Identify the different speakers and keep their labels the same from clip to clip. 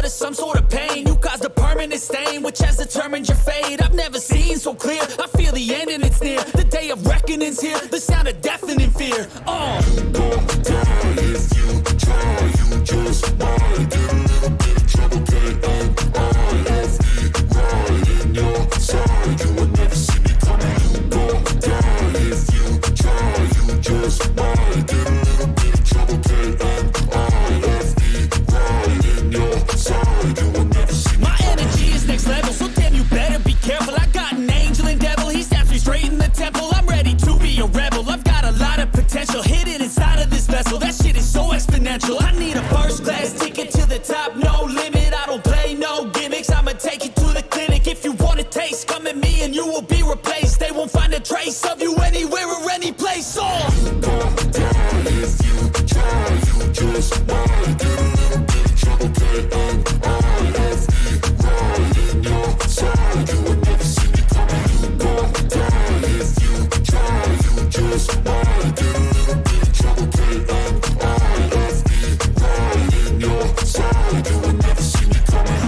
Speaker 1: of some sort of pain. You caused a permanent stain, which has determined your fate. I've never seen so clear. I feel the end and it's near. The day of reckoning's here. The sound of deafening fear.
Speaker 2: You gon' die if you try. You just might get a little bit of trouble. K-N-I-F-E, right in your side. You will never see me coming. You gon' die if you try. You just might get a little bit of trouble. K-N-I-F-E, right in your side. You will never see me
Speaker 1: My
Speaker 2: coming.
Speaker 1: energy is next level, so damn you better be careful. I got an angel and devil, he stabs me straight in the temple. I'm ready to be a rebel, I've got a lot of potential hidden inside of this vessel. That shit is so exponential. I need a first class ticket to the top, no limit. I don't play no gimmicks, I'ma take you to the clinic. If you want a taste, come at me and you will be replaced. They won't find a trace of you anywhere or any place.
Speaker 2: You gon' die if you try. You just might get a little bit of trouble. K-N-I-F-E, right in your side. You will never see me coming. You gon' die if you try. You just might get a little bit of trouble. K-N-I-F-E, right in your side. You will never see me coming.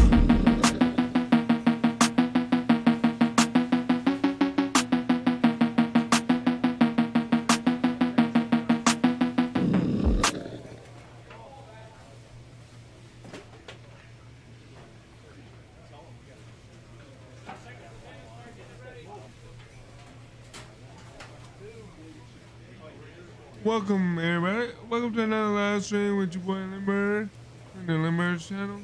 Speaker 3: Welcome, everybody. Welcome to another live stream with your boy Lindberg from the Lindberg Channel.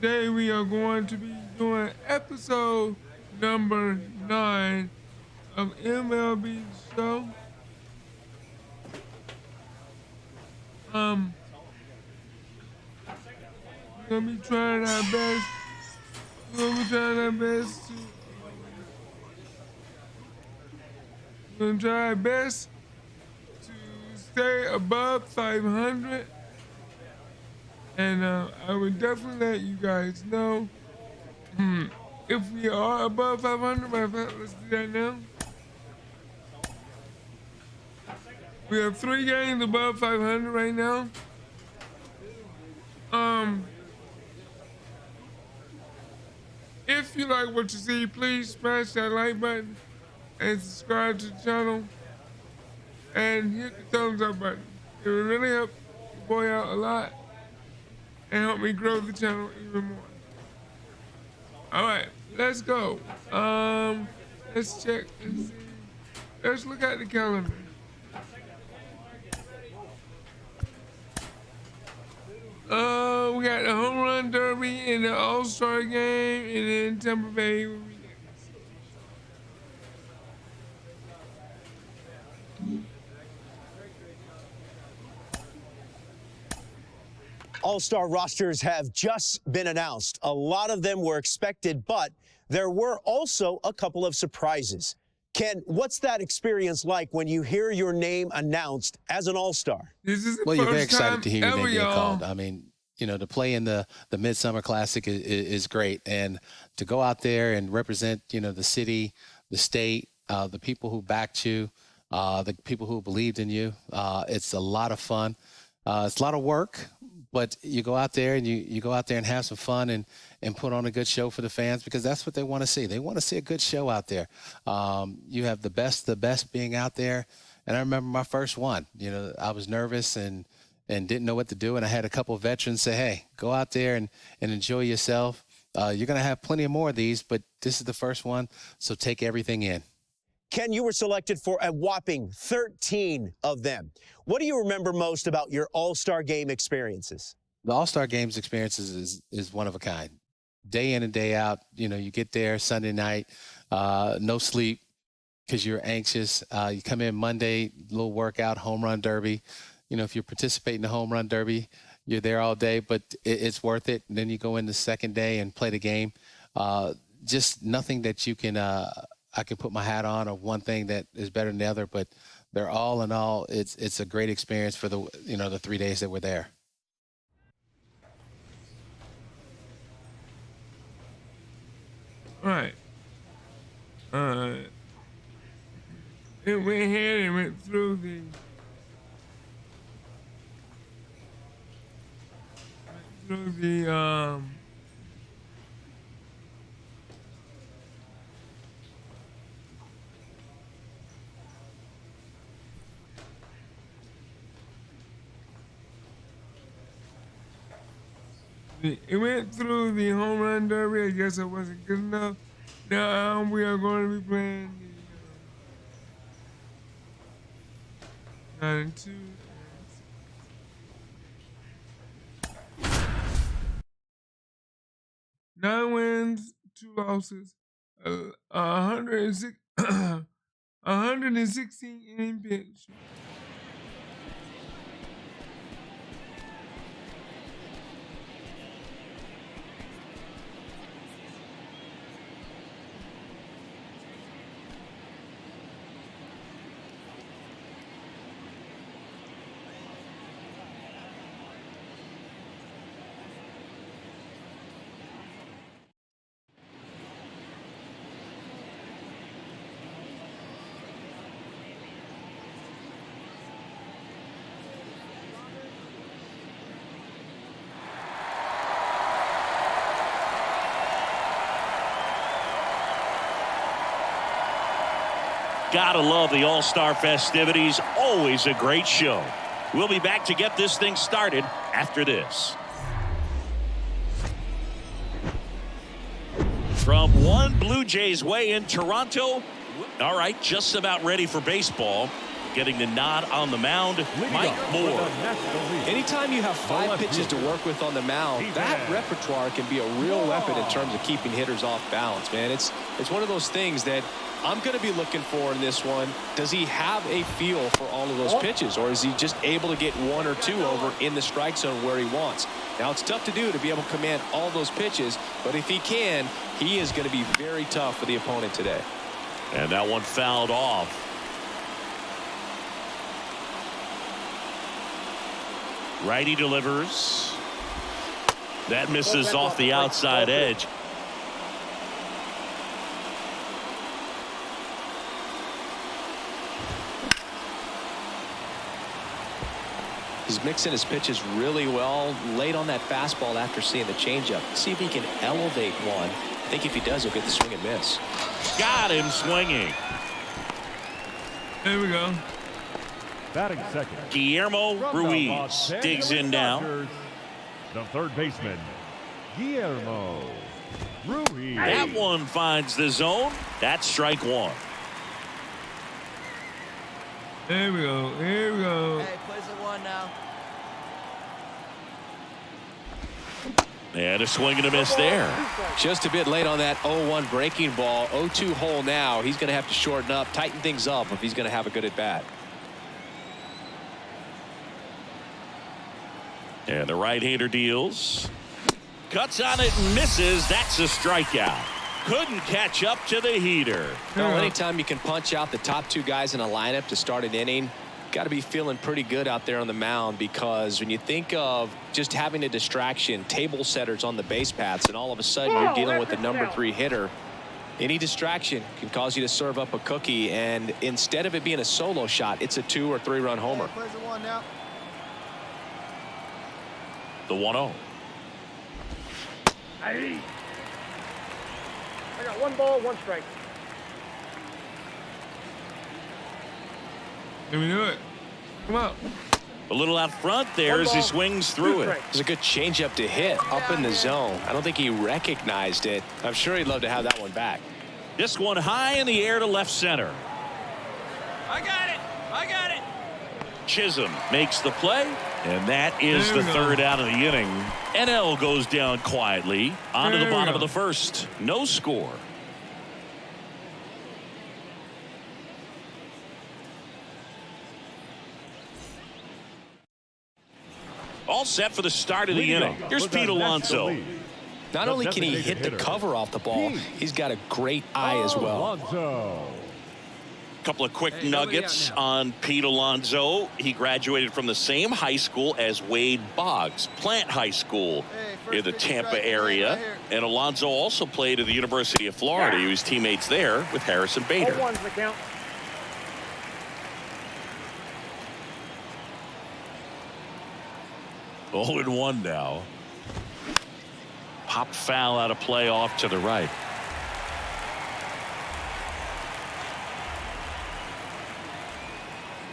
Speaker 3: Today we are going to be doing episode number 9 of MLB show. We're gonna be trying our best. We're gonna try our best to stay above 500, and I would definitely let you guys know if we are above 500. Matter of fact, let's do that now. We have 3 games above 500 right now. If you like what you see, please smash that like button and subscribe to the channel and hit the thumbs up button. It will really help the boy out a lot and help me grow the channel even more. All right, let's go. Let's check and see. Let's look at the calendar. We got the home run derby and the All-Star game, and then Tampa Bay will be next.
Speaker 4: All-Star rosters have just been announced. A lot of them were expected, but there were also a couple of surprises. Ken, what's that experience like when you hear your name announced as an All-Star?
Speaker 5: Well, you're very excited to hear your name being called. I mean, you know, to play in the Midsummer Classic is great, and to go out there and represent, you know, the city, the state, the people who backed you, the people who believed in you. It's a lot of fun. It's a lot of work, but you go out there and you go out there and have some fun and put on a good show for the fans, because that's what they want to see. They want to see a good show out there. You have the best being out there. And I remember my first one. You know, I was nervous and didn't know what to do. And I had a couple of veterans say, hey, go out there and enjoy yourself. You're going to have plenty of more of these, but this is the first one, so take everything in.
Speaker 4: Ken, you were selected for a whopping 13 of them. What do you remember most about your All-Star game experiences?
Speaker 5: The All-Star Games experiences is one of a kind. Day in and day out, you know, you get there Sunday night, no sleep because you're anxious. You come in Monday, little workout, home run derby. You know, if you participate in the home run derby, you're there all day, but it's worth it. And then you go in the second day and play the game. Just nothing that you can, I can put my hat on, or one thing that is better than the other, but they're all in all, it's a great experience for the, you know, the 3 days that we're there.
Speaker 3: All right. It went ahead and went through the It went through the home run derby. I guess it wasn't good enough. Now we are going to be playing the 9 and 2. 9 wins, 2 losses, 106, 116 inning pitch.
Speaker 6: Gotta love the All-Star festivities. Always a great show. We'll be back to get this thing started after this. From one Blue Jays way in Toronto. All right, just about ready for baseball. Getting the nod on the mound, Mike Moore.
Speaker 7: Anytime you have 5 pitches to work with on the mound, that repertoire can be a real weapon in terms of keeping hitters off balance, man. It's one of those things that I'm going to be looking for in this one. Does he have a feel for all of those pitches, or is he just able to get 1 or 2 over in the strike zone where he wants? Now, it's tough to do to be able to command all those pitches, but if he can, he is going to be very tough for the opponent today.
Speaker 6: And that one fouled off. Righty delivers. That misses off the outside edge.
Speaker 7: He's mixing his pitches really well. Late on that fastball after seeing the changeup. See if he can elevate one. I think if he does, he'll get the swing and miss.
Speaker 6: Got him swinging.
Speaker 3: There we go.
Speaker 8: Batting second,
Speaker 6: Guillermo Ruiz digs in now.
Speaker 8: The third baseman, Guillermo Ruiz.
Speaker 6: That one finds the zone. That's strike 1.
Speaker 3: There we go. Here we go.
Speaker 9: Hey, plays at 1 now.
Speaker 6: And a swing and a miss there.
Speaker 7: Just a bit late on that 0-1 breaking ball. 0-2 hole now. He's going to have to shorten up, tighten things up if he's going to have a good at bat.
Speaker 6: And the right-hander deals. Cuts on it and misses. That's a strikeout. Couldn't catch up to the heater.
Speaker 7: Well, anytime you can punch out the top 2 guys in a lineup to start an inning, got to be feeling pretty good out there on the mound, because when you think of just having a distraction, table setters on the base paths, and all of a sudden you're dealing with the number 3 hitter, any distraction can cause you to serve up a cookie, and instead of it being a solo shot, it's a 2 or 3 run homer.
Speaker 9: Hey, plays at 1 now.
Speaker 6: The 1-0.
Speaker 10: I got 1 ball, 1 strike.
Speaker 3: Let me do it. Come on.
Speaker 6: A little out front there as he swings through it.
Speaker 7: It was a good changeup to hit up in the zone. I don't think he recognized it. I'm sure he'd love to have that one back.
Speaker 6: This one high in the air to left center.
Speaker 1: I got it. I got it.
Speaker 6: Chisholm makes the play, and that is the 3rd out of the inning. NL goes down quietly onto the bottom of the 1st. No score. All set for the start of the inning. Here's Pete Alonso.
Speaker 7: Not only can he hit the cover off the ball, he's got a great eye as well.
Speaker 6: Couple of quick nuggets on Pete Alonso. He graduated from the same high school as Wade Boggs, Plant High School in the Tampa area. And Alonso also played at the University of Florida. He was teammates there with Harrison Bader.
Speaker 10: 0-1's the count.
Speaker 6: Oh, and 1 now. Popped foul out of play off to the right.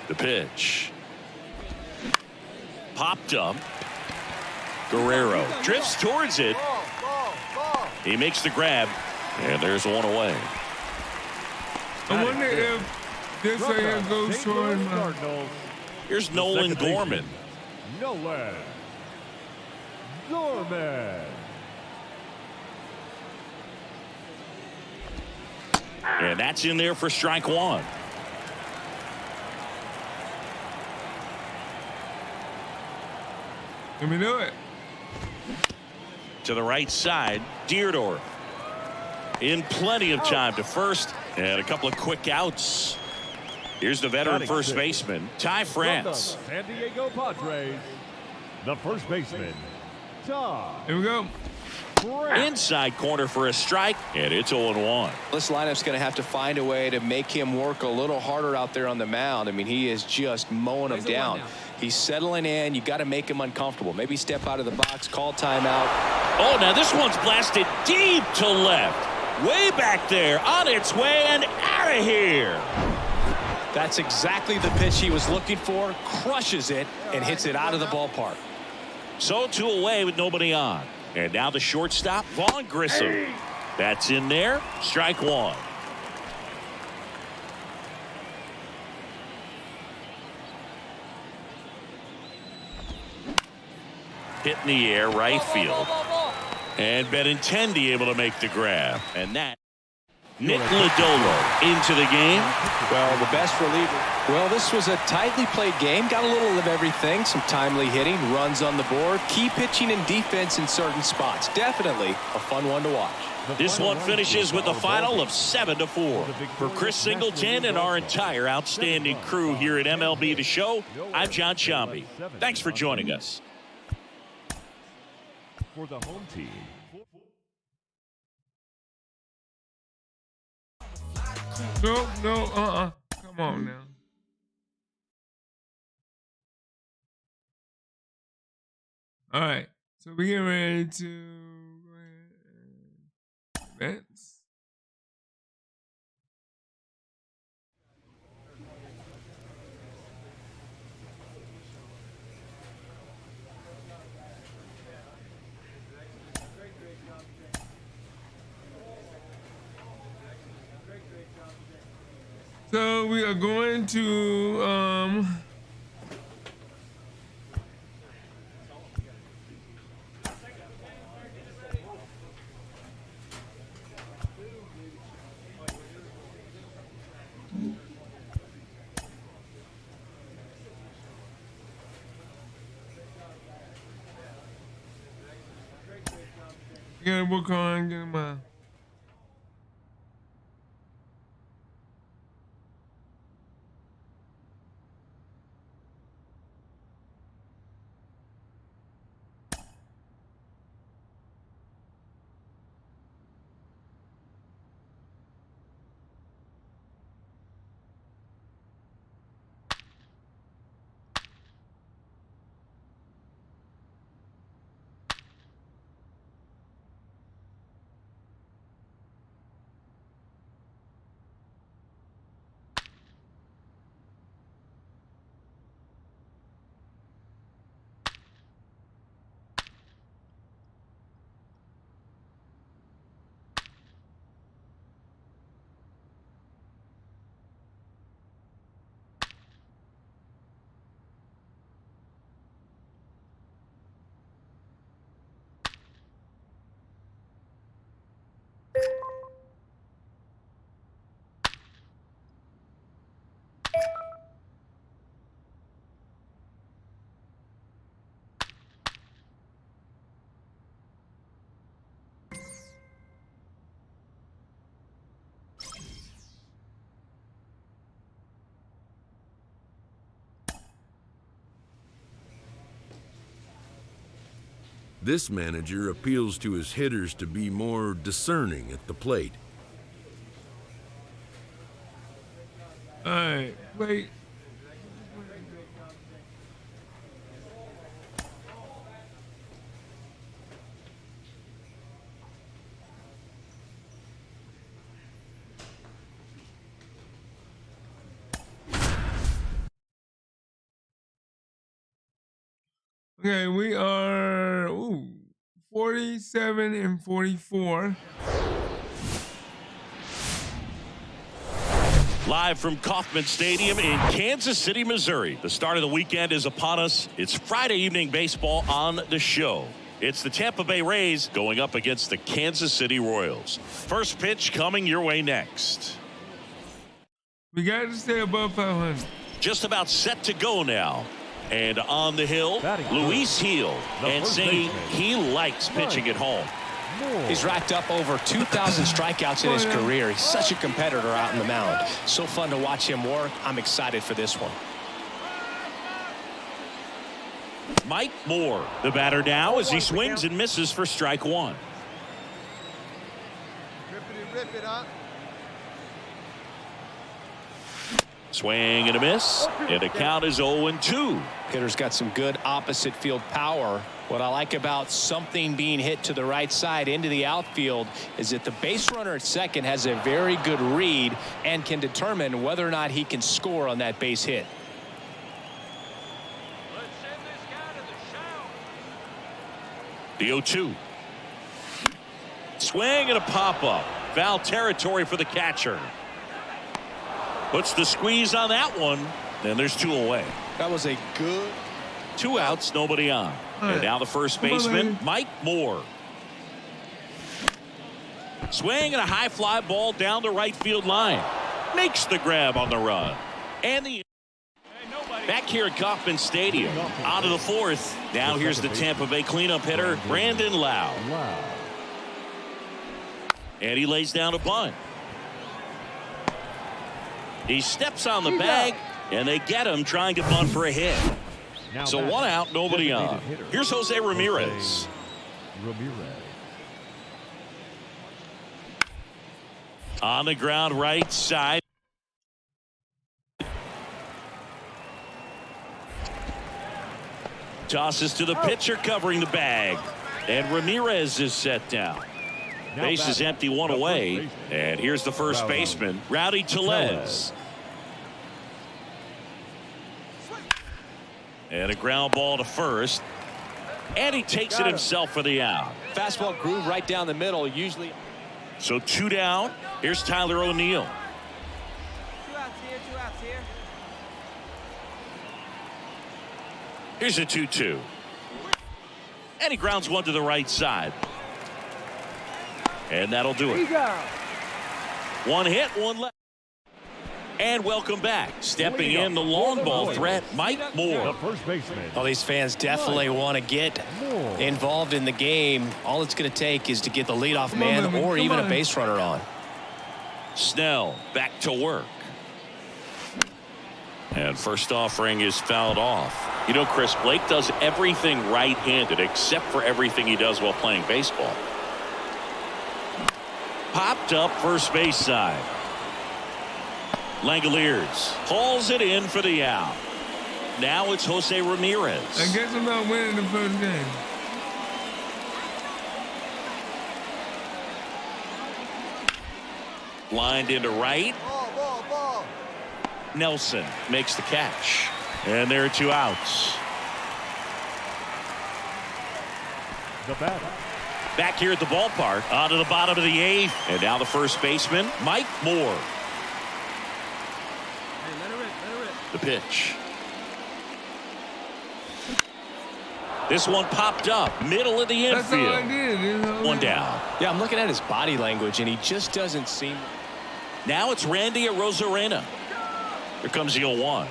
Speaker 6: The pitch. Popped up. Guerrero drifts towards it. He makes the grab, and there's one away.
Speaker 3: I wonder if this here goes toward my...
Speaker 6: Here's Nolan Gorman.
Speaker 8: Nolan Gorman.
Speaker 6: And that's in there for strike one.
Speaker 3: Let me do it.
Speaker 6: To the right side, Deardorff in plenty of time to first, and a couple of quick outs. Here's the veteran first baseman, Ty France.
Speaker 8: San Diego Padres, the first baseman, Ty.
Speaker 3: Here we go.
Speaker 6: Inside corner for a strike, and it's 0-1.
Speaker 7: This lineup's going to have to find a way to make him work a little harder out there on the mound. I mean, he is just mowing him down. He's settling in. You got to make him uncomfortable. Maybe step out of the box, call timeout.
Speaker 6: Oh, now this one's blasted deep to left. Way back there, on its way and out of here.
Speaker 7: That's exactly the pitch he was looking for. Crushes it and hits it out of the ballpark.
Speaker 6: So 2 away with nobody on. And now the shortstop, Vaughn Grissom. That's in there. Strike one. Hit in the air, right field. And Benintendi able to make the grab. And that. Nick Lodolo into the game.
Speaker 7: Well, the best reliever. Well, this was a tightly played game. Got a little of everything. Some timely hitting, runs on the board, key pitching and defense in certain spots. Definitely a fun one to watch.
Speaker 6: This one finishes with a final of 7-4. For Chris Singleton and our entire outstanding crew here at MLB The Show, I'm John Shambi. Thanks for joining us.
Speaker 8: For the home team.
Speaker 3: No, come on now. All right, so we get ready to go ahead and advance. So we are going to gotta work on getting my
Speaker 10: This manager appeals to his hitters to be more discerning at the plate.
Speaker 3: all right, wait. Okay, we are 47 and 44.
Speaker 6: Live from Kauffman Stadium in Kansas City, Missouri. The start of the weekend is upon us. It's Friday evening baseball on the show. It's the Tampa Bay Rays going up against the Kansas City Royals. First pitch coming your way next.
Speaker 3: We got to stay above 500.
Speaker 6: Just about set to go now. And on the hill, Luis Heel. And singing, he likes pitching at home.
Speaker 7: He's racked up over 2,000 strikeouts in his career. He's such a competitor out in the mound. So fun to watch him work. I'm excited for this one.
Speaker 6: Mike Moore, the batter now as he swings and misses for strike one.
Speaker 9: Rip it up.
Speaker 6: Swing and a miss, and the count is 0-2.
Speaker 7: Hitter's got some good opposite field power. What I like about something being hit to the right side into the outfield is that the base runner at second has a very good read and can determine whether or not he can score on that base hit.
Speaker 6: The 0-2. Swing and a pop-up. Foul territory for the catcher. Puts the squeeze on that one. Then there's two away.
Speaker 7: That was a good.
Speaker 6: Two outs, nobody on. And now the first baseman, Mike Moore. Swing and a high fly ball down the right field line. Makes the grab on the run. And the back here at Kauffman Stadium. Out of the fourth. Now here's the Tampa Bay cleanup hitter, Brandon Lau. And he lays down a bunt. He steps on the bag, and they get him trying to bunt for a hit. So one out, nobody on. Here's Jose Ramirez. On the ground right side. Tosses to the pitcher covering the bag. And Ramirez is set down. Base is empty, one away. And here's the first baseman, Rowdy Tellez. And a ground ball to first. And he takes it himself for the out.
Speaker 7: Fastball groove right down the middle, usually.
Speaker 6: So two down. Here's Tyler O'Neill.
Speaker 9: 2 outs here, 2 outs here.
Speaker 6: Here's a 2-2. And he grounds one to the right side. And that'll do it. One hit, one left. And welcome back. Stepping in the long ball threat, Mike Moore.
Speaker 7: Well, these fans definitely want to get involved in the game. All it's going to take is to get the leadoff man or even a base runner on.
Speaker 6: Snell back to work. And first offering is fouled off. You know, Chris, Blake does everything right-handed except for everything he does while playing baseball. Popped up first base side. Langoliers hauls it in for the out. Now it's Jose Ramirez.
Speaker 3: I guess I'm not winning the first game.
Speaker 6: Lined into right.
Speaker 9: Ball.
Speaker 6: Nelson makes the catch. And there are two outs.
Speaker 8: The batter.
Speaker 6: Back here at the ballpark, on to the bottom of the eighth. And now the first baseman, Mike Moore. The pitch. This one popped up, middle of the infield.
Speaker 3: That's all I did.
Speaker 6: One down.
Speaker 7: Yeah, I'm looking at his body language, and he just doesn't seem.
Speaker 6: Now it's Randy Arozarena. Here comes the 0-1.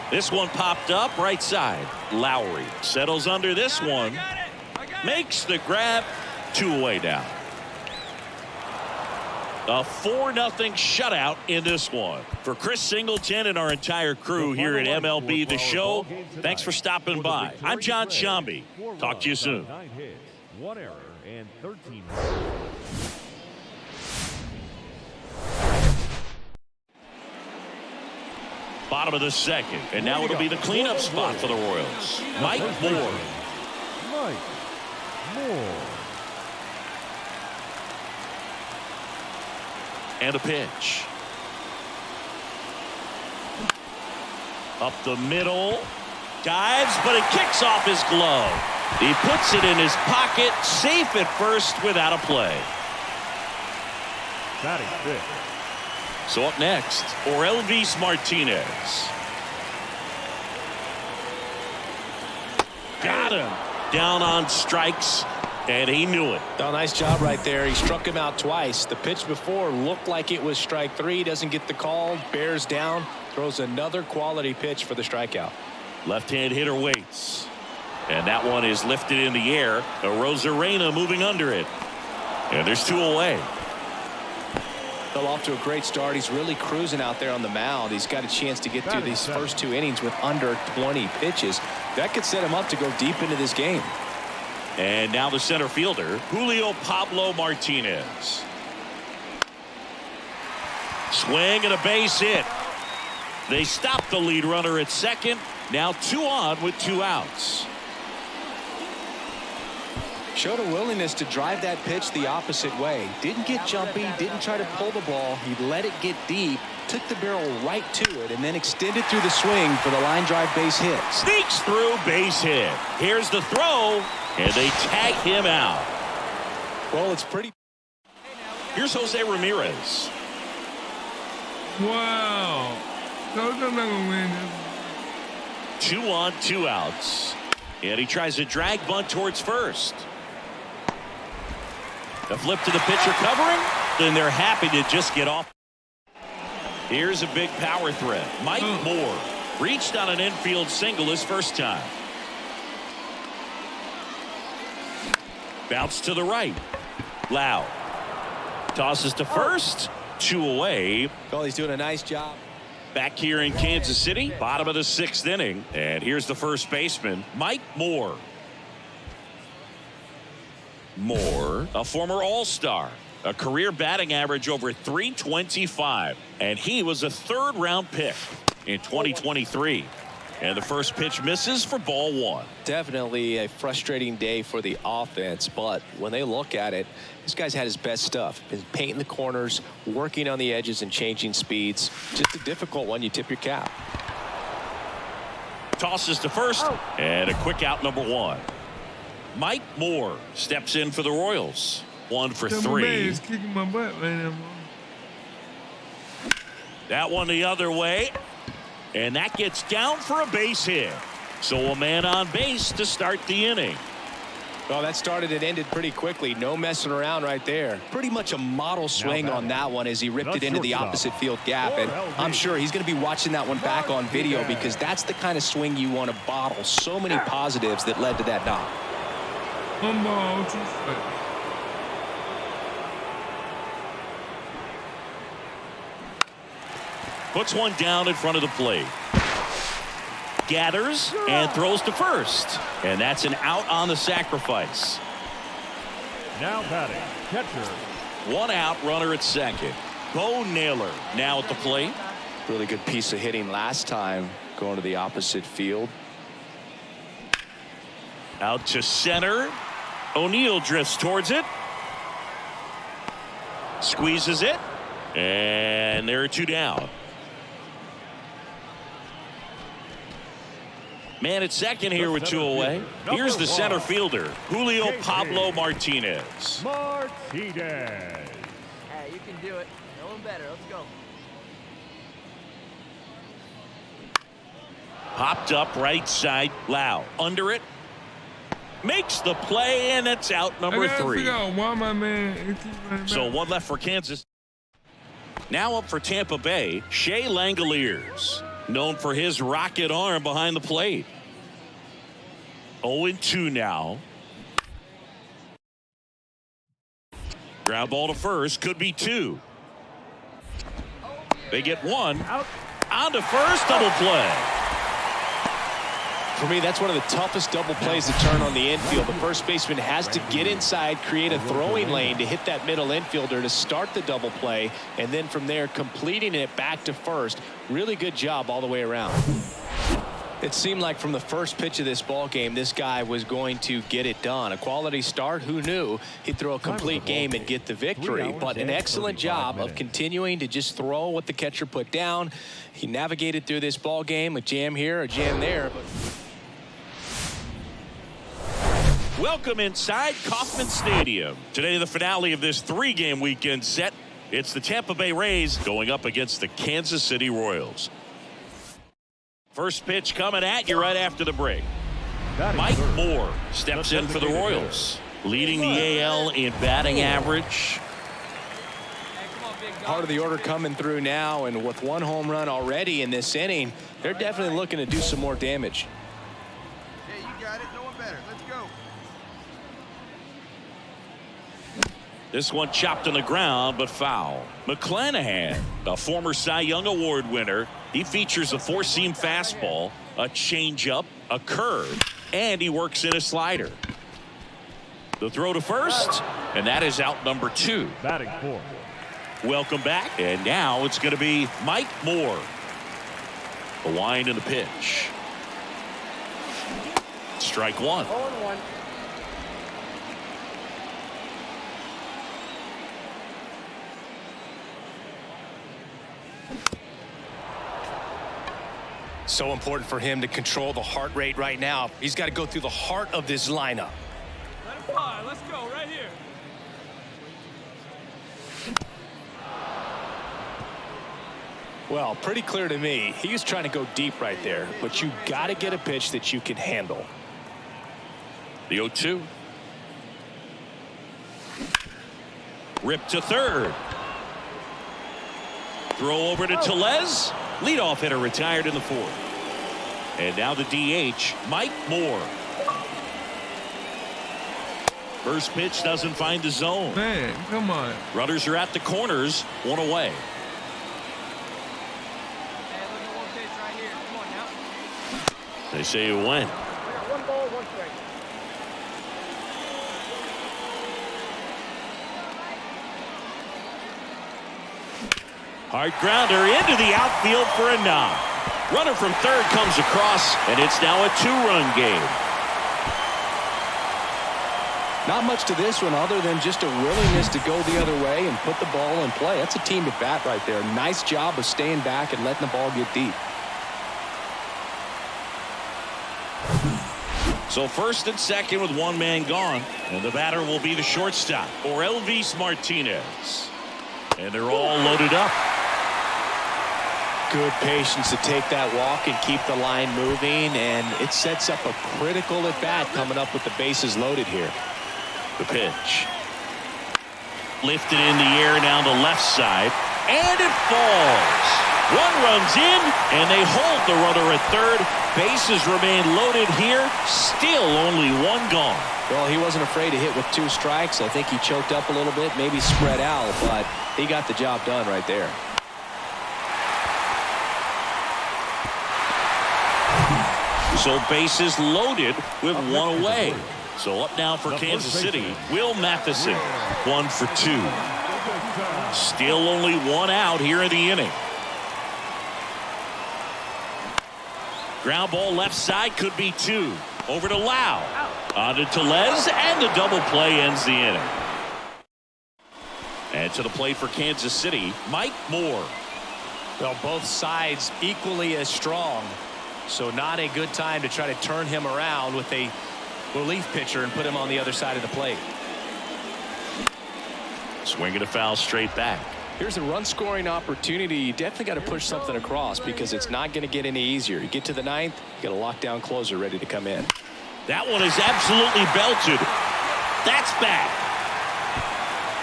Speaker 6: This one popped up right side. Lowry settles under this one. Makes the grab. Two away down. A 4-0 shutout in this one. For Chris Singleton and our entire crew here at MLB The Show, thanks for stopping by. I'm John Shambi. Talk to you soon.
Speaker 8: 9 hits, 1 error, and 13.
Speaker 6: Bottom of the second, and now it'll be the cleanup spot for the Royals. Mike Moore. And a pitch. Up the middle. Dives, but it kicks off his glove. He puts it in his pocket, safe at first without a play.
Speaker 8: Batting fifth.
Speaker 6: So up next, Orelvis Martinez. Got him. Down on strikes, and he knew it.
Speaker 7: Oh, nice job right there. He struck him out twice. The pitch before looked like it was strike 3. Doesn't get the call. Bears down. Throws another quality pitch for the strikeout.
Speaker 6: Left-hand hitter waits. And that one is lifted in the air. Rosarena moving under it. And there's 2 away.
Speaker 7: Fell off to a great start. He's really cruising out there on the mound. He's got a chance to get through these first 2 innings with under 20 pitches. That could set him up to go deep into this game.
Speaker 6: And now the center fielder, Julio Pablo Martinez. Swing and a base hit. They stop the lead runner at second. Now 2 on with 2 outs.
Speaker 7: Showed a willingness to drive that pitch the opposite way. Didn't get jumpy, didn't try to pull the ball. He let it get deep, took the barrel right to it, and then extended through the swing for the line drive base hit.
Speaker 6: Sneaks through, base hit. Here's the throw, and they tag him out.
Speaker 7: Well, it's pretty.
Speaker 6: Here's Jose Ramirez.
Speaker 3: Wow. So I'm not going to win this.
Speaker 6: 2 on, 2 outs. And he tries a drag bunt towards first. The flip to the pitcher covering. Then they're happy to just get off. Here's a big power threat. Mike Moore reached on an infield single his first time. Bounce to the right. Lau tosses to first. 2 away.
Speaker 7: Well, he's doing a nice job.
Speaker 6: Back here in Kansas City, bottom of the 6th inning. And here's the first baseman, Mike Moore. Moore, a former All-Star, a career batting average over .325, and he was a 3rd-round pick in 2023. And the first pitch misses for ball 1.
Speaker 7: Definitely a frustrating day for the offense, but when they look at it, this guy's had his best stuff. He's painting the corners, working on the edges, and changing speeds. Just a difficult one. You tip your cap.
Speaker 6: Tosses to first, and a quick out, number 1. Mike Moore steps in for the Royals. 1 for 3.
Speaker 3: He's kicking my butt right now.
Speaker 6: That one the other way. And that gets down for a base hit. So a man on base to start the inning.
Speaker 7: Well, that started and ended pretty quickly. No messing around right there. Pretty much a model swing on that one as he ripped it into the opposite field gap. And I'm sure he's going to be watching that one back on video because that's the kind of swing you want to bottle. So many positives that led to that knock.
Speaker 3: 1 ball, 2 strikes.
Speaker 6: Puts one down in front of the plate. Gathers and throws to first. And that's an out on the sacrifice.
Speaker 8: Now batting, catcher.
Speaker 6: 1 out, runner at second. Bo Naylor now at the plate.
Speaker 7: Really good piece of hitting last time going to the opposite field.
Speaker 6: Out to center. O'Neill drifts towards it. Squeezes it. And there are 2 down. Man at second here with 2 away. Here's the center fielder, Julio Pablo Martinez.
Speaker 8: Martinez.
Speaker 9: Hey, you can do it. No one better. Let's go.
Speaker 6: Popped up right side. Lau under it. Makes the play, and it's out, number 3.
Speaker 3: Figure out why my man
Speaker 6: So 1 left for Kansas. Now up for Tampa Bay, Shea Langoliers, known for his rocket arm behind the plate. 0-2 now. Ground ball to first, could be 2. They get 1. On to first, double play.
Speaker 7: For me, that's one of the toughest double plays to turn on the infield. The first baseman has to get inside, create a throwing lane to hit that middle infielder to start the double play, and then from there completing it back to first. Really good job all the way around. It seemed like from the first pitch of this ball game, this guy was going to get it done. A quality start. Who knew he'd throw a complete game and get the victory? But an excellent job of continuing to just throw what the catcher put down. He navigated through this ball game, a jam here, a jam there. But
Speaker 6: welcome inside Kauffman Stadium. Today, the finale of this 3-game weekend set. It's the Tampa Bay Rays going up against the Kansas City Royals. First pitch coming at you right after the break. Mike Moore steps in for the Royals, leading the AL in batting average.
Speaker 7: Part of the order coming through now, and with 1 home run already in this inning, they're definitely looking to do some more damage.
Speaker 11: Hey, you got it. No one better. Let's go.
Speaker 6: This one chopped on the ground, but foul. McClanahan, a former Cy Young Award winner. He features a 4-seam fastball, a changeup, a curve, and he works in a slider. The throw to first, and that is out number 2.
Speaker 8: Batting 4.
Speaker 6: Welcome back, and now it's going to be Mike Moore. The wind and the pitch. Strike 1.
Speaker 9: 0-1.
Speaker 7: So important for him to control the heart rate right now. He's got to go through the heart of this lineup.
Speaker 9: Let him fly. Let's go right here.
Speaker 7: Well, pretty clear to me. He was trying to go deep right there, but you got to get a pitch that you can handle.
Speaker 6: The 0-2. Rip to third. Throw over to Tellez. Leadoff hitter retired in the 4th. And now the DH, Mike Moore. First pitch doesn't find the zone.
Speaker 3: Man, come on.
Speaker 6: Runners are at the corners, 1 away.
Speaker 9: Hey, look at 1 pitch right here. Come on now.
Speaker 6: They say you win.
Speaker 9: We got 1 ball, 1 strike.
Speaker 6: Hard grounder into the outfield for a knock. Runner from third comes across, and it's now a 2-run game.
Speaker 7: Not much to this one other than just a willingness to go the other way and put the ball in play. That's a team at bat right there. Nice job of staying back and letting the ball get deep.
Speaker 6: So first and second with 1 man gone, and the batter will be the shortstop, or Elvis Martinez. And they're all loaded up.
Speaker 7: Good patience to take that walk and keep the line moving, and it sets up a critical at bat coming up with the bases loaded here.
Speaker 6: The pitch. Lifted in the air down the left side, and it falls. 1 runs in, and they hold the runner at third. Bases remain loaded here. Still only 1 gone.
Speaker 7: Well, he wasn't afraid to hit with 2 strikes. I think he choked up a little bit, maybe spread out, but he got the job done right there.
Speaker 6: So bases loaded with 1 away. So up now for Kansas City, Will Matheson, 1 for 2. Still only 1 out here in the inning. Ground ball left side, could be 2. Over to Lau. On to Tellez, and the double play ends the inning. And to the plate for Kansas City, Mike Moore.
Speaker 7: Well, both sides equally as strong. So not a good time to try to turn him around with a relief pitcher and put him on the other side of the plate.
Speaker 6: Swinging a foul straight back.
Speaker 7: Here's a run-scoring opportunity. You definitely got to push something across because it's not going to get any easier. You get to the 9th, you got a lockdown closer ready to come in.
Speaker 6: That one is absolutely belted. That's back.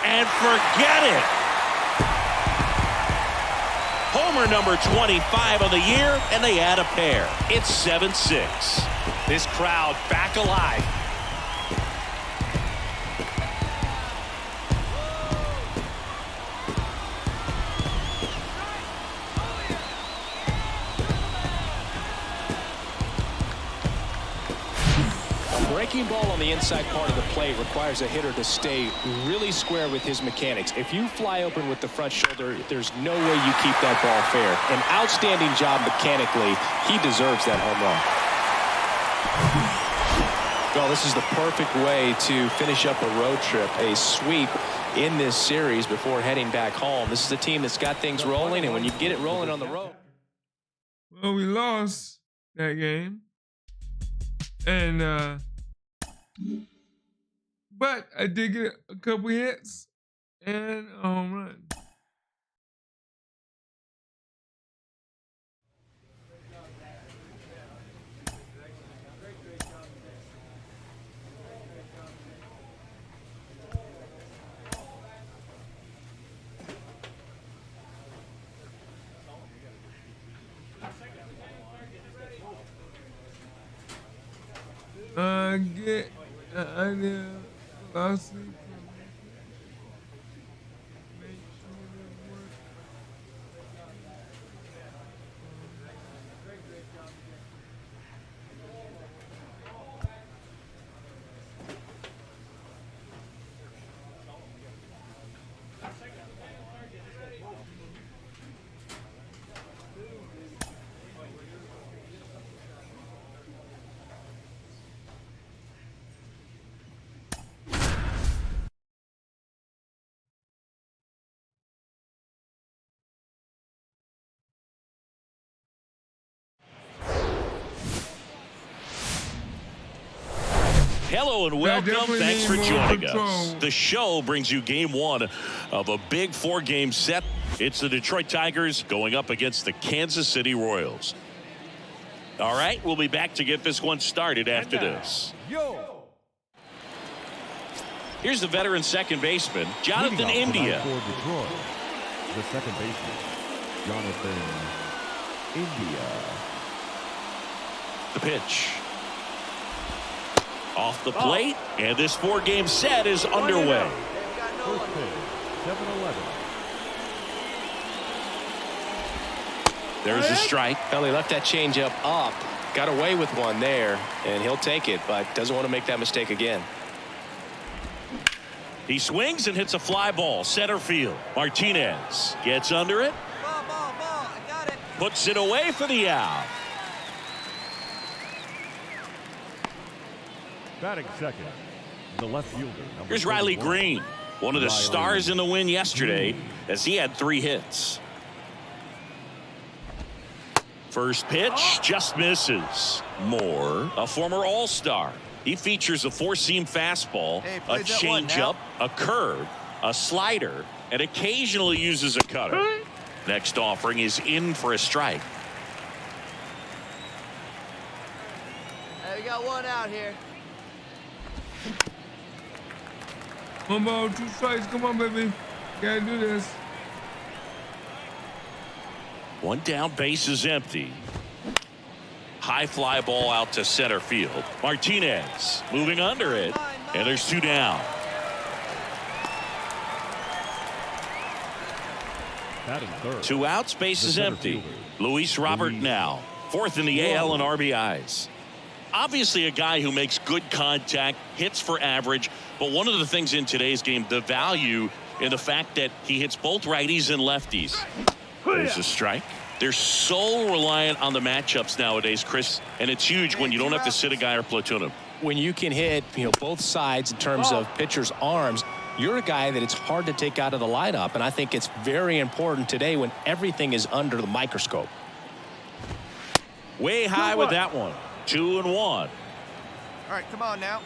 Speaker 6: And forget it. Homer number 25 of the year, and they add a pair. It's 7-6.
Speaker 7: This crowd back alive. breaking ball on the inside part of the plate requires a hitter to stay really square with his mechanics. If you fly open with the front shoulder, there's no way you keep that ball fair. An outstanding job mechanically. He deserves that home run. Well, this is the perfect way to finish up a road trip, a sweep in this series before heading back home. This is a team that's got things rolling, and when you get it rolling on the road.
Speaker 3: Well, we lost that game. And, but I did get a couple hits and a home run. Get an idea last week.
Speaker 6: Hello and welcome. Thanks for joining us. The show brings you game one of a big 4-game set. It's the Detroit Tigers going up against the Kansas City Royals. All right, we'll be back to get this one started after this. Here's the veteran second baseman, Jonathan India.
Speaker 8: For Detroit, the second baseman, Jonathan India.
Speaker 6: The pitch. Off the plate, and this 4-game set is underway.
Speaker 8: First pitch, 7-11.
Speaker 6: There's a strike.
Speaker 7: Well, he left that changeup up, got away with one there, and he'll take it, but doesn't want to make that mistake again.
Speaker 6: He swings and hits a fly ball center field. Martinez gets under it.
Speaker 9: Ball, I got it.
Speaker 6: Puts it away for the out.
Speaker 8: Batting second, the left fielder.
Speaker 6: Here's Riley Green, one of the stars in the win yesterday, as he had 3 hits. First pitch just misses. Moore, a former All-Star. He features a 4-seam fastball, a changeup, a curve, a slider, and occasionally uses a cutter. Next offering is in for a strike.
Speaker 9: Hey, we got one out here.
Speaker 3: 1 ball, 2 strikes. Come on, baby. Gotta do this.
Speaker 6: 1 down, base is empty. High fly ball out to center field. Martinez moving under it, and there's 2 down.
Speaker 8: Batting third.
Speaker 6: 2 outs, base is empty. Luis Robert now, 4th in the AL in RBIs. Obviously a guy who makes good contact, hits for average, but one of the things in today's game, the value in the fact that he hits both righties and lefties. There's a strike. They're so reliant on the matchups nowadays, Chris, and it's huge when you don't have to sit a guy or platoon him.
Speaker 7: When you can hit, both sides in terms of pitchers' arms, you're a guy that it's hard to take out of the lineup, and I think it's very important today when everything is under the microscope.
Speaker 6: Way high with that one. 2-1.
Speaker 11: All right, come on now.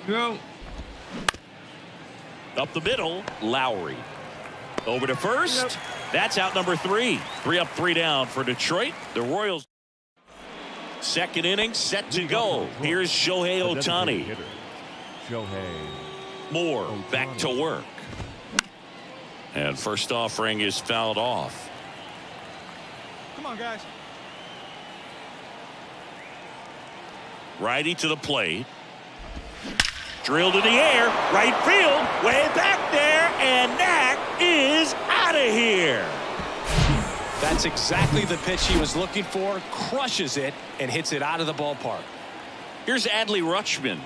Speaker 3: Go.
Speaker 6: Up the middle, Lowry. Over to first. That's out number 3. 3 up, 3 down for Detroit. The Royals. Second inning set to go. Here's Shohei Ohtani. Moore back to work. And first offering is fouled off.
Speaker 11: Come on, guys.
Speaker 6: Righty to the plate. Drilled in the air. Right field. Way back there. And that is out of here.
Speaker 7: That's exactly the pitch he was looking for. Crushes it and hits it out of the ballpark.
Speaker 6: Here's Adley Rutschman.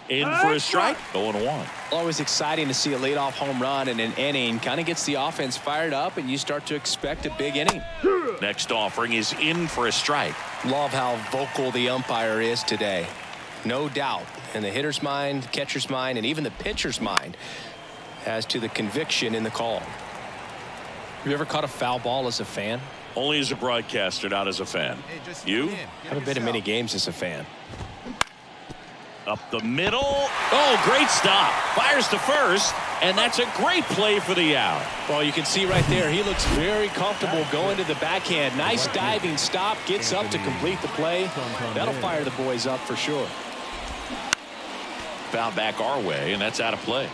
Speaker 6: In for a strike. 0-1.
Speaker 7: Always exciting to see a leadoff home run in an inning. Kind of gets the offense fired up, and you start to expect a big inning.
Speaker 6: Next offering is in for a strike.
Speaker 7: Love how vocal the umpire is today. No doubt in the hitter's mind, catcher's mind, and even the pitcher's mind as to the conviction in the call. Have you ever caught a foul ball as a fan?
Speaker 6: Only as a broadcaster, not as a fan. You?
Speaker 7: Haven't been to many games as a fan.
Speaker 6: Up the middle. Oh, great stop. Fires to first, and that's a great play for the out.
Speaker 7: Well, you can see right there, he looks very comfortable going to the backhand. Nice diving stop, gets up to complete the play. That'll fire the boys up for sure.
Speaker 6: Foul back our way, and that's out of play.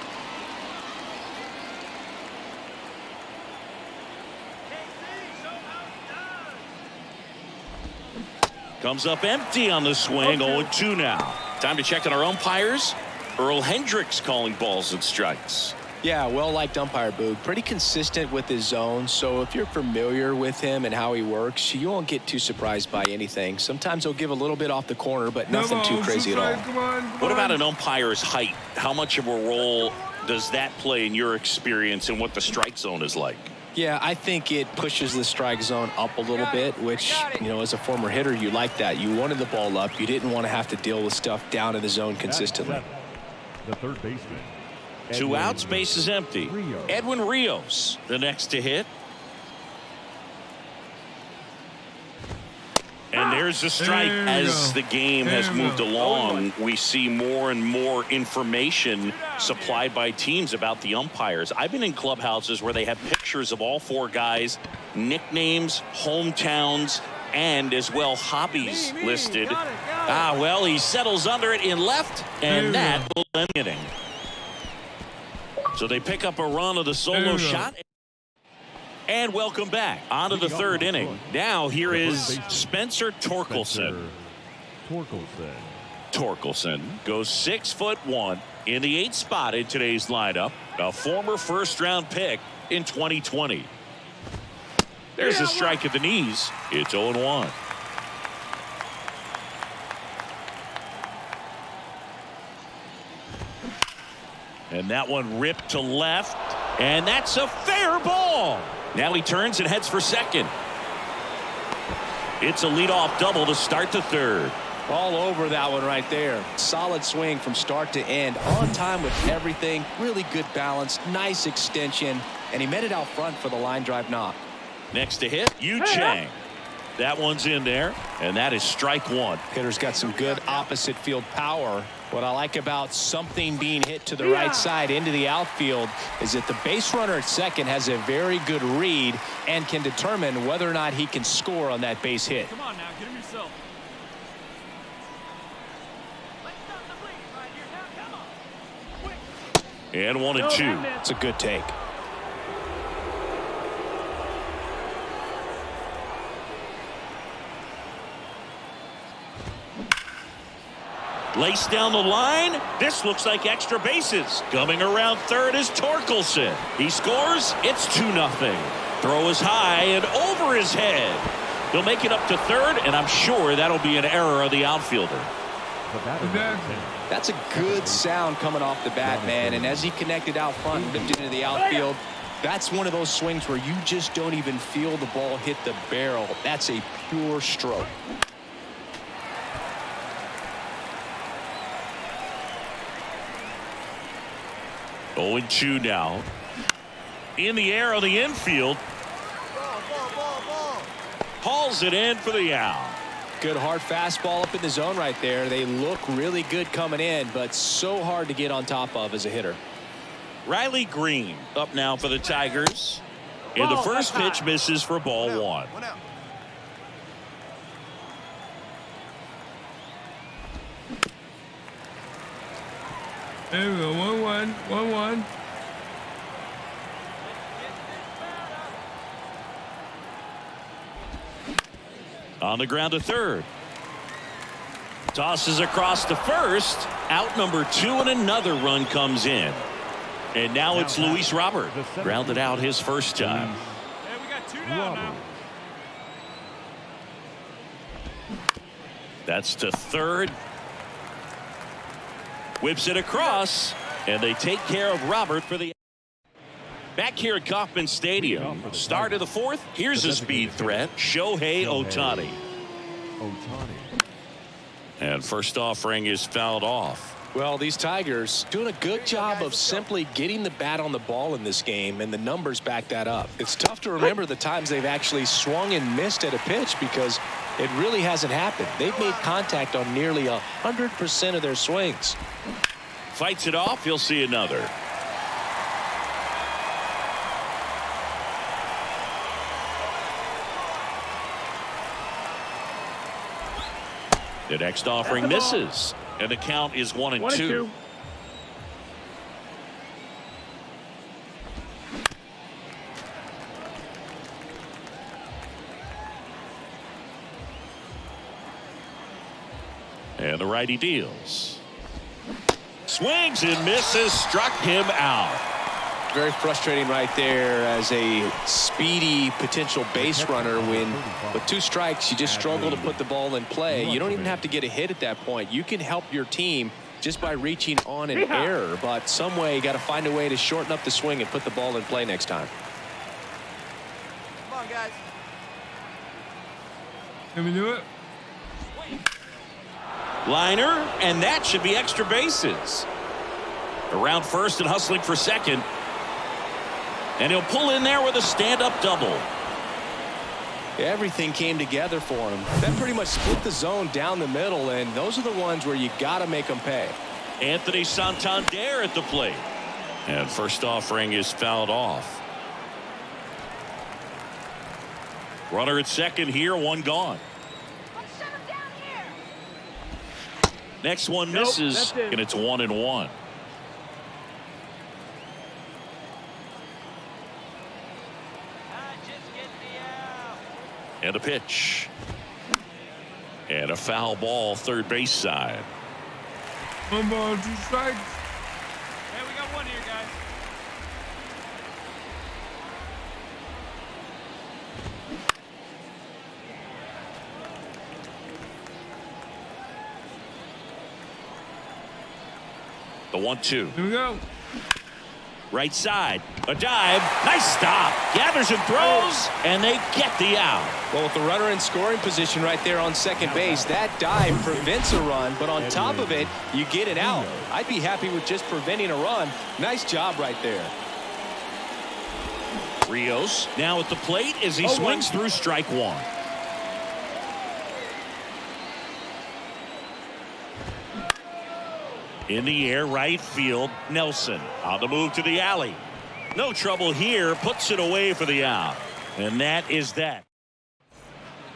Speaker 6: Comes up empty on the swing. 0-2 now. Time to check on our umpires. Earl Hendricks calling balls and strikes.
Speaker 7: Yeah, well-liked umpire, Boog. Pretty consistent with his zone, so if you're familiar with him and how he works, you won't get too surprised by anything. Sometimes he'll give a little bit off the corner, but nothing too crazy at all.
Speaker 6: What about an umpire's height? How much of a role does that play in your experience and what the strike zone is like?
Speaker 7: Yeah, I think it pushes the strike zone up a little bit, which, you know, as a former hitter, you like that. You wanted the ball up. You didn't want to have to deal with stuff down in the zone consistently.
Speaker 8: The third baseman.
Speaker 6: 2 outs, base is empty. Edwin Rios, the next to hit. And there's the strike. As the game has moved along, we see more and more information supplied by teams about the umpires. I've been in clubhouses where they have pictures of all 4 guys, nicknames, hometowns, and as well hobbies listed. Well, he settles under it in left, and that will end the inning. So they pick up a run of the solo shot. And welcome back onto the third inning. Now here is Spencer Torkelson. Torkelson goes 6'1" in the 8th spot in today's lineup. A former first-round pick in 2020. There's a strike at the knees. It's 0-1. And that one ripped to left. And that's a fair ball. Now he turns and heads for second. It's a leadoff double to start the third.
Speaker 7: All over that one right there. Solid swing from start to end. On time with everything. Really good balance. Nice extension. And he met it out front for the line drive knock.
Speaker 6: Next to hit, Yu Chang. That one's in there, and that is strike 1.
Speaker 7: Hitter's got some good opposite field power. What I like about something being hit to the right side into the outfield is that the base runner at second has a very good read and can determine whether or not he can score on that base hit.
Speaker 9: Come on now, get him yourself.
Speaker 6: And 1-2.
Speaker 7: It's a good take.
Speaker 6: Laced down the line. This looks like extra bases. Coming around third is Torkelson. He scores. It's 2-0. Throw is high and over his head. He'll make it up to third, and I'm sure that'll be an error of the outfielder.
Speaker 7: That's a good sound coming off the bat, man. And as he connected out front and ripped it into the outfield, that's one of those swings where you just don't even feel the ball hit the barrel. That's a pure stroke.
Speaker 6: Oh, 0-2 now. In the air on the infield. Hauls it in for the out.
Speaker 7: Good hard fastball up in the zone right there. They look really good coming in, but so hard to get on top of as a hitter.
Speaker 6: Riley Green up now for the Tigers. And the first pitch misses for ball 1.
Speaker 3: There we go. 1-1. 1-1.
Speaker 6: On the ground to third. Tosses across to first. Out number 2, and another run comes in. And now it's Luis Robert. Grounded out his first time.
Speaker 11: Hey, we got 2 down now.
Speaker 6: That's to third. Whips it across, and they take care of Robert for the. Back here at Kauffman Stadium, start of the fourth. Here's a speed threat, Shohei Ohtani. And first offering is fouled off.
Speaker 7: Well, these Tigers doing a good job of simply getting the bat on the ball in this game, and the numbers back that up. It's tough to remember the times they've actually swung and missed at a pitch because it really hasn't happened. They've made contact on nearly 100% of their swings.
Speaker 6: Fights it off. He'll see another. The next offering misses, and the count is 1-2. And the righty deals. Swings and misses, struck him out.
Speaker 7: Very frustrating right there as a speedy potential base runner when with 2 strikes you just struggle to put the ball in play. You don't even have to get a hit at that point. You can help your team just by reaching on an error, but some way you got to find a way to shorten up the swing and put the ball in play next time.
Speaker 11: Come on, guys.
Speaker 3: Can we do it?
Speaker 6: Liner, and that should be extra bases. Around first and hustling for second. And he'll pull in there with a stand-up double.
Speaker 7: Everything came together for him. That pretty much split the zone down the middle, and those are the ones where you got to make them pay.
Speaker 6: Anthony Santander at the plate. And first offering is fouled off. Runner at second here, 1 gone. Next one misses, and it's 1-1. And a pitch. And a foul ball, third base side.
Speaker 3: 1 ball, 2 strikes.
Speaker 11: Hey, we got 1 here, guys.
Speaker 6: The 1-2.
Speaker 3: Here we go.
Speaker 6: Right side, a dive, nice stop, gathers and throws, and they get the out.
Speaker 7: Well, with the runner in scoring position right there on second base, that dive prevents a run, but on top of it, you get it out. I'd be happy with just preventing a run. Nice job right there.
Speaker 6: Rios now at the plate as he swings through strike 1. In the air, right field, Nelson on the move to the alley. No trouble here, puts it away for the out. And that is that.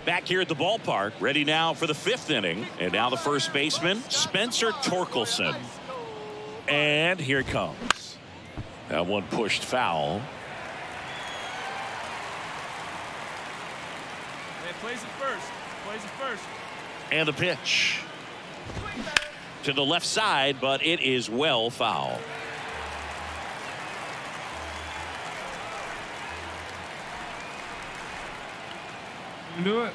Speaker 6: Back here at the ballpark, ready now for the 5th inning. And now the first baseman, Spencer Torkelson. And here it comes. That one pushed foul.
Speaker 11: Hey, plays it first. Plays it first.
Speaker 6: And the pitch. To the left side, but it is well foul.
Speaker 3: You do it?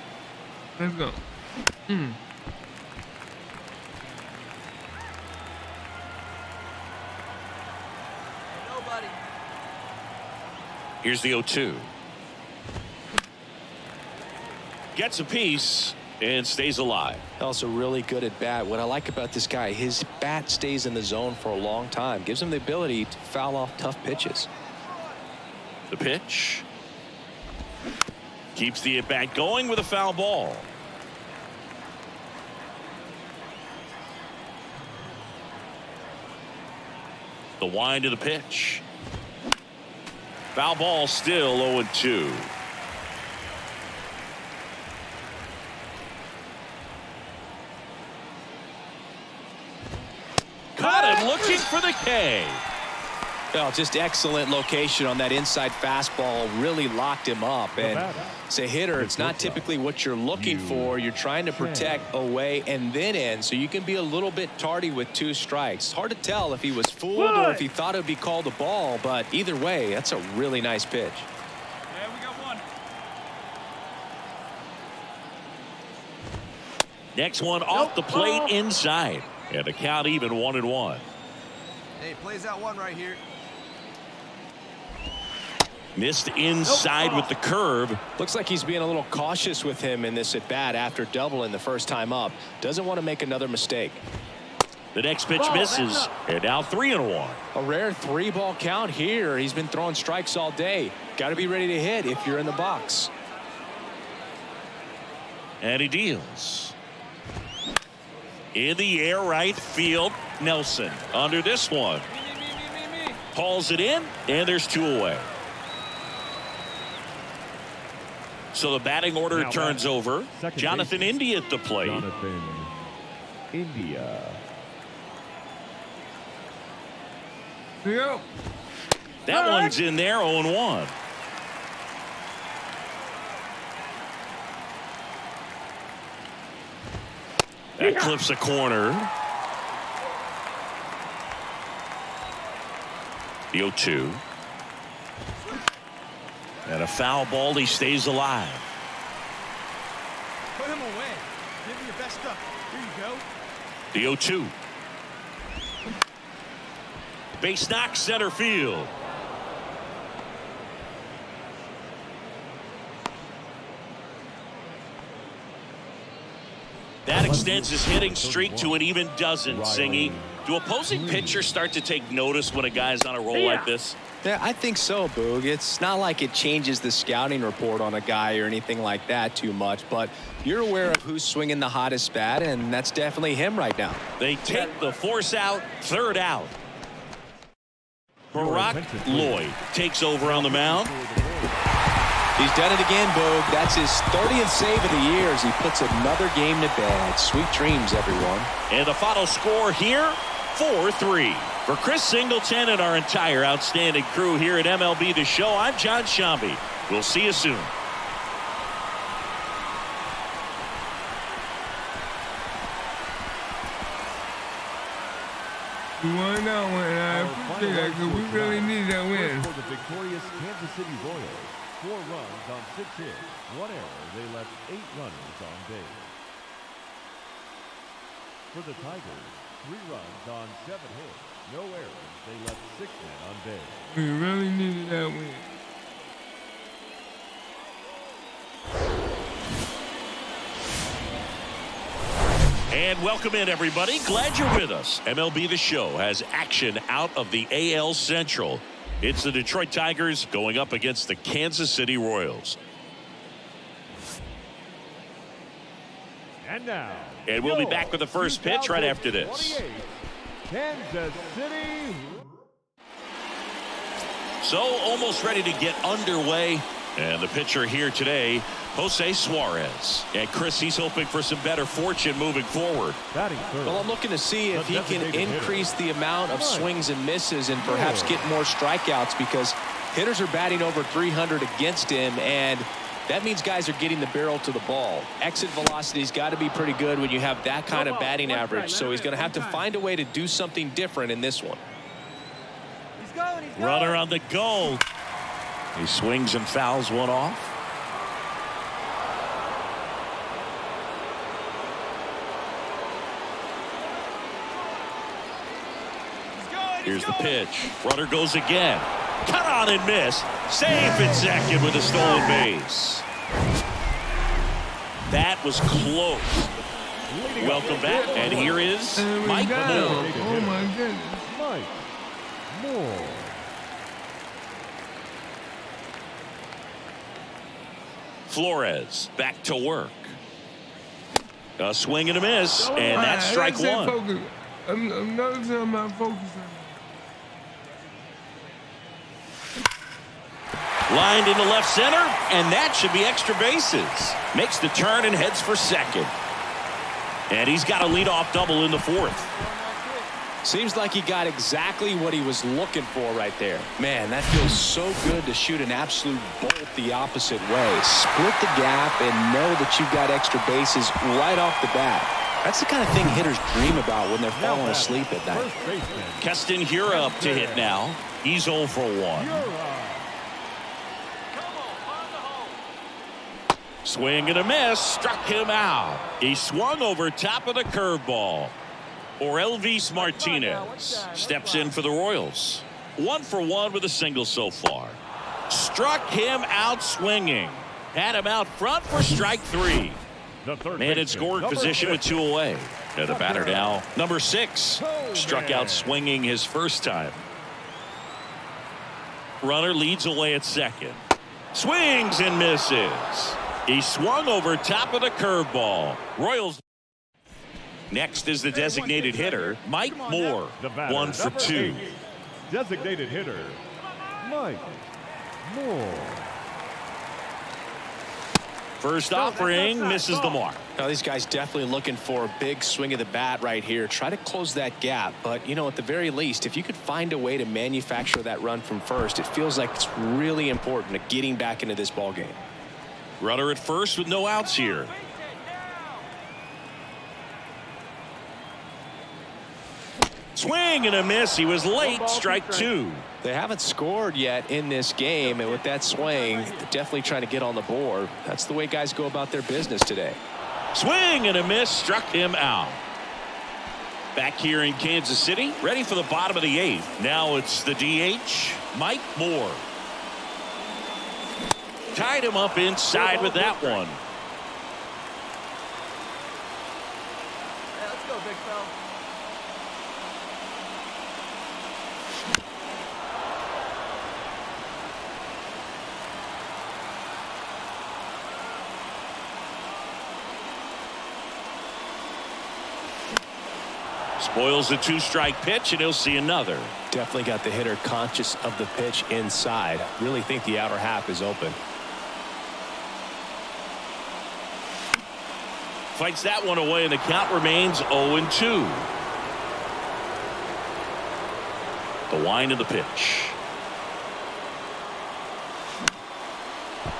Speaker 3: Let's go.
Speaker 9: Nobody.
Speaker 6: Here's the 0-2. Gets a piece and stays alive.
Speaker 7: Also really good at bat. What I like about this guy, his bat stays in the zone for a long time. Gives him the ability to foul off tough pitches.
Speaker 6: The pitch. Keeps the at-bat going with a foul ball. The wind of the pitch. Foul ball, still 0-2. Caught him looking for the K.
Speaker 7: Well, just excellent location on that inside fastball. Really locked him up. And as a hitter, it's not typically what you're looking for. You're trying to protect away and then in, so you can be a little bit tardy with 2 strikes. It's hard to tell if he was fooled or if he thought it would be called a ball, but either way, that's a really nice pitch.
Speaker 11: Yeah, we got one.
Speaker 6: Next one off the plate inside. And the count even 1-1.
Speaker 9: Hey, plays out 1 right here.
Speaker 6: Missed inside with the curve.
Speaker 7: Looks like he's being a little cautious with him in this at bat after doubling the first time up. Doesn't want to make another mistake.
Speaker 6: The next pitch misses. And now 3-1.
Speaker 7: A rare 3-ball count here. He's been throwing strikes all day. Got to be ready to hit if you're in the box.
Speaker 6: And he deals. In the air, right field. Nelson under this one. Hauls it in, and there's 2 away. So the batting order turns over. Jonathan India at the plate.
Speaker 8: Jonathan India.
Speaker 3: Yep.
Speaker 6: That one's in there, 0-1. That clips a corner. The 0-2. And a foul ball. He stays alive.
Speaker 11: Put him away. Give him your best stuff. Here you go.
Speaker 6: The 0-2. Base knock, center field. That extends his hitting streak to an even dozen, Singy. Do opposing pitchers start to take notice when a guy's on a roll like this?
Speaker 7: Yeah, I think so, Boog. It's not like it changes the scouting report on a guy or anything like that too much, but you're aware of who's swinging the hottest bat, and that's definitely him right now.
Speaker 6: They take the force out, 3rd out. Barack Lloyd takes over on the mound.
Speaker 7: He's done it again, Boog. That's his 30th save of the year as he puts another game to bed. Sweet dreams, everyone.
Speaker 6: And the final score here, 4-3. For Chris Singleton and our entire outstanding crew here at MLB The Show, I'm John Shambi. We'll see you soon.
Speaker 3: We won that one, and I appreciate that because we really needed that win.
Speaker 8: For the victorious Kansas City Royals, 4 runs on 6 hits, 1 error. They left 8 runners on base. For the Tigers, 3 runs on 7 hits, no errors. They left 6 men on base.
Speaker 3: We really needed that win.
Speaker 6: And welcome in, everybody. Glad you're with us. MLB The Show has action out of the AL Central. It's the Detroit Tigers going up against the Kansas City Royals.
Speaker 8: And now.
Speaker 6: And we'll be back with the first pitch right after this.
Speaker 8: Kansas City.
Speaker 6: So almost ready to get underway. And the pitcher here today, Jose Suarez. And Chris, he's hoping for some better fortune moving forward.
Speaker 7: Well, I'm looking to see if he can increase the amount of swings and misses and perhaps get more strikeouts, because hitters are batting over 300 against him, and that means guys are getting the barrel to the ball. Exit velocity's got to be pretty good when you have that kind of batting average, so he's going to have to find a way to do something different in this one.
Speaker 11: He's going.
Speaker 6: Runner on the go. He swings and fouls one off. Here's the pitch. Runner goes again. Cut on and miss. Safe at second with a stolen base. That was close. Welcome back. And here is Mike Moore.
Speaker 3: Oh, my goodness.
Speaker 8: Mike Moore.
Speaker 6: Flores back to work. A swing and a miss, and that's strike one.
Speaker 3: Focus. I'm noticing I'm not focusing.
Speaker 6: Lined into left center, and that should be extra bases. Makes the turn and heads for second. And he's got a leadoff double in the 4th.
Speaker 7: Seems like he got exactly what he was looking for right there. Man, that feels so good to shoot an absolute bolt the opposite way. Split the gap and know that you've got extra bases right off the bat. That's the kind of thing hitters dream about when they're falling asleep at night.
Speaker 6: Keston Hiura up to hit now. He's 0 for 1. Swing and a miss. Struck him out. He swung over top of the curveball. Or Elvis Martinez steps in for the Royals. 1 for 1 with a single so far. Struck him out swinging. Had him out front for strike 3. Man in scoring position with 2 away. And the batter now, number 6. Struck out swinging his first time. Runner leads away at second. Swings and misses. He swung over top of the curveball. Royals. Next is the designated hitter, Mike Moore. 1 for 2.
Speaker 8: Designated hitter, Mike Moore.
Speaker 6: First offering misses the mark.
Speaker 7: Now these guys definitely looking for a big swing of the bat right here. Try to close that gap. But, you know, at the very least, if you could find a way to manufacture that run from first, it feels like it's really important to getting back into this ball game.
Speaker 6: Runner at first with no outs here. Swing and a miss. He was late. Strike 2.
Speaker 7: They haven't scored yet in this game, and with that swing, they're definitely trying to get on the board. That's the way guys go about their business today.
Speaker 6: Swing and a miss. Struck him out. Back here in Kansas City, ready for the bottom of the 8th. Now it's the DH, Mike Moore. Tied him up inside with that one.
Speaker 9: Hey, let's go, big fella.
Speaker 6: Spoils the 2-strike pitch, and he'll see another.
Speaker 7: Definitely got the hitter conscious of the pitch inside. Really think the outer half is open.
Speaker 6: Fights that one away, and the count remains 0-2. The wind of the pitch.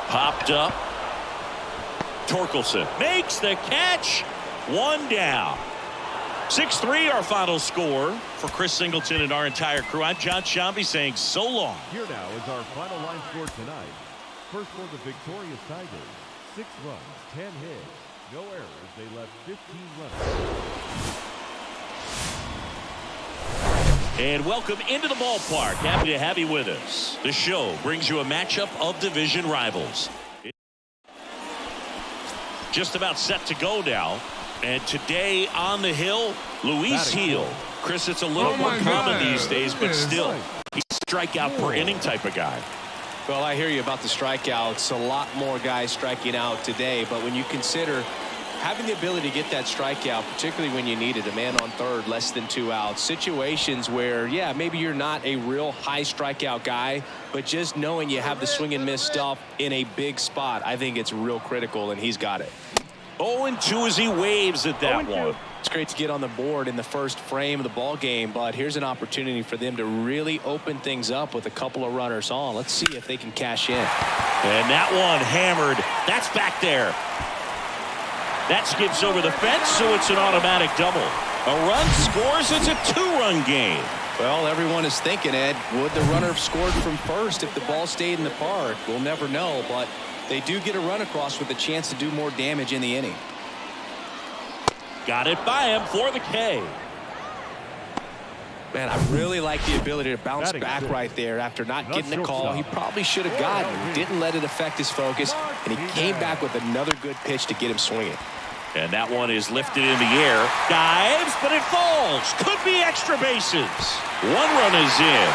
Speaker 6: Popped up. Torkelson makes the catch. 1 down. 6-3 our final score. For Chris Singleton and our entire crew, I'm John Shambi saying so long.
Speaker 8: Here now is our final line score tonight. First for the victorious Tigers, 6 runs, 10 hits, no errors. They left 15 runs.
Speaker 6: And welcome into the ballpark. Happy to have you with us. The show brings you a matchup of division rivals. Just about set to go now. And today on the hill, Luis Gil. Chris, it's a little more common these days, but still, he's a strikeout per inning type of guy.
Speaker 7: Well, I hear you about the strikeouts. A lot more guys striking out today, but when you consider having the ability to get that strikeout, particularly when you need it, a man on third, less than 2 outs, situations where, yeah, maybe you're not a real high strikeout guy, but just knowing you have the swing and miss stuff in a big spot, I think it's real critical, and he's got it.
Speaker 6: 0-2 as he waves at that one.
Speaker 7: It's great to get on the board in the first frame of the ball game, but here's an opportunity for them to really open things up with a couple of runners on. Let's see if they can cash in.
Speaker 6: And that one hammered. That's back there. That skips over the fence, so it's an automatic double. A run scores. It's a 2-run game.
Speaker 7: Well, everyone is thinking, Ed, would the runner have scored from first if the ball stayed in the park? We'll never know, but they do get a run across with a chance to do more damage in the inning.
Speaker 6: Got it by him for the K.
Speaker 7: Man, I really like the ability to bounce back right there after not getting the call he probably should have gotten. Didn't let it affect his focus, and he came back with another good pitch to get him swinging.
Speaker 6: And that one is lifted in the air. Dives, but it falls. Could be extra bases. 1 run is in.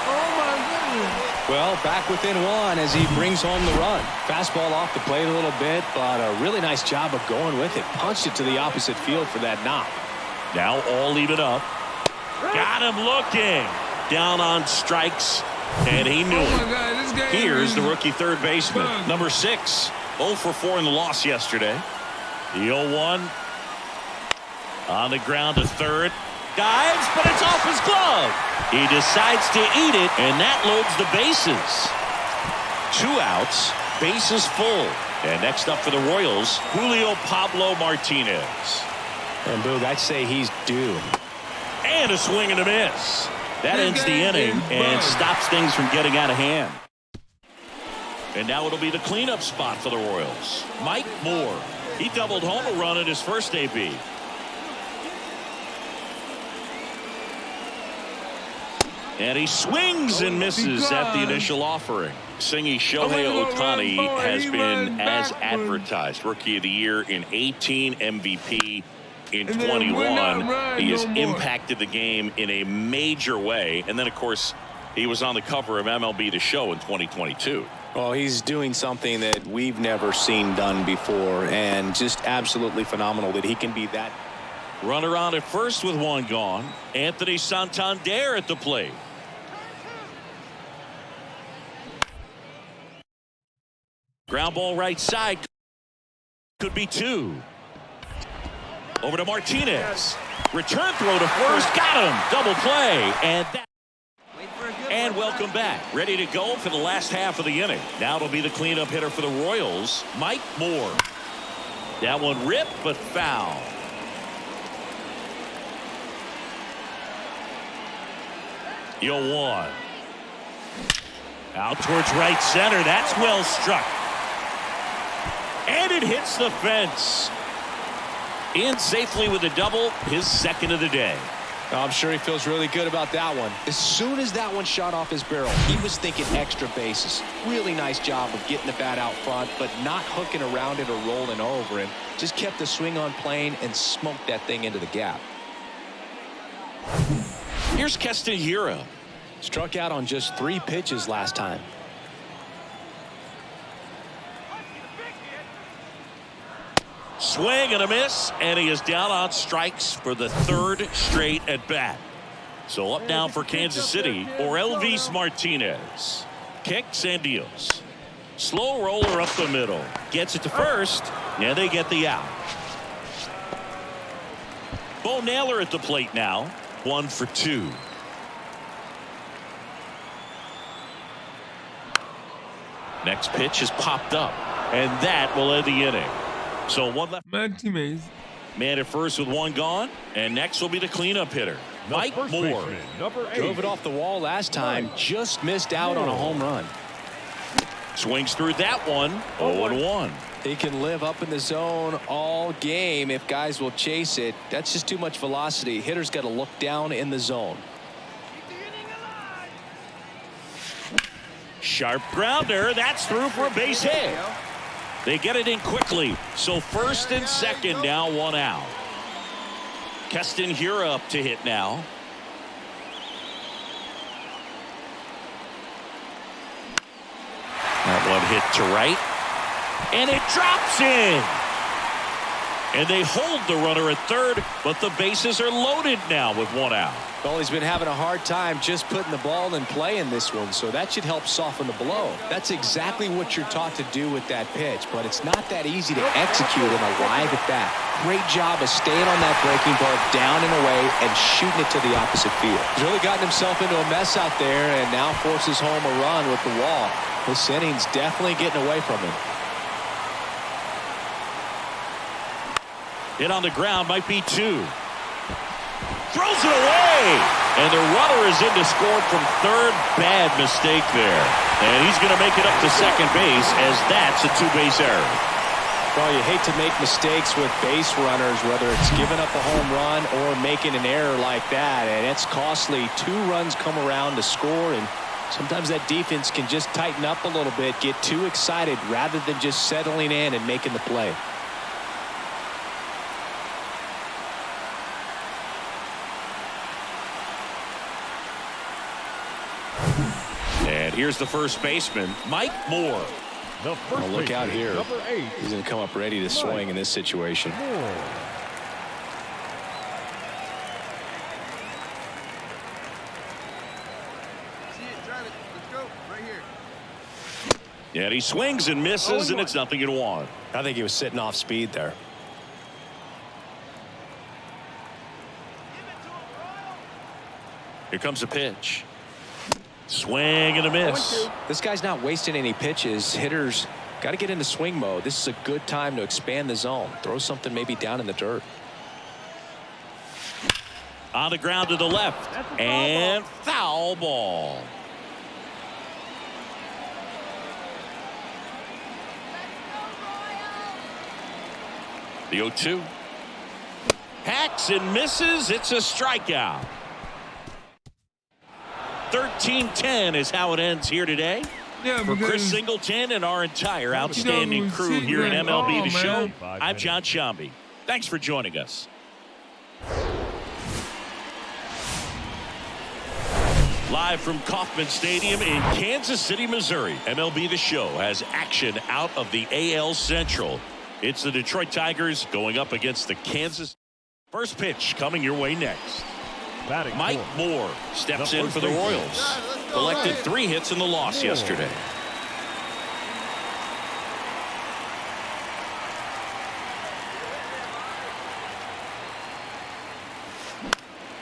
Speaker 3: Oh my goodness.
Speaker 7: Well, back within 1 as he brings home the run. Fastball off the plate a little bit, but a really nice job of going with it. Punched it to the opposite field for that knock.
Speaker 6: Now all even up. Got him looking. Down on strikes, and he knew it. Here's the rookie third baseman, number 6. 0 for 4 in the loss yesterday. The 0-1 on the ground to third. Dives, but it's off his glove. He decides to eat it, and that loads the bases. 2 outs, bases full. And next up for the Royals, Julio Pablo Martinez.
Speaker 7: And Boog, I'd say he's due.
Speaker 6: And a swing and a miss. That ends the inning and stops things from getting out of hand. And now it'll be the cleanup spot for the Royals. Mike Moore. He doubled home a run in his first AB. And he swings and misses at the initial offering. Singy Shohei Ohtani has been as advertised. Rookie of the Year in 18, MVP in 21. He has impacted the game in a major way. And then, of course, he was on the cover of MLB The Show in 2022.
Speaker 7: Well, he's doing something that we've never seen done before, and just absolutely phenomenal that he can be that.
Speaker 6: Runner on at first with 1 gone. Anthony Santander at the plate. Ground ball right side. Could be 2. Over to Martinez. Return throw to first. Got him. Double play. And welcome back. Ready to go for the last half of the inning. Now it'll be the cleanup hitter for the Royals, Mike Moore. That one ripped but foul. Yo 1. Out towards right center. That's well struck. And it hits the fence. In safely with a double, his second of the day.
Speaker 7: I'm sure he feels really good about that one. As soon as that one shot off his barrel, he was thinking extra bases. Really nice job of getting the bat out front, but not hooking around it or rolling over him. Just kept the swing on plane and smoked that thing into the gap.
Speaker 6: Here's Keston Hiura.
Speaker 7: Struck out on just 3 pitches last time.
Speaker 6: Swing and a miss, and he is down on strikes for the 3rd straight at bat. So up now for Kansas City, Orelvis Martinez. Kicks and deals. Slow roller up the middle. Gets it to first, and they get the out. Bo Naylor at the plate now. 1 for 2. Next pitch is popped up, and that will end the inning. So 1 left.
Speaker 3: My teammates.
Speaker 6: Man at first with 1 gone, and next will be the cleanup hitter, Mike Moore.
Speaker 7: Drove it off the wall last time, just missed out on a home run.
Speaker 6: Swings through that one. 0-1.
Speaker 7: He can live up in the zone all game if guys will chase it. That's just too much velocity. Hitter's got to look down in the zone.
Speaker 6: Sharp grounder. That's through for a base hit. They get it in quickly. So first and second now, 1 out. Keston Hiura up to hit now. That one hit to right. And it drops in. And they hold the runner at third, but the bases are loaded now with 1 out.
Speaker 7: Well, he's been having a hard time just putting the ball in play in this one, so that should help soften the blow. That's exactly what you're taught to do with that pitch, but it's not that easy to execute in a live at bat. Great job of staying on that breaking ball down and away and shooting it to the opposite field. He's really gotten himself into a mess out there and now forces home a run with the wall. This inning's definitely getting away from him.
Speaker 6: Hit on the ground, might be 2. Throws it away, and the runner is in to score from third. Bad mistake there, and he's going to make it up to second base as that's a 2-base error.
Speaker 7: Well, you hate to make mistakes with base runners, whether it's giving up a home run or making an error like that, and it's costly. 2 runs come around to score, and sometimes that defense can just tighten up a little bit, get too excited rather than just settling in and making the play.
Speaker 6: And here's the first baseman, Mike Moore.
Speaker 7: Well, look out here. He's going to come up ready to swing in this situation.
Speaker 6: And he swings and misses, and it's 0-1.
Speaker 7: I think he was sitting off speed there.
Speaker 6: Here comes a pitch. Swing and a miss.
Speaker 7: This guy's not wasting any pitches. Hitters got to get into swing mode. This is a good time to expand the zone. Throw something maybe down in the dirt.
Speaker 6: On the ground to the left. And foul ball. The 0-2. Hacks and misses. It's a strikeout. 13-10 is how it ends here today.
Speaker 3: Yeah,
Speaker 6: for Chris Singleton and our entire outstanding crew here at MLB The Show, I'm John Shambi. Thanks for joining us. Live from Kauffman Stadium in Kansas City, Missouri, MLB The Show has action out of the AL Central. It's the Detroit Tigers going up against the Kansas. First pitch coming your way next. Mike Moore steps in for the Royals. Collected 3 hits in the loss yesterday.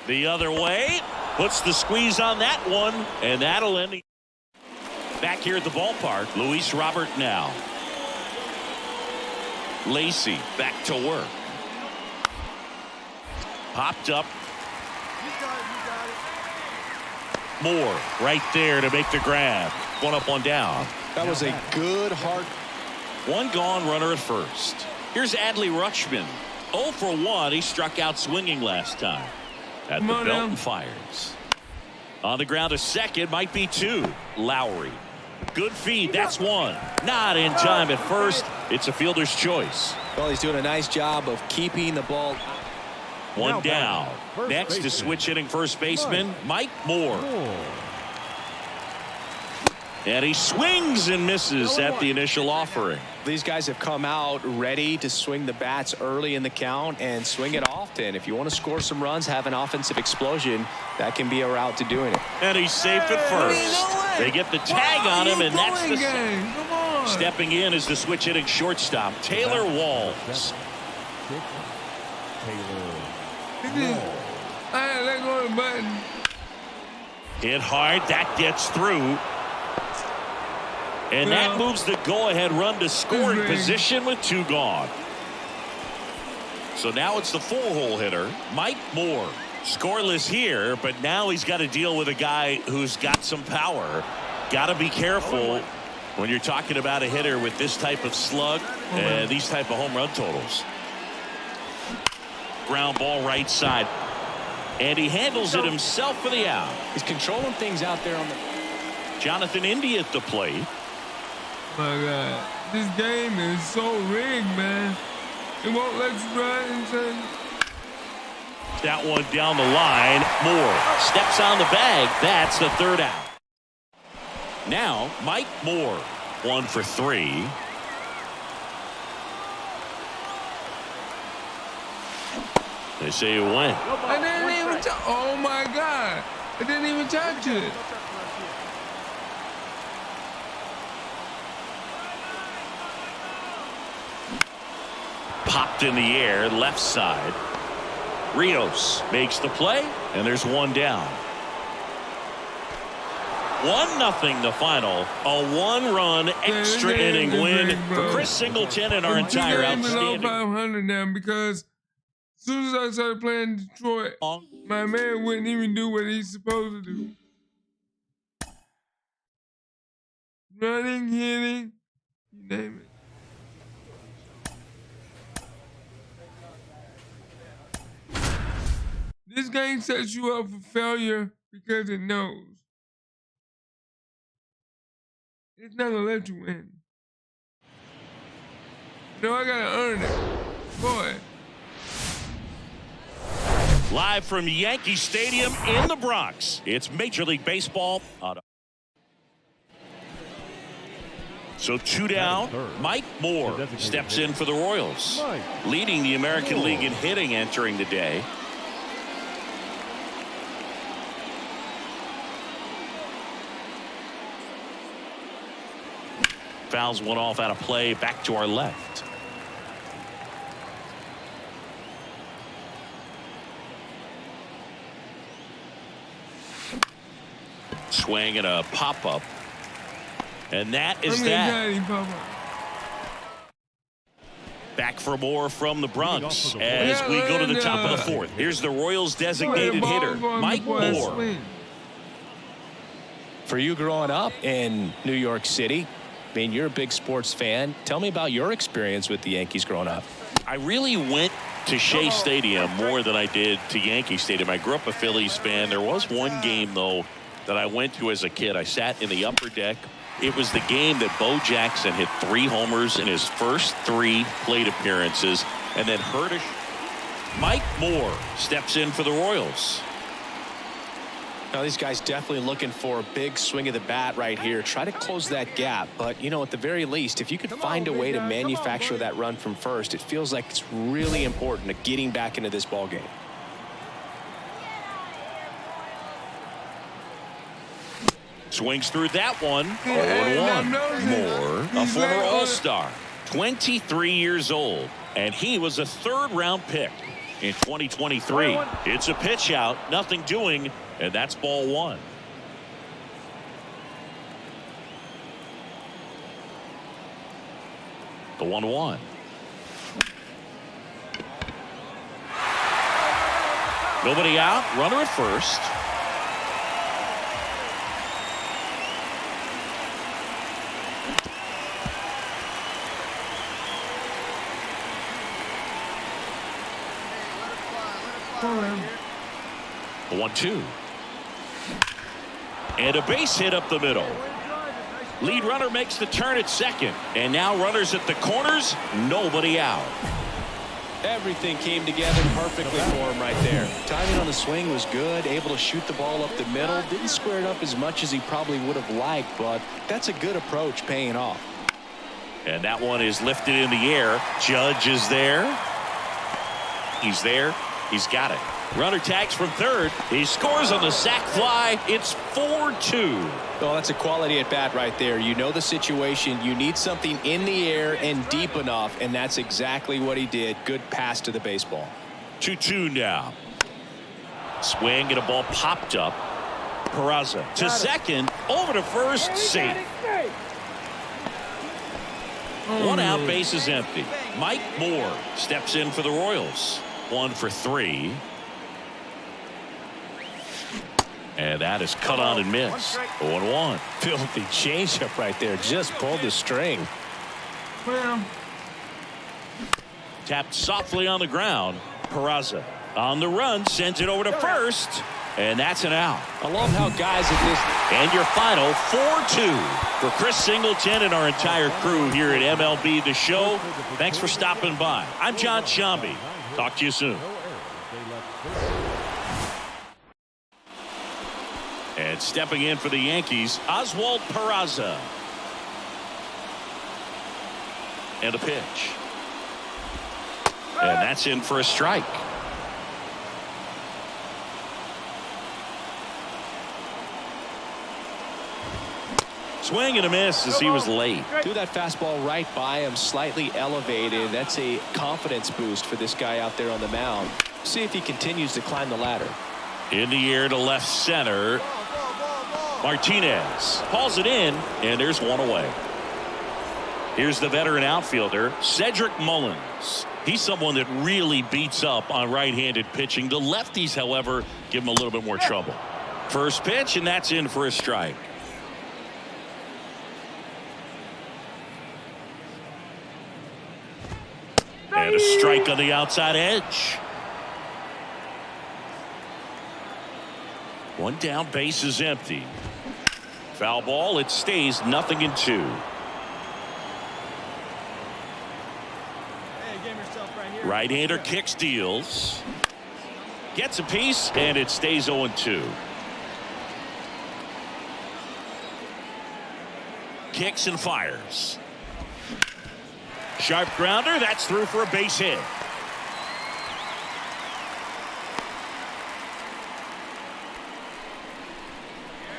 Speaker 6: The other way. Puts the squeeze on that one. And that'll end. Back here at the ballpark, Luis Robert now. Lacey back to work. Popped up. Moore right there to make the grab. 1 up, 1 down.
Speaker 7: That was a good hard.
Speaker 6: 1 gone, runner at first. Here's Adley Rutschman. 0 for 1. He struck out swinging last time. At the belt and fires. On the ground to second, might be 2. Lowry. Good feed. That's 1. Not in time at first. It's a fielder's choice.
Speaker 7: Well, he's doing a nice job of keeping the ball.
Speaker 6: 1 down. Next to switch hitting first baseman Mike Moore. And he swings and misses at the initial offering.
Speaker 7: These guys have come out ready to swing the bats early in the count and swing it often. If you want to score some runs, have an offensive explosion, that can be a route to doing it.
Speaker 6: And he's safe at first. They get the tag on him, and that's the game. Stepping in is the switch hitting shortstop Taylor Walls.
Speaker 3: Let go of the button.
Speaker 6: Hit hard. That gets through. And that moves the go-ahead run to scoring position with 2 gone. So now it's the 4-hole hitter, Mike Moore. Scoreless here, but now he's got to deal with a guy who's got some power. Got to be careful when you're talking about a hitter with this type of slug and these type of home run totals. Ground ball right side. And he handles it himself for the out.
Speaker 7: He's controlling things out there on the.
Speaker 6: Jonathan Indy at the plate.
Speaker 3: My God, this game is so rigged, man. It won't let you run inside.
Speaker 6: That one down the line. Moore steps on the bag. That's the 3rd out. Now, Mike Moore, 1 for 3. They say it went.
Speaker 3: I didn't even touch. Oh my God! I didn't even touch it.
Speaker 6: Popped in the air, left side. Rios makes the play, and there's 1 down. 1-0 the final. A 1-run extra inning win for Chris Singleton and our entire outstanding.
Speaker 3: Below 500 now because as soon as I started playing Detroit, my man wouldn't even do what he's supposed to do. Running, hitting, you name it. This game sets you up for failure because it knows it's not gonna let you win. No, I gotta earn it, boy.
Speaker 6: Live from Yankee Stadium in the Bronx, it's Major League Baseball. So 2 down. Mike Moore steps in for the Royals, leading the American League in hitting entering the day. Fouls 1 off out of play, back to our left. swing and a pop-up. And that is that. Back for more from the Bronx as we go to the top of the fourth. Here's the Royals designated hitter, Mike Moore.
Speaker 7: For you growing up in New York City, I mean, you're a big sports fan. Tell me about your experience with the Yankees growing up.
Speaker 6: I really went to Shea Stadium more than I did to Yankee Stadium. I grew up a Phillies fan. There was one game, though, that I went to as a kid. I sat in the upper deck. It was the game that Bo Jackson hit 3 homers in his first 3 plate appearances, and then Mike Moore steps in for the Royals.
Speaker 7: Now these guys definitely looking for a big swing of the bat right here. Try to close that gap, but you know, at the very least, if you could find a way to manufacture that run from first, it feels like it's really important to getting back into this ball game.
Speaker 6: Swings through that one. 0-1. Moore, a former All-Star, 23 years old, and he was a 3rd-round pick in 2023. It's a pitch out, nothing doing, and that's ball 1. The 1-1. Nobody out, runner at first. The 1-2. And a base hit up the middle. Lead runner makes the turn at second. And now runners at the corners. Nobody out.
Speaker 7: Everything came together perfectly for him right there. Timing on the swing was good. Able to shoot the ball up the middle. Didn't square it up as much as he probably would have liked, but that's a good approach paying off.
Speaker 6: And that one is lifted in the air. Judge is there. He's there. He's got it. Runner tags from third. He scores on the sac fly. It's 4-2.
Speaker 7: Well, that's a quality at bat right there. You know the situation. You need something in the air and deep enough, and that's exactly what he did. Good pass to the baseball.
Speaker 6: 2-2 now. Swing and a ball popped up. Peraza to second. Over to first. Safe. 1 out, base is empty. Mike Moore steps in for the Royals. 1 for 3. And that is cut on and missed. 0-1.
Speaker 7: Filthy changeup right there. Just pulled the string.
Speaker 6: Tapped softly on the ground. Peraza on the run. Sends it over to first. And that's an out.
Speaker 7: I love how guys at this.
Speaker 6: And your final 4-2 for Chris Singleton and our entire crew here at MLB The Show. Thanks for stopping by. I'm John Shambi. Talk to you soon. And stepping in for the Yankees, Oswald Peraza. And a pitch. And that's in for a strike. Swing and a miss as he was late.
Speaker 7: Threw that fastball right by him, slightly elevated. That's a confidence boost for this guy out there on the mound. See if he continues to climb the ladder.
Speaker 6: In the air to left center. Martinez hauls it in, and there's one away. Here's the veteran outfielder, Cedric Mullins. He's someone that really beats up on right-handed pitching. The lefties, however, give him a little bit more trouble. First pitch, and that's in for a strike. And a strike on the outside edge. 1 down, base is empty. Foul ball, it stays 0-2. Right-hander kicks, deals. Gets a piece, and it stays 0-2. Kicks and fires. Sharp grounder, that's through for a base hit.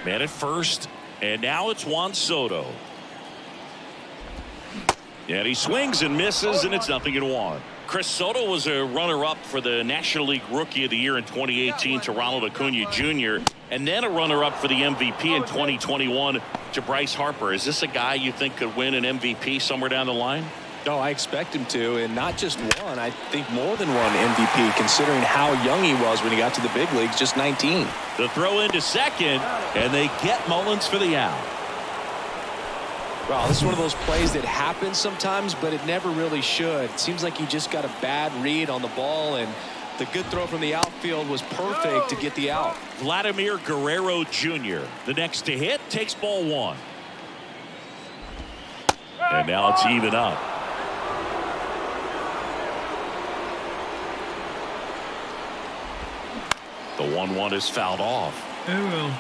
Speaker 6: Man at first, and now it's Juan Soto. And he swings and misses, and it's 0-1. Chris Soto was a runner-up for the National League Rookie of the Year in 2018 to Ronald Acuna Jr. And then a runner-up for the MVP in 2021 to Bryce Harper. Is this a guy you think could win an MVP somewhere down the line?
Speaker 7: Oh, I expect him to, and not just one. I think more than one MVP, considering how young he was when he got to the big leagues, just 19.
Speaker 6: The throw into second, and they get Mullins for the out.
Speaker 7: Well, this is one of those plays that happens sometimes, but it never really should. It seems like he just got a bad read on the ball, and the good throw from the outfield was perfect to get the out.
Speaker 6: Vladimir Guerrero Jr., the next to hit, takes ball one. And now it's even up. The 1-1 is fouled off.
Speaker 3: They will.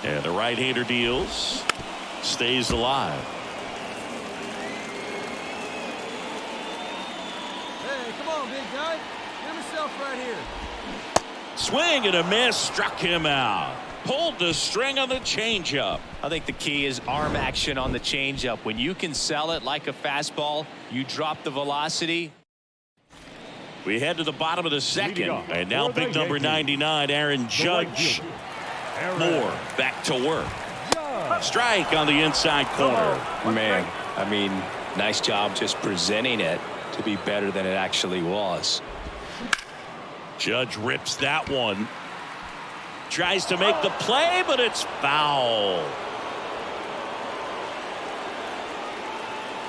Speaker 6: And the right-hander deals. Stays alive.
Speaker 11: Hey, come on, big guy. Get himself right here.
Speaker 6: Swing and a miss. Struck him out. Pulled the string on the changeup.
Speaker 7: I think the key is arm action on the changeup. When you can sell it like a fastball, you drop the velocity.
Speaker 6: We head to the bottom of the second, and now big number 99, Aaron Judge. Moore back to work. Strike on the inside corner.
Speaker 7: Man, I mean, nice job just presenting it to be better than it actually was.
Speaker 6: Judge rips that one. Tries to make the play, but it's foul.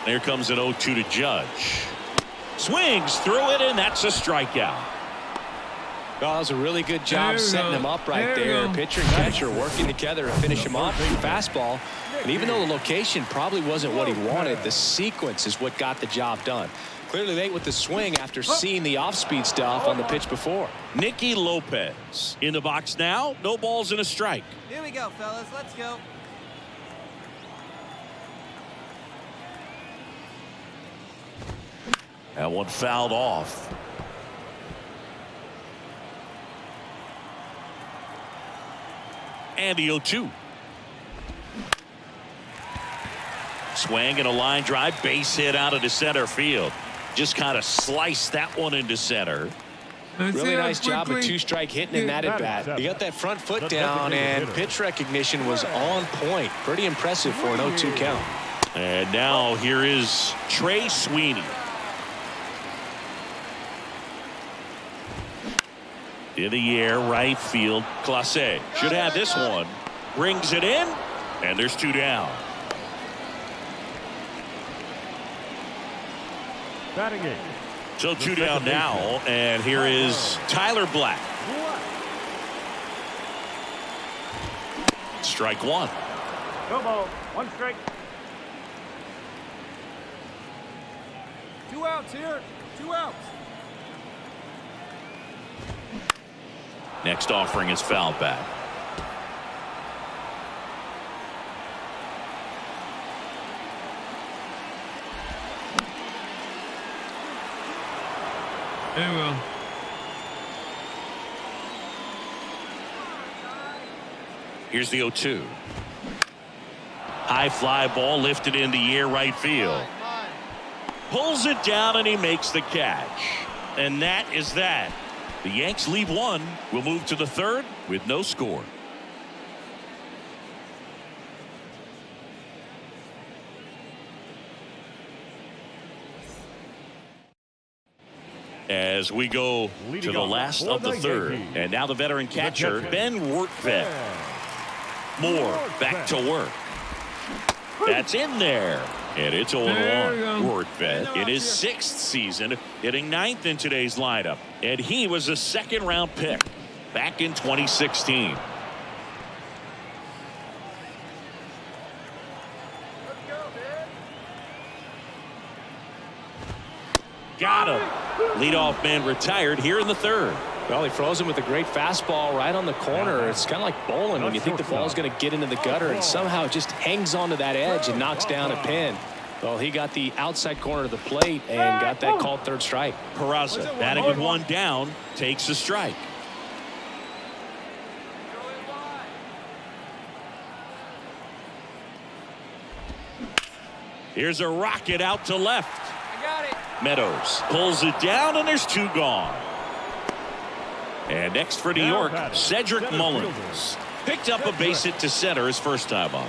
Speaker 6: There comes an 0-2 to Judge. Swings through it, and that's a strikeout.
Speaker 7: Oh, that was a really good job setting him up right there. Pitcher and catcher working together to finish him off with the fastball. And even though the location probably wasn't what he wanted, the sequence is what got the job done. Clearly late with the swing after seeing the off-speed stuff on the pitch before.
Speaker 6: Nicky Lopez in the box now. No balls and a strike.
Speaker 9: Here we go, fellas. Let's go.
Speaker 6: That one fouled off. And the 0-2. Swing and a line drive, base hit out into center field. Just kind of sliced that one into center.
Speaker 7: Really nice job of two-strike hitting in that at bat. He got that front foot down, and pitch recognition was on point. Pretty impressive for an 0-2 count.
Speaker 6: And now here is Trey Sweeney. In the air, right field. Clase should have this one. Brings it in, and there's two down.
Speaker 8: Batting eight.
Speaker 6: So two down now, and here is Tyler Black. Strike one.
Speaker 11: No ball. One strike. 2 outs here. 2 outs.
Speaker 6: Next offering is fouled back.
Speaker 3: They will.
Speaker 6: Here's the 0-2. High fly ball lifted in the air, right field. Pulls it down, and he makes the catch. And that is that. The Yanks lead one. We'll move to the third with no score. As we go to the last of the third. And now the veteran catcher, Ben Wertvet. Moore back to work. That's in there. And it's 0-1. Wertvet in his 6th season, hitting 9th in today's lineup. And he was a second-round pick back in 2016. Got him. Leadoff man retired here in the third.
Speaker 7: Well, he froze him with a great fastball right on the corner. It's kind of like bowling when you think the ball's going to get into the gutter, and somehow it just hangs onto that edge and knocks down a pin. Well, he got the outside corner of the plate and got that called third strike.
Speaker 6: Peraza batting with one down, takes a strike. Here's a rocket out to left.
Speaker 9: I got it.
Speaker 6: Meadows pulls it down, and there's 2 gone. And next for New York, Cedric Mullins. Picked up a base hit to center his first time up.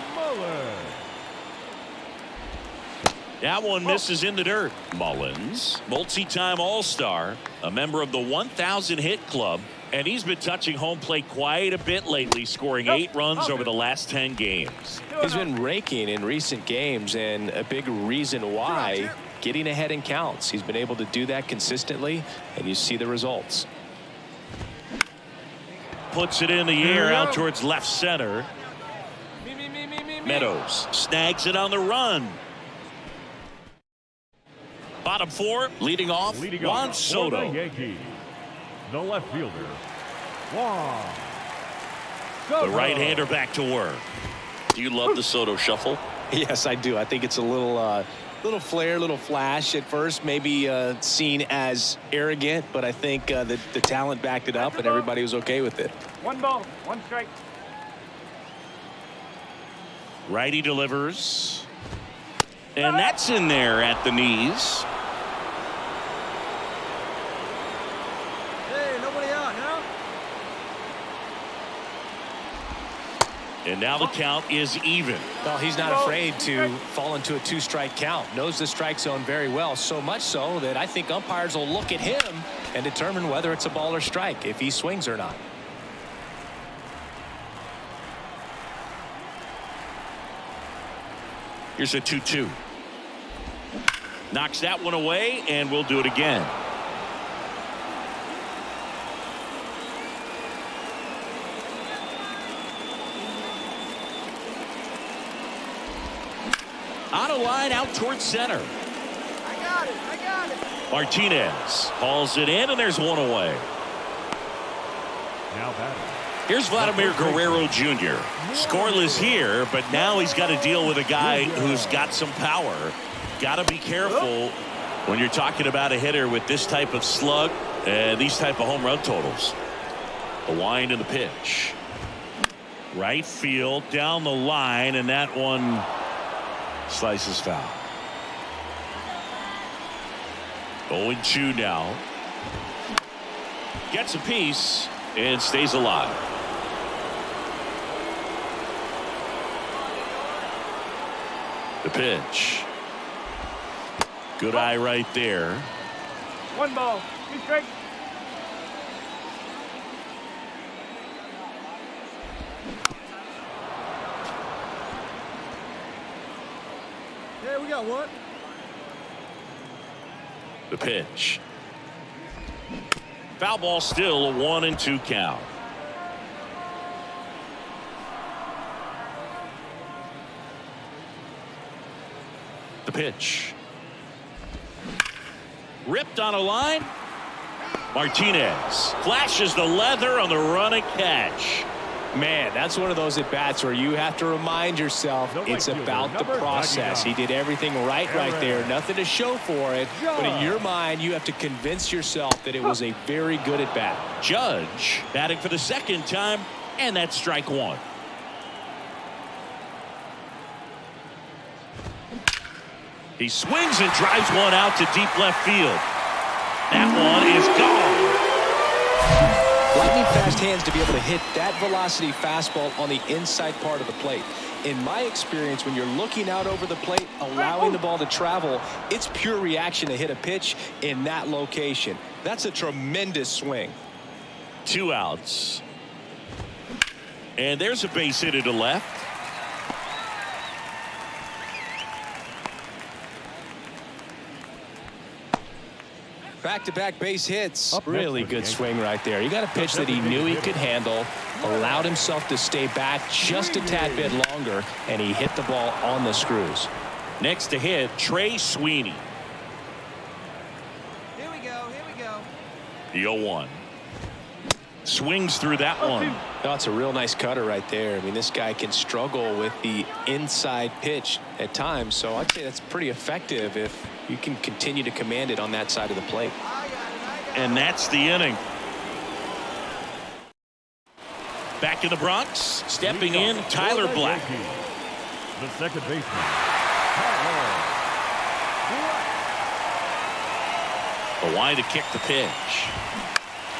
Speaker 6: That one misses in the dirt. Mullins, multi-time All-Star, a member of the 1,000 hit club, and he's been touching home plate quite a bit lately, scoring 8 runs over the last 10 games.
Speaker 7: He's been raking in recent games, and a big reason why, getting ahead in counts. He's been able to do that consistently, and you see the results.
Speaker 6: Puts it in the air out towards left center. Meadows snags it on the run. Bottom 4, leading off, Juan Soto.
Speaker 8: The left fielder, Juan
Speaker 6: The right-hander back to work. Do you love the Soto shuffle?
Speaker 7: Yes, I do. I think it's a little flair, little flash at first, maybe seen as arrogant, but I think the talent backed it up and everybody was okay with it.
Speaker 11: 1 ball, 1 strike.
Speaker 6: Righty delivers. And that's in there at the knees.
Speaker 11: Hey, nobody out now.
Speaker 6: And now the count is even.
Speaker 7: Well, he's not afraid to fall into a 2-strike count. Knows the strike zone very well, so much so that I think umpires will look at him and determine whether it's a ball or strike, if he swings or not.
Speaker 6: Here's a 2-2. Knocks that one away, and we'll do it again. On a line out towards center.
Speaker 11: I got it.
Speaker 6: Martinez hauls it in, and there's 1 away.
Speaker 8: now batting.
Speaker 6: Here's Vladimir Guerrero Jr. Scoreless here, but now he's got to deal with a guy who's got some power. Got to be careful when you're talking about a hitter with this type of slug and these type of home run totals. The wind and the pitch. Right field down the line, and that one slices foul. 0-2 now. Gets a piece and stays alive. The pitch. Good eye right there.
Speaker 11: 1 ball, 2 strikes. Yeah, we got 1.
Speaker 6: The pitch. Foul ball, still a 1-2 count. The pitch. Ripped on a line. Martinez flashes the leather on the run and catch.
Speaker 7: Man, that's one of those at bats where you have to remind yourself it's about the process. He did everything right there. Nothing to show for it. But in your mind, you have to convince yourself that it was a very good at bat.
Speaker 6: Judge batting for the second time, and that's strike 1. He swings and drives one out to deep left field. That one is gone.
Speaker 7: Lightning fast hands to be able to hit that velocity fastball on the inside part of the plate. In my experience, when you're looking out over the plate, allowing the ball to travel, it's pure reaction to hit a pitch in that location. That's a tremendous swing.
Speaker 6: 2 outs. And there's a base hit to left.
Speaker 7: Back-to-back base hits. Really good swing right there. You got a pitch that he knew he could handle, allowed himself to stay back just a tad bit longer, and he hit the ball on the screws.
Speaker 6: Next to hit, Trey Sweeney.
Speaker 11: Here we go.
Speaker 6: The 0-1. Swings through that one.
Speaker 7: That's a real nice cutter right there. I mean, this guy can struggle with the inside pitch at times, so I'd say that's pretty effective if you can continue to command it on that side of the plate.
Speaker 6: And that's the inning. Back in the Bronx, stepping in, Tyler Black.
Speaker 8: The second baseman.
Speaker 6: The wide to kick the pitch.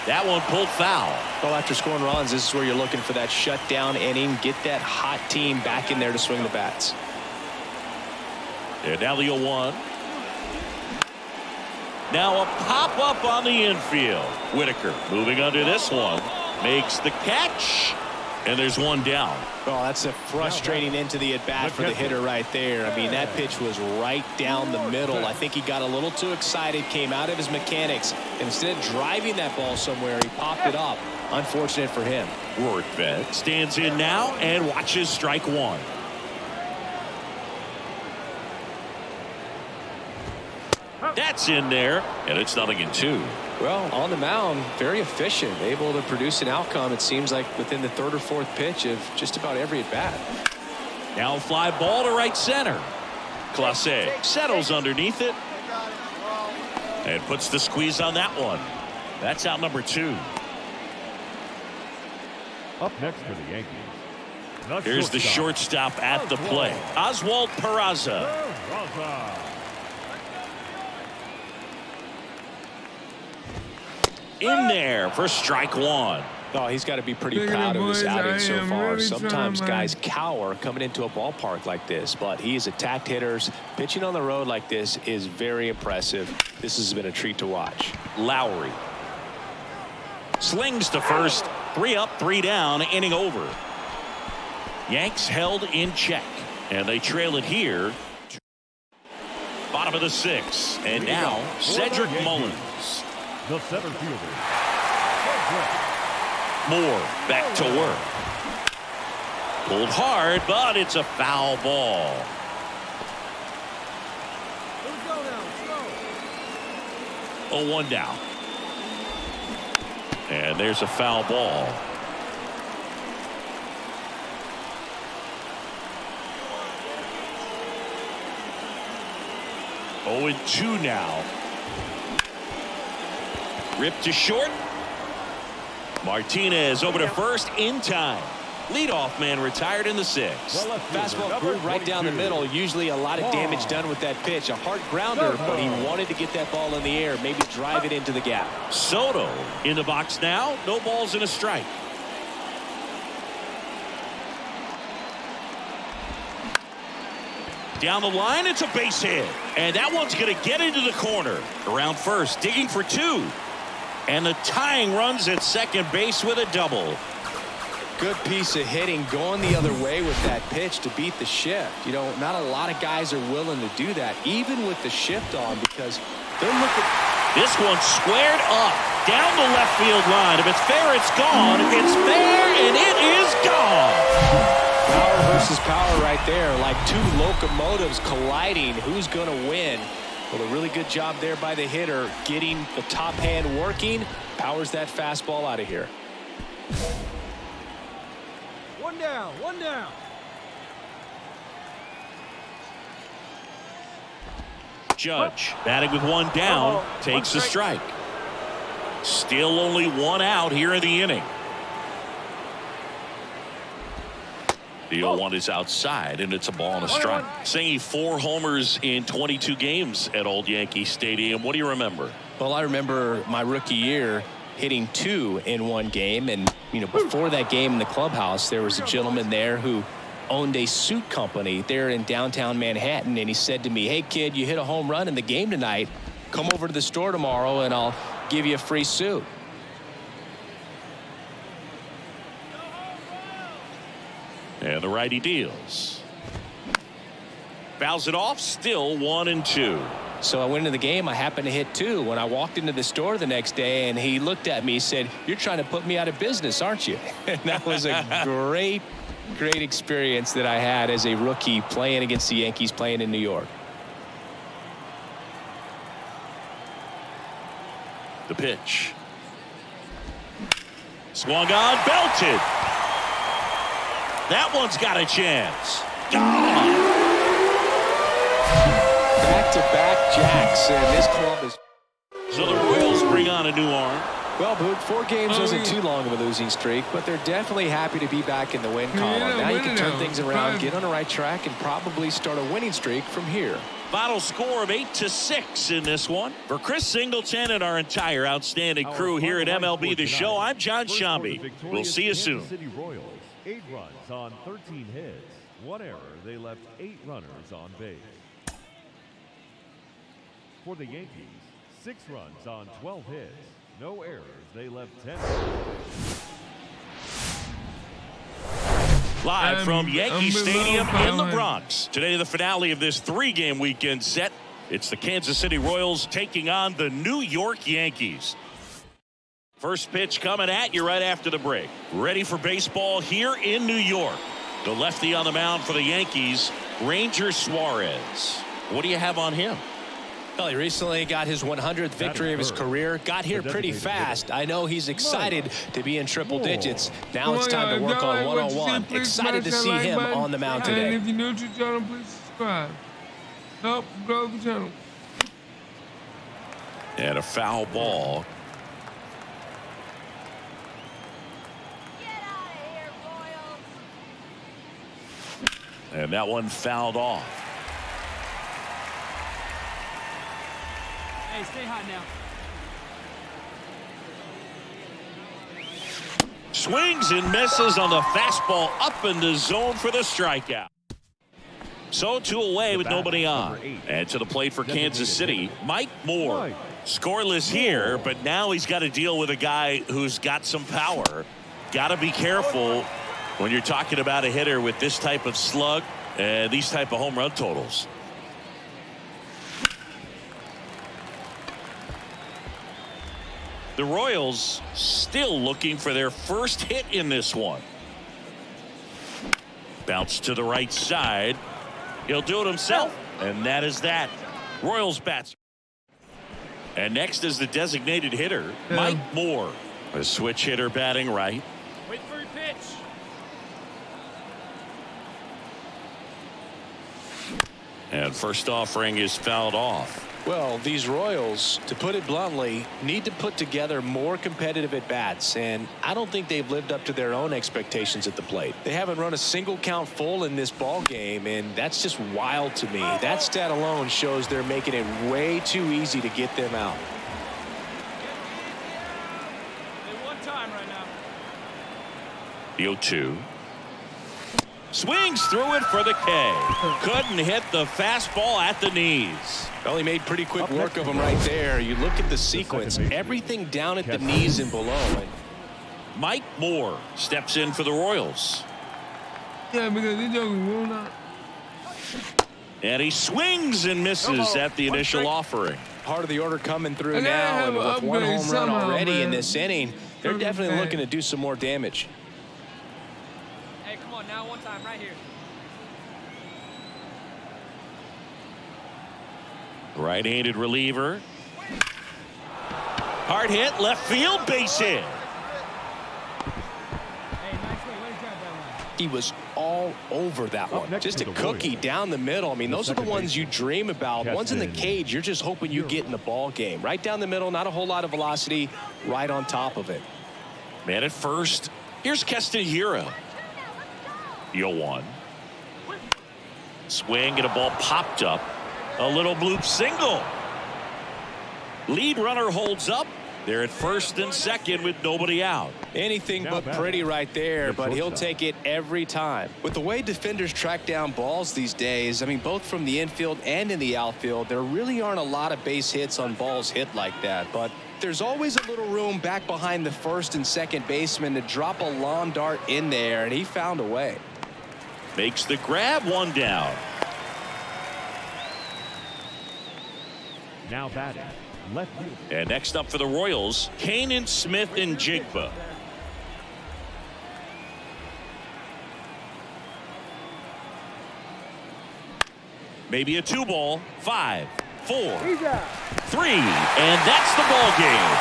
Speaker 6: That one pulled foul.
Speaker 7: Well, after scoring runs, this is where you're looking for that shutdown inning. Get that hot team back in there to swing the bats.
Speaker 6: And now the 0-1. Now a pop-up on the infield. Whitaker moving under this one. Makes the catch. And there's one down.
Speaker 7: Well, that's a frustrating end to the at-bat for the hitter right there. I mean, that pitch was right down the middle. I think he got a little too excited, came out of his mechanics. Instead of driving that ball somewhere, he popped it up. Unfortunate for him.
Speaker 6: Rortvedt stands in now and watches strike one. That's in there, and it's 0-2.
Speaker 7: Well, on the mound, very efficient, able to produce an outcome, it seems like, within the third or fourth pitch of just about every at-bat.
Speaker 6: Now fly ball to right center. Clase settles underneath it and puts the squeeze on that one. That's out number 2.
Speaker 8: Up next for the Yankees.
Speaker 6: Here's the shortstop at the plate. Oswald Peraza. In there for strike one.
Speaker 7: Oh, he's got to be pretty proud of his outing so far. Sometimes guys cower coming into a ballpark like this, but he has attacked hitters. Pitching on the road like this is very impressive. This has been a treat to watch.
Speaker 6: Lowry slings to first. 3 up, 3 down, inning over. Yanks held in check, and they trail it here. Bottom of the 6th, and now Cedric Mullins.
Speaker 8: The center fielder.
Speaker 6: Moore back to work. Pulled hard, but it's a foul ball. Oh, 1 down. And there's a foul ball. Oh, and 2 now. Ripped to short. Martinez over to first in time. Leadoff man retired in the 6th.
Speaker 7: Fastball grew right down the middle. Usually a lot of damage done with that pitch. A hard grounder, but he wanted to get that ball in the air, maybe drive it into the gap.
Speaker 6: Soto in the box now. No balls and a strike. Down the line, it's a base hit. And that one's going to get into the corner. Around first, digging for 2. And the tying runs at second base with a double.
Speaker 7: Good piece of hitting going the other way with that pitch to beat the shift. You know, not a lot of guys are willing to do that, even with the shift on, because they're looking.
Speaker 6: This one squared up down the left field line. If it's fair, it's gone. It's fair, and it is gone.
Speaker 7: Power versus power right there, like 2 locomotives colliding. Who's going to win? Well, a really good job there by the hitter, getting the top hand working. Powers that fastball out of here.
Speaker 11: 1 down, 1 down.
Speaker 6: Judge batting with 1 down, takes a strike. Still only 1 out here in the inning. The 0-1 is outside, and it's a ball and a strike. Saying 4 homers in 22 games at Old Yankee Stadium. What do you remember?
Speaker 7: Well, I remember my rookie year hitting 2 in 1 game. And, you know, before that game in the clubhouse, there was a gentleman there who owned a suit company there in downtown Manhattan. And he said to me, "Hey, kid, you hit a home run in the game tonight. Come over to the store tomorrow, and I'll give you a free suit."
Speaker 6: And the righty deals. Fouls it off, still 1-2.
Speaker 7: So I went into the game. I happened to hit 2. When I walked into the store the next day, and he looked at me, he said, "You're trying to put me out of business, aren't you?" And that was a great experience that I had as a rookie playing against the Yankees, playing in New York.
Speaker 6: The pitch. Swung on, belted. That one's got a chance. Gone.
Speaker 7: Back-to-back jacks, and this club is.
Speaker 6: So the Royals bring on a new arm.
Speaker 7: Well, Boog, 4 games wasn't too long of a losing streak, but they're definitely happy to be back in the win column. Now you can turn things around, get on the right track, and probably start a winning streak from here.
Speaker 6: Final score of 8-6 in this one. For Chris Singleton and our entire outstanding crew here at MLB The Show, I'm John Shambi. We'll see you soon.
Speaker 8: City Royals, 8 runs on 13 hits. 1 error. They left 8 runners on base. For the Yankees, 6 runs on 12 hits. No errors. They left 10.
Speaker 6: Live from Yankee Stadium in the Bronx. Today, the finale of this 3-game weekend set. It's the Kansas City Royals taking on the New York Yankees. First pitch coming at you right after the break. Ready for baseball here in New York. The lefty on the mound for the Yankees, Ranger Suarez. What do you have on him?
Speaker 7: Well, he recently got his 100th victory of his career. Got here pretty fast. I know he's excited to be in triple digits. Now it's time to work on one-on-one. Excited to see him on the mound today.
Speaker 3: And if you're new to the channel, please subscribe. Help grow the channel.
Speaker 6: And a foul ball. And that one fouled off.
Speaker 9: Hey, stay hot now.
Speaker 6: Swings and misses on the fastball up in the zone for the strikeout. So 2 away with nobody on. And to the plate for Kansas City, Mike Moore. Scoreless here, but now he's got to deal with a guy who's got some power. Got to be careful when you're talking about a hitter with this type of slug and these type of home run totals. The Royals still looking for their first hit in this one. Bounce to the right side. He'll do it himself, and that is that. Royals bats. And next is the designated hitter, Mike Moore. A switch hitter batting right.
Speaker 9: Wait for your pitch.
Speaker 6: And first offering is fouled off.
Speaker 7: Well, these Royals, to put it bluntly, need to put together more competitive at-bats, and I don't think they've lived up to their own expectations at the plate. They haven't run a single count full in this ball game, and that's just wild to me. That stat alone shows they're making it way too easy to get them out.
Speaker 9: They one time right now.
Speaker 6: The 0-2. Swings through it for the K. Couldn't hit the fastball at the knees.
Speaker 7: Well, he made pretty quick work of him right there. You look at the sequence, everything down at the knees and below.
Speaker 6: Mike Moore steps in for the Royals.
Speaker 3: Yeah, because these jokers will not.
Speaker 6: And he swings and misses at the initial offering.
Speaker 7: Part of the order coming through now, and with 1 home run already in this inning, they're definitely looking to do some more damage.
Speaker 9: Hey, come on now, one time right here.
Speaker 6: Right-handed reliever. Hard hit, left field, base hit.
Speaker 9: Hey, nice way. Way to drive that line.
Speaker 7: He was all over that one. Just a cookie down the middle. I mean, those are the ones you dream about. Ones in the cage, you're just hoping you get in the ball game. Right down the middle, not a whole lot of velocity, right on top of it.
Speaker 6: Man at first. Here's Castanheira. 0-1. Swing and a ball popped up. A little bloop single. Lead runner holds up. They're at first and second with nobody out.
Speaker 7: Anything but pretty right there, but he'll take it every time. With the way defenders track down balls these days, I mean, both from the infield and in the outfield, there really aren't a lot of base hits on balls hit like that. But there's always a little room back behind the first and second baseman to drop a long dart in there, and he found a way.
Speaker 6: Makes the grab, 1 down.
Speaker 8: Now batting, left field.
Speaker 6: And next up for the Royals, Kanan Smith and Jigba. Maybe a 2-ball. 5, 4, 3, and that's the ball game.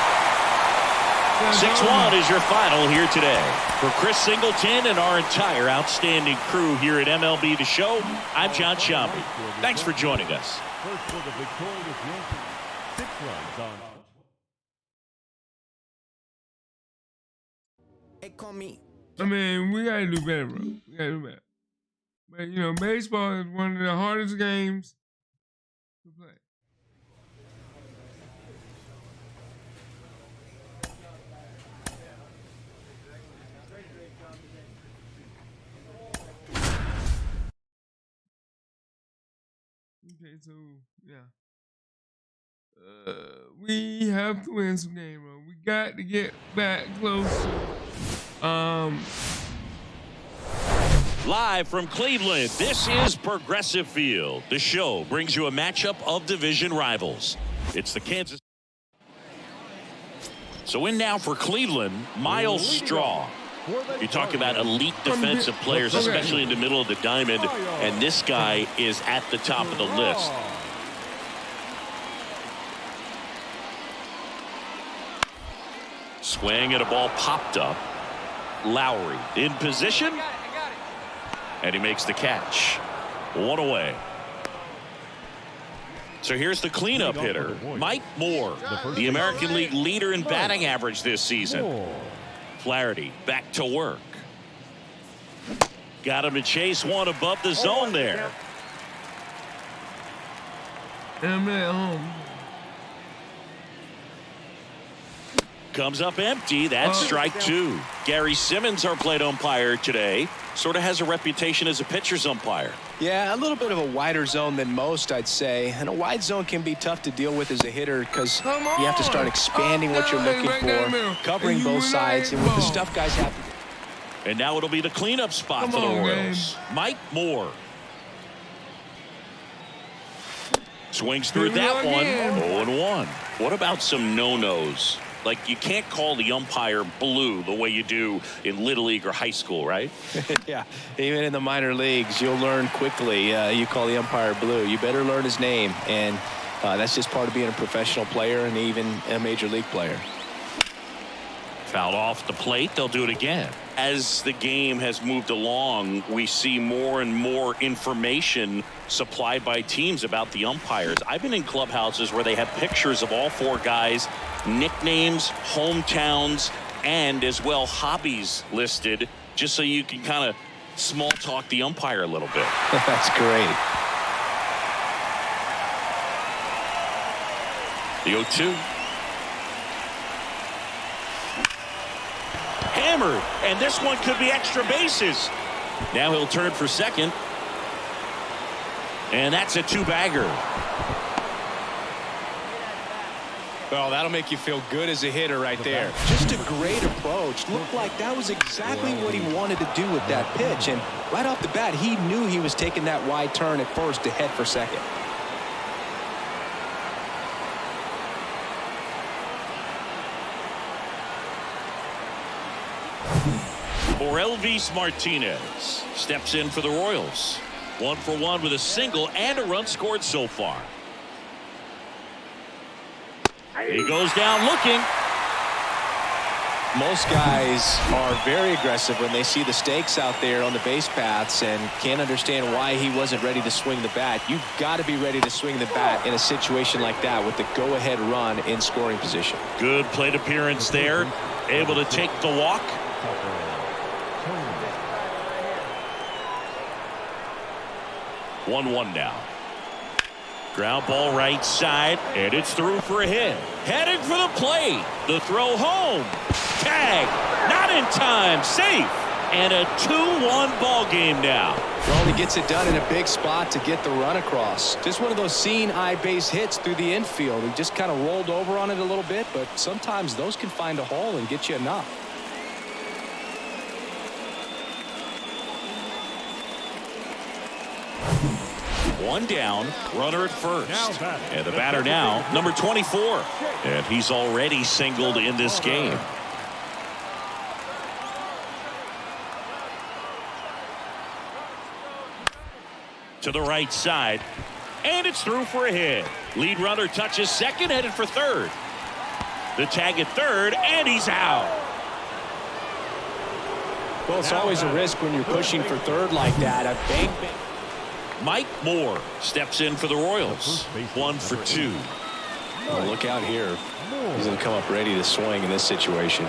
Speaker 6: 6-1 is your final here today. For Chris Singleton and our entire outstanding crew here at MLB The Show, I'm John Shambi. Thanks for joining us.
Speaker 8: First for the victorious Yankees, 6 runs on
Speaker 3: I mean, we gotta do better, bro. We gotta do better. But you know, baseball is one of the hardest games to play. Okay, so yeah. We have to win some game, bro. We got to get back close.
Speaker 6: Live from Cleveland, this is Progressive Field. The show brings you a matchup of division rivals. It's the Kansas. So in now for Cleveland, Miles Straw. You talk about elite defensive players, especially in the middle of the diamond, and this guy is at the top of the list. Swing and a ball popped up. Lowry in position. And he makes the catch. One away. So here's the cleanup hitter, Mike Moore, the American League leader in batting average this season. Flaherty back to work. Got him to chase one above the zone there. Comes up empty. That's strike two. Gary Simmons, our plate umpire today, sort of has a reputation as a pitcher's umpire.
Speaker 7: Yeah, a little bit of a wider zone than most, I'd say. And a wide zone can be tough to deal with as a hitter because you have to start expanding what you're looking for, covering both sides, and with the stuff guys have to do.
Speaker 6: And now it'll be the cleanup spot for the Royals. Mike Moore. Swings through that one. 0-1. What about some no-nos? Like, you can't call the umpire blue the way you do in Little League or high school, right?
Speaker 7: Yeah, even in the minor leagues, you'll learn quickly. You call the umpire blue. You better learn his name, and that's just part of being a professional player and even a major league player.
Speaker 6: Fouled off the plate. They'll do it again. As the game has moved along, we see more and more information supplied by teams about the umpires. I've been in clubhouses where they have pictures of all four guys, nicknames, hometowns, and as well hobbies listed, just so you can kind of small talk the umpire a little bit.
Speaker 7: That's great.
Speaker 6: The 0-2. Hammered, and this one could be extra bases. Now he'll turn for second. And that's a two-bagger.
Speaker 7: Well, that'll make you feel good as a hitter right there. Just a great approach. Looked like that was exactly what he wanted to do with that pitch. And right off the bat, he knew he was taking that wide turn at first to head for second.
Speaker 6: Elvis Martinez steps in for the Royals. 1 for 1 with a single and a run scored so far. He goes down looking.
Speaker 7: Most guys are very aggressive when they see the stakes out there on the base paths and can't understand why he wasn't ready to swing the bat. You've got to be ready to swing the bat in a situation like that with the go-ahead run in scoring position.
Speaker 6: Good plate appearance there. Able to take the walk. 1-1 now. Ground ball right side, and it's through for a hit. Headed for the plate. The throw home. Tag. Not in time. Safe. And a 2-1 ball game now.
Speaker 7: Well, he gets it done in a big spot to get the run across. Just one of those seeing eye base hits through the infield. He just kind of rolled over on it a little bit, but sometimes those can find a hole and get you enough.
Speaker 6: One down, runner at first. And the batter now, number 24. And he's already singled in this game. To the right side. And it's through for a hit. Lead runner touches second, headed for third. The tag at third, and he's out.
Speaker 7: Well, it's always a risk when you're pushing for third like that. A big
Speaker 6: Mike Moore steps in for the Royals. 1 for 2.
Speaker 7: Well, look out here. He's going to come up ready to swing in this situation.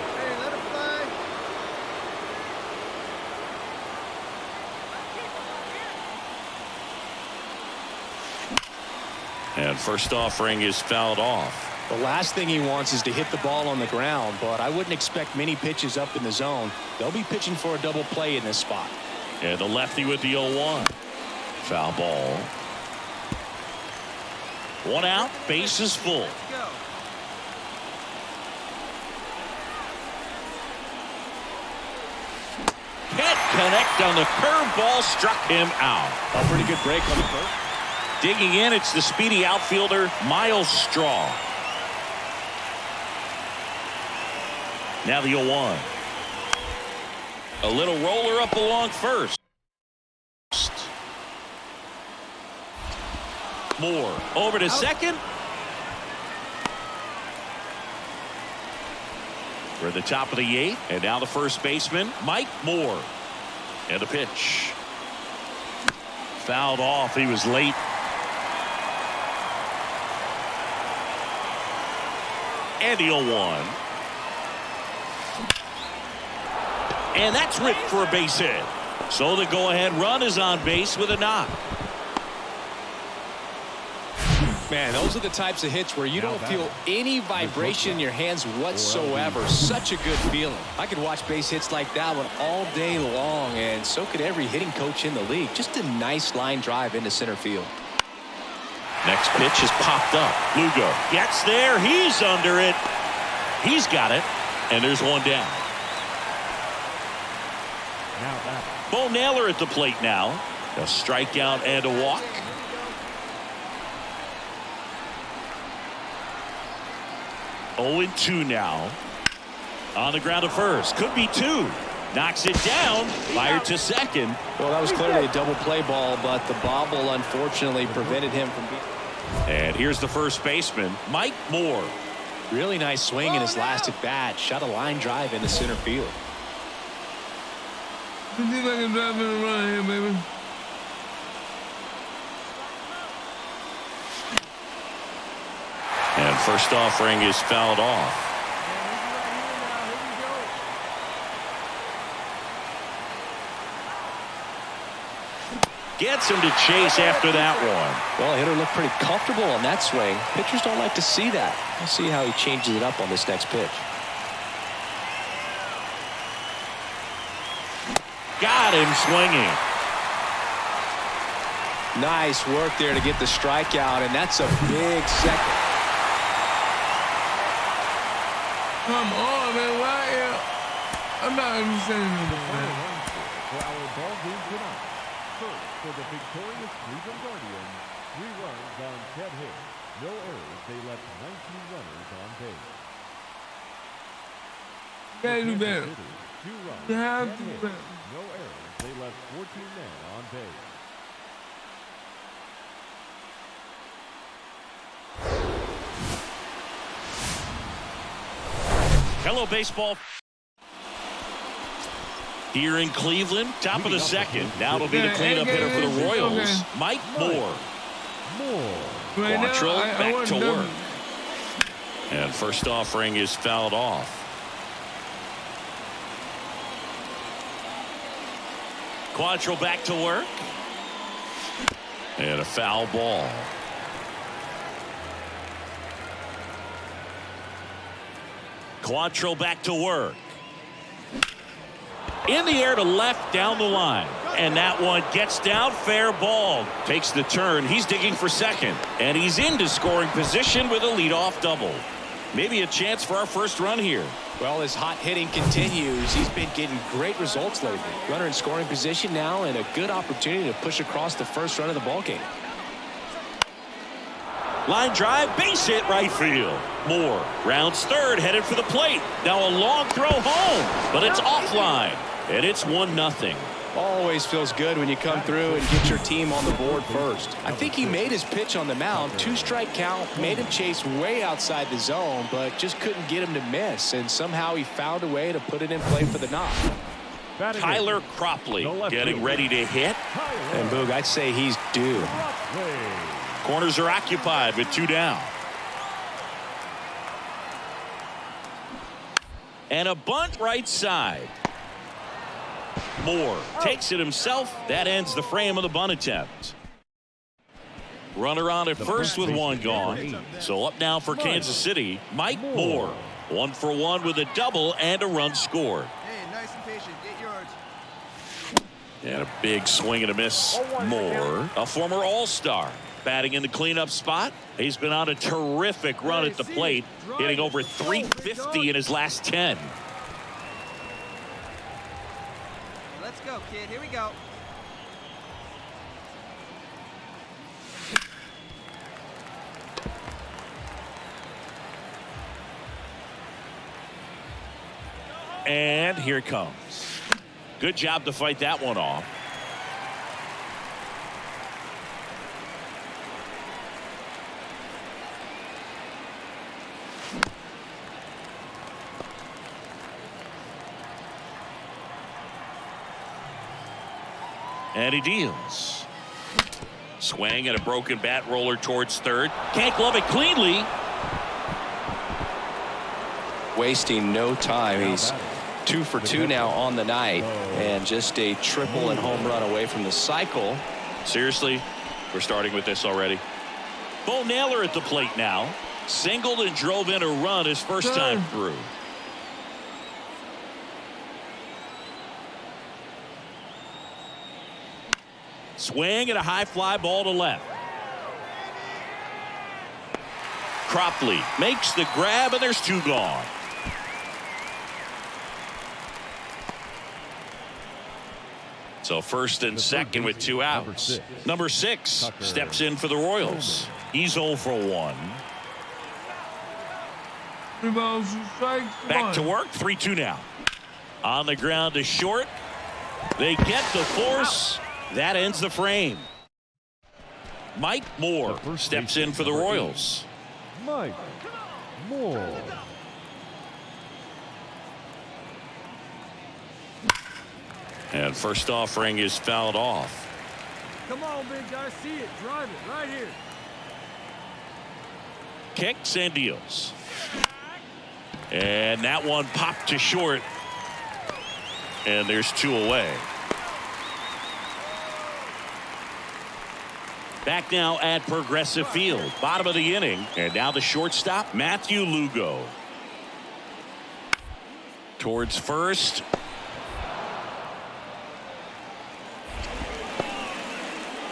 Speaker 6: And first offering is fouled off.
Speaker 7: The last thing he wants is to hit the ball on the ground, but I wouldn't expect many pitches up in the zone. They'll be pitching for a double play in this spot.
Speaker 6: And the lefty with the 0-1. Foul ball. 1 out, base is full. Can't connect on the curveball, struck him out.
Speaker 7: A pretty good break on the first.
Speaker 6: Digging in, it's the speedy outfielder, Miles Straw. Now the 0-1. A little roller up along first. Moore over to second. We're at the top of the 8th, and now the first baseman, Mike Moore. And the pitch. Fouled off. He was late. And the 0-1. And that's ripped for a base hit. So the go-ahead run is on base with a knock.
Speaker 7: Man, those are the types of hits where you don't feel any vibration in your hands whatsoever. Such a good feeling. I could watch base hits like that one all day long, and so could every hitting coach in the league. Just a nice line drive into center field.
Speaker 6: Next pitch is popped up. Lugo gets there. He's under it. He's got it. And there's one down. Bo Naylor at the plate now. A strikeout and a walk. Oh, 2 now. On the ground to first. Could be 2. Knocks it down. Fired to second.
Speaker 7: Well, that was clearly a double play ball, but the bobble unfortunately prevented him from being.
Speaker 6: And here's the first baseman, Mike Moore.
Speaker 7: Really nice swing in his last at bat. Shot a line drive into center field.
Speaker 3: You think I can drive in a run here, baby?
Speaker 6: And first offering is fouled off. Gets him to chase after that one.
Speaker 7: Well, hitter looked pretty comfortable on that swing. Pitchers don't like to see that. We'll see how he changes it up on this next pitch.
Speaker 6: Got him swinging.
Speaker 7: Nice work there to get the strikeout, and that's a big second.
Speaker 3: Come on, man. Why? I'm not understanding that.
Speaker 8: For our ball game tonight. First, for the victorious Cleveland Guardians, 3 runs on 10 hits. No errors. They left 19 runners on base.
Speaker 3: You gotta do better.
Speaker 8: 2 runs,
Speaker 3: You have
Speaker 8: 10
Speaker 3: to do
Speaker 8: hits.
Speaker 3: better.
Speaker 8: No errors. They left 14 men on base.
Speaker 6: Hello, baseball. Here in Cleveland, top of the second. Now it'll be the cleanup hitter for the Royals, Mike Moore. Quantrill back to work. And first offering is fouled off. Quantrill back to work. And a foul ball. Quantrill back to work. In the air to left down the line. And that one gets down, fair ball. Takes the turn. He's digging for second. And he's into scoring position with a leadoff double. Maybe a chance for our first run here.
Speaker 7: Well, as hot hitting continues, he's been getting great results lately. Runner in scoring position now, and a good opportunity to push across the first run of the ballgame.
Speaker 6: Line drive, base hit right field. Moore rounds third, headed for the plate. Now a long throw home, but it's offline, and it's 1-0.
Speaker 7: Always feels good when you come through and get your team on the board first. I think he made his pitch on the mound. 2-strike count, made him chase way outside the zone, but just couldn't get him to miss, and somehow he found a way to put it in play for the knock.
Speaker 6: Tyler Cropley getting ready to hit.
Speaker 7: And Boog, I'd say he's due.
Speaker 6: Corners are occupied with 2 down. And a bunt right side. Moore takes it himself. That ends the frame of the bunt attempt. Runner on at first with one gone. So up now for Kansas City, Mike Moore. 1 for 1 with a double and a run scored.
Speaker 11: Hey, nice and patient. Get yards.
Speaker 6: And a big swing and a miss. Moore, a former All-Star, batting in the cleanup spot. He's been on a terrific run at the plate, hitting over 350 in his last 10.
Speaker 11: Let's go, kid. Here we go.
Speaker 6: And here it comes. Good job to fight that one off. And he deals. Swing and a broken bat roller towards third. Can't glove it cleanly.
Speaker 7: Wasting no time. He's 2 for 2 now on the night, and just a triple and home run away from the cycle.
Speaker 6: Seriously, we're starting with this already. Bo Naylor at the plate now. Singled and drove in a run his first time through. Swing and a high fly ball to left. Cropley makes the grab, and there's 2 gone. So first and second with 2 outs. Number 6 steps in for the Royals. He's 0 for 1. Back to work. 3-2 now. On the ground to short. They get the force. That ends the frame. Mike Moore steps in for the Royals.
Speaker 8: Mike Moore.
Speaker 6: And first offering is fouled off.
Speaker 11: Come on, big guy. See it. Drive it right here.
Speaker 6: Kicks and deals. And that one popped to short. And there's 2 away. Back now at Progressive Field. Bottom of the inning. And now the shortstop, Matthew Lugo. Towards first.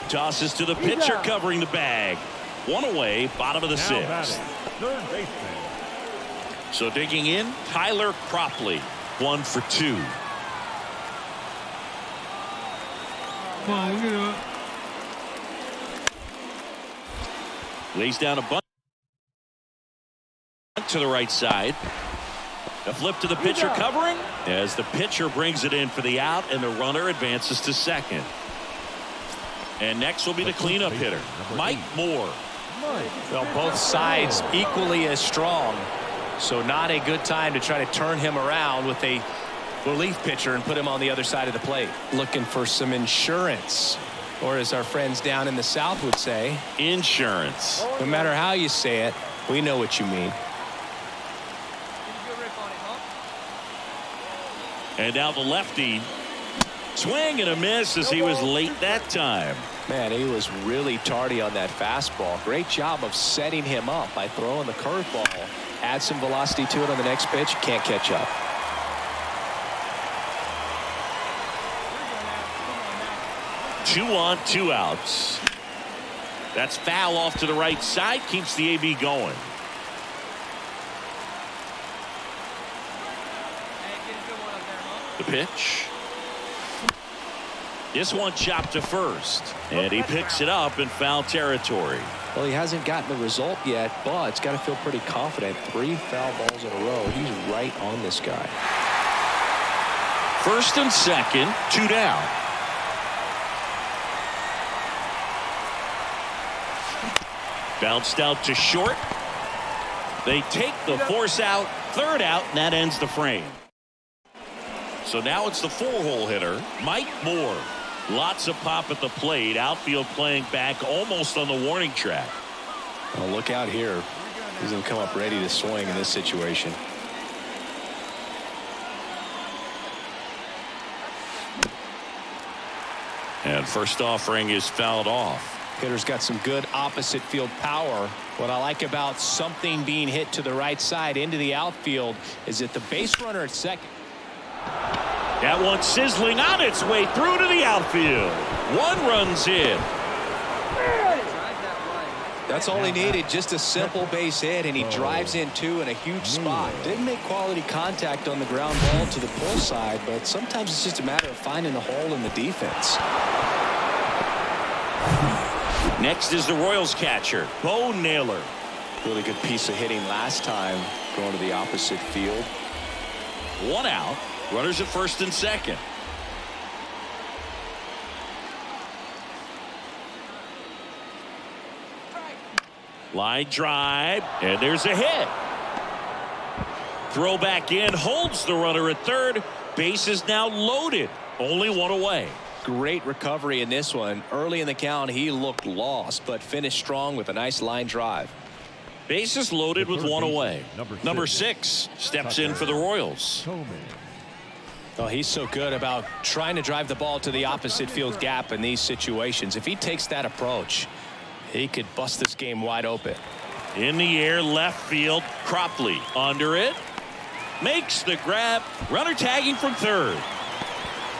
Speaker 6: Tosses to the pitcher covering the bag. 1 away, bottom of the 6th.
Speaker 8: Third baseman.
Speaker 6: So digging in, Tyler Cropley. 1 for 2.
Speaker 3: Come on, look at it.
Speaker 6: Lays down a bunt to the right side. A flip to the pitcher covering as the pitcher brings it in for the out, and the runner advances to second. And next will be the cleanup hitter, Mike Moore.
Speaker 7: Well, both sides equally as strong, so not a good time to try to turn him around with a relief pitcher and put him on the other side of the plate. Looking for some insurance, or as our friends down in the South would say,
Speaker 6: insurance.
Speaker 7: No matter how you say it, we know what you mean.
Speaker 6: And now the lefty. Swing and a miss as he was late that time.
Speaker 7: Man, he was really tardy on that fastball. Great job of setting him up by throwing the curveball. Add some velocity to it on the next pitch. Can't catch up.
Speaker 6: Two on, 2 outs. That's foul off to the right side. Keeps the AB going. The pitch. This one chopped to first, and he picks it up in foul territory.
Speaker 7: Well, he hasn't gotten the result yet, but it's got to feel pretty confident. 3 foul balls in a row. He's right on this guy.
Speaker 6: First and second, 2 down. Bounced out to short. They take the force out, 3rd out, and that ends the frame. So now it's the 4-hole hitter, Mike Moore. Lots of pop at the plate. Outfield playing back almost on the warning track.
Speaker 7: Well, look out here. He's going to come up ready to swing in this situation.
Speaker 6: And first offering is fouled off.
Speaker 7: Hitter's got some good opposite field power. What I like about something being hit to the right side into the outfield is that the base runner at second.
Speaker 6: That one sizzling on its way through to the outfield. 1 run's in.
Speaker 7: That's all he needed, just a simple base hit, and he drives in 2 in a huge spot. Didn't make quality contact on the ground ball to the pull side, but sometimes it's just a matter of finding a hole in the defense.
Speaker 6: Next is the Royals catcher, Bo Naylor.
Speaker 7: Really good piece of hitting last time, going to the opposite field.
Speaker 6: 1 out, runners at first and second. Line drive, and there's a hit. Throw back in, holds the runner at third. Base is now loaded, only 1 away.
Speaker 7: Great recovery in this one. Early in the count, he looked lost, but finished strong with a nice line drive.
Speaker 6: Bases loaded with 1 away. Number 6 steps in for the Royals.
Speaker 7: Oh, he's so good about trying to drive the ball to the opposite field gap in these situations. If he takes that approach, he could bust this game wide open.
Speaker 6: In the air, left field. Cropley under it. Makes the grab. Runner tagging from third.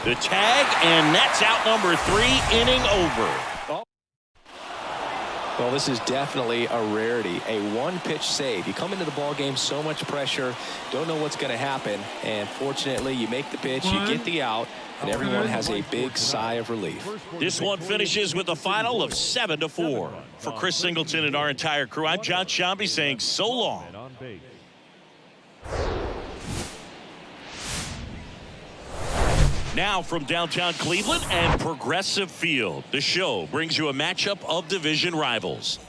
Speaker 6: The tag, and that's out number 3, inning over.
Speaker 7: Oh. Well, this is definitely a rarity. A 1-pitch save. You come into the ball game, so much pressure, don't know what's going to happen, and fortunately you make the pitch, you get the out, and everyone has a big sigh of relief.
Speaker 6: This one finishes with a final of 7-4. For Chris Singleton and our entire crew, I'm John Shambi saying so long. Now from downtown Cleveland and Progressive Field, the show brings you a matchup of division rivals.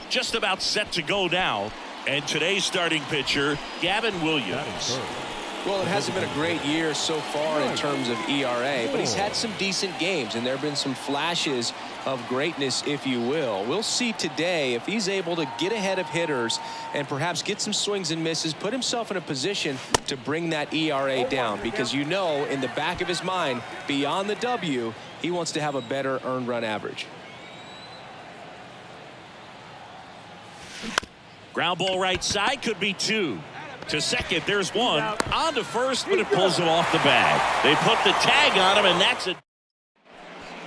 Speaker 6: Just about set to go now, and today's starting pitcher, Gavin Williams.
Speaker 7: Well, it hasn't been a great year so far in terms of ERA, but he's had some decent games, and there have been some flashes of greatness, if you will. We'll see today if he's able to get ahead of hitters and perhaps get some swings and misses, put himself in a position to bring that ERA down, because you know in the back of his mind, beyond the W, he wants to have a better earned run average.
Speaker 6: Ground ball right side, could be 2. To second, there's 1. On to first, but it pulls him off the bag. They put the tag on him, and that's it.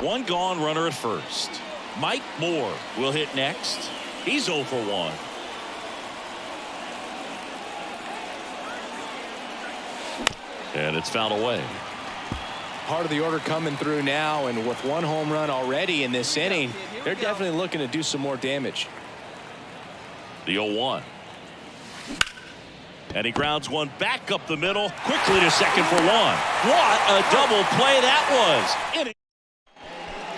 Speaker 6: 1 gone, runner at first. Mike Moore will hit next. He's 0 for 1. And it's fouled away.
Speaker 7: Part of the order coming through now, and with 1 home run already in this inning, they're definitely looking to do some more damage.
Speaker 6: The 0-1. And he grounds one back up the middle, quickly to second for 1. What a double play that was.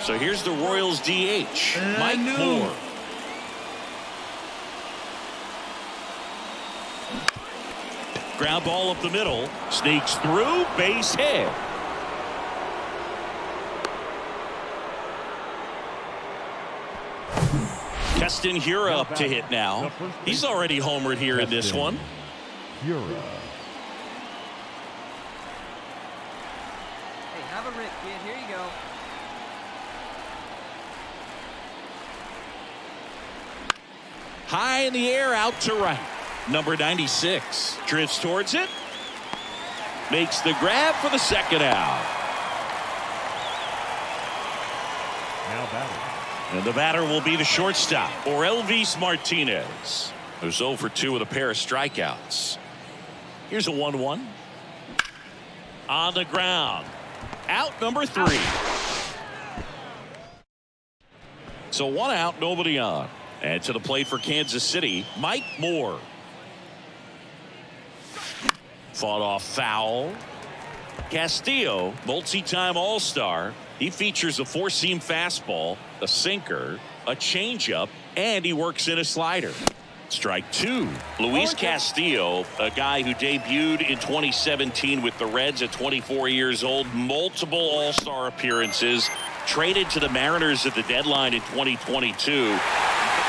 Speaker 6: So here's the Royals DH, Mike Moore. Ground ball up the middle, sneaks through, base hit. Keston Hiura up to hit now. He's already homered here in this one.
Speaker 8: Hey,
Speaker 9: have a rip, kid. Here you go.
Speaker 6: High in the air, out to right. Number 96 drifts towards it. Makes the grab for the second out.
Speaker 8: Now batting.
Speaker 6: And the batter will be the shortstop, or Elvis Martinez, who's 0 for 2 with a pair of strikeouts. Here's a 1-1. On the ground. Out number 3. So 1 out, nobody on. And to the plate for Kansas City, Mike Moore. Fought off foul. Castillo, multi-time All-Star. He features a 4-seam fastball, a sinker, a changeup, and he works in a slider. Strike 2. Luis Castillo, a guy who debuted in 2017 with the Reds at 24 years old, multiple All-Star appearances, traded to the Mariners at the deadline in 2022.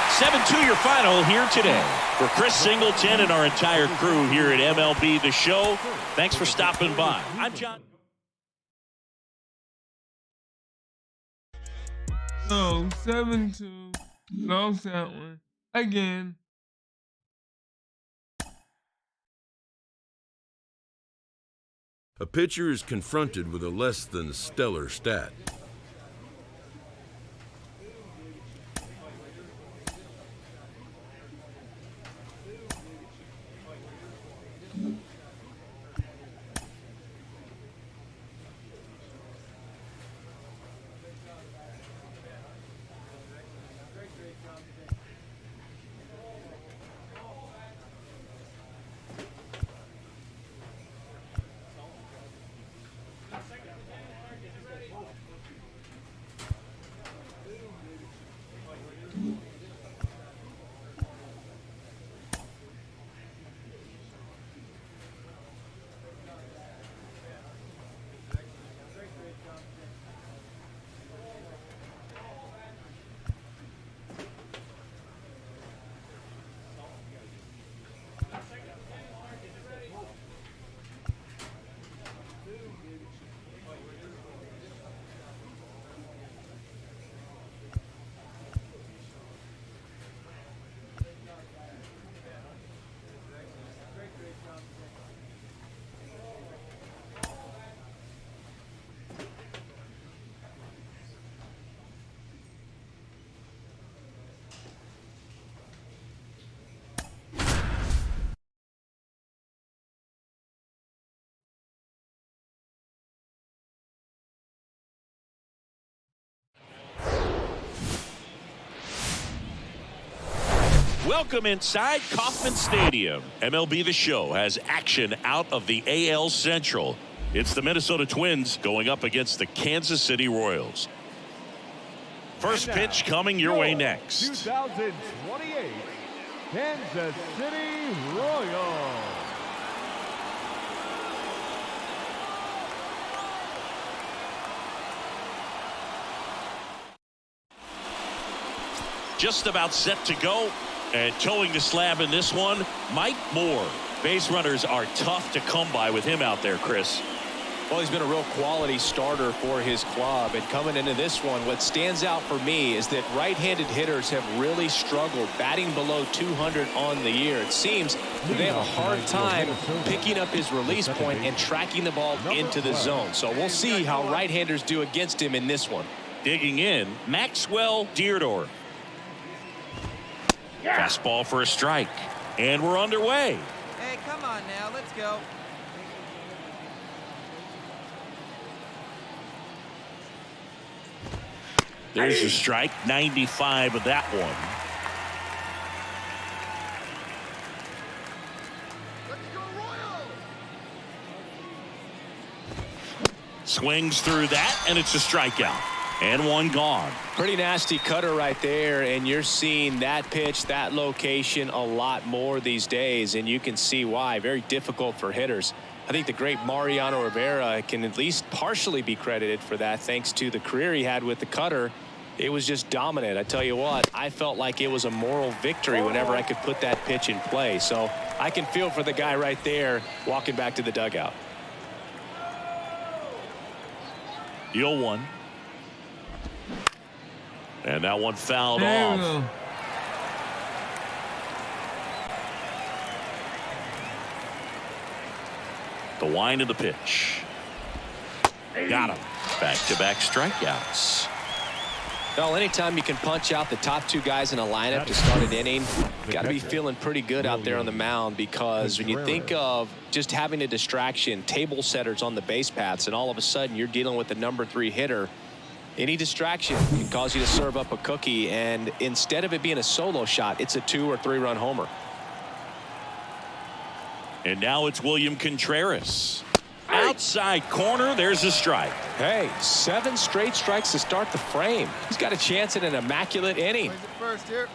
Speaker 6: 7-2 your final here today. For Chris Singleton and our entire crew here at MLB The Show, thanks for stopping by. I'm John.
Speaker 3: So 7-2, lost that one again.
Speaker 10: A pitcher is confronted with a less than stellar stat.
Speaker 6: Welcome inside Kauffman Stadium. MLB The Show has action out of the AL Central. It's the Minnesota Twins going up against the Kansas City Royals. First pitch coming your way next.
Speaker 8: 2028 Kansas City Royals.
Speaker 6: Just about set to go. And towing the slab in this one, Mike Moore. Base runners are tough to come by with him out there, Chris.
Speaker 7: Well, he's been a real quality starter for his club. And coming into this one, what stands out for me is that right-handed hitters have really struggled batting below 200 on the year. It seems that they have a hard time picking up his release point and tracking the ball into the zone. So we'll see how right-handers do against him in this one.
Speaker 6: Digging in, Maxwell Deardorff. Fastball for a strike. And we're underway.
Speaker 9: Hey, come on now. Let's go.
Speaker 6: There's a strike. 95 of that one. Swings through that, and it's a strikeout. And one gone.
Speaker 7: Pretty nasty cutter right there, and you're seeing that pitch, that location a lot more these days, and you can see why. Very difficult for hitters. I think the great Mariano Rivera can at least partially be credited for that thanks to the career he had with the cutter. It was just dominant. I tell you what, I felt like it was a moral victory whenever I could put that pitch in play. So I can feel for the guy right there walking back to the dugout.
Speaker 6: 0-1. And that one fouled off. The wind of the pitch. Got him. Back-to-back strikeouts.
Speaker 7: Well, anytime you can punch out the top two guys in a lineup to start an inning, got to be feeling pretty good out there on the mound, because when you think of just having a distraction, table setters on the base paths, and all of a sudden you're dealing with the #3 hitter, any distraction can cause you to serve up a cookie, and instead of it being a solo shot, it's a 2 or 3 run homer.
Speaker 6: And now it's William Contreras. Outside corner, there's a strike.
Speaker 7: Hey, 7 straight strikes to start the frame. He's got a chance at an immaculate inning.
Speaker 9: Where's it first here?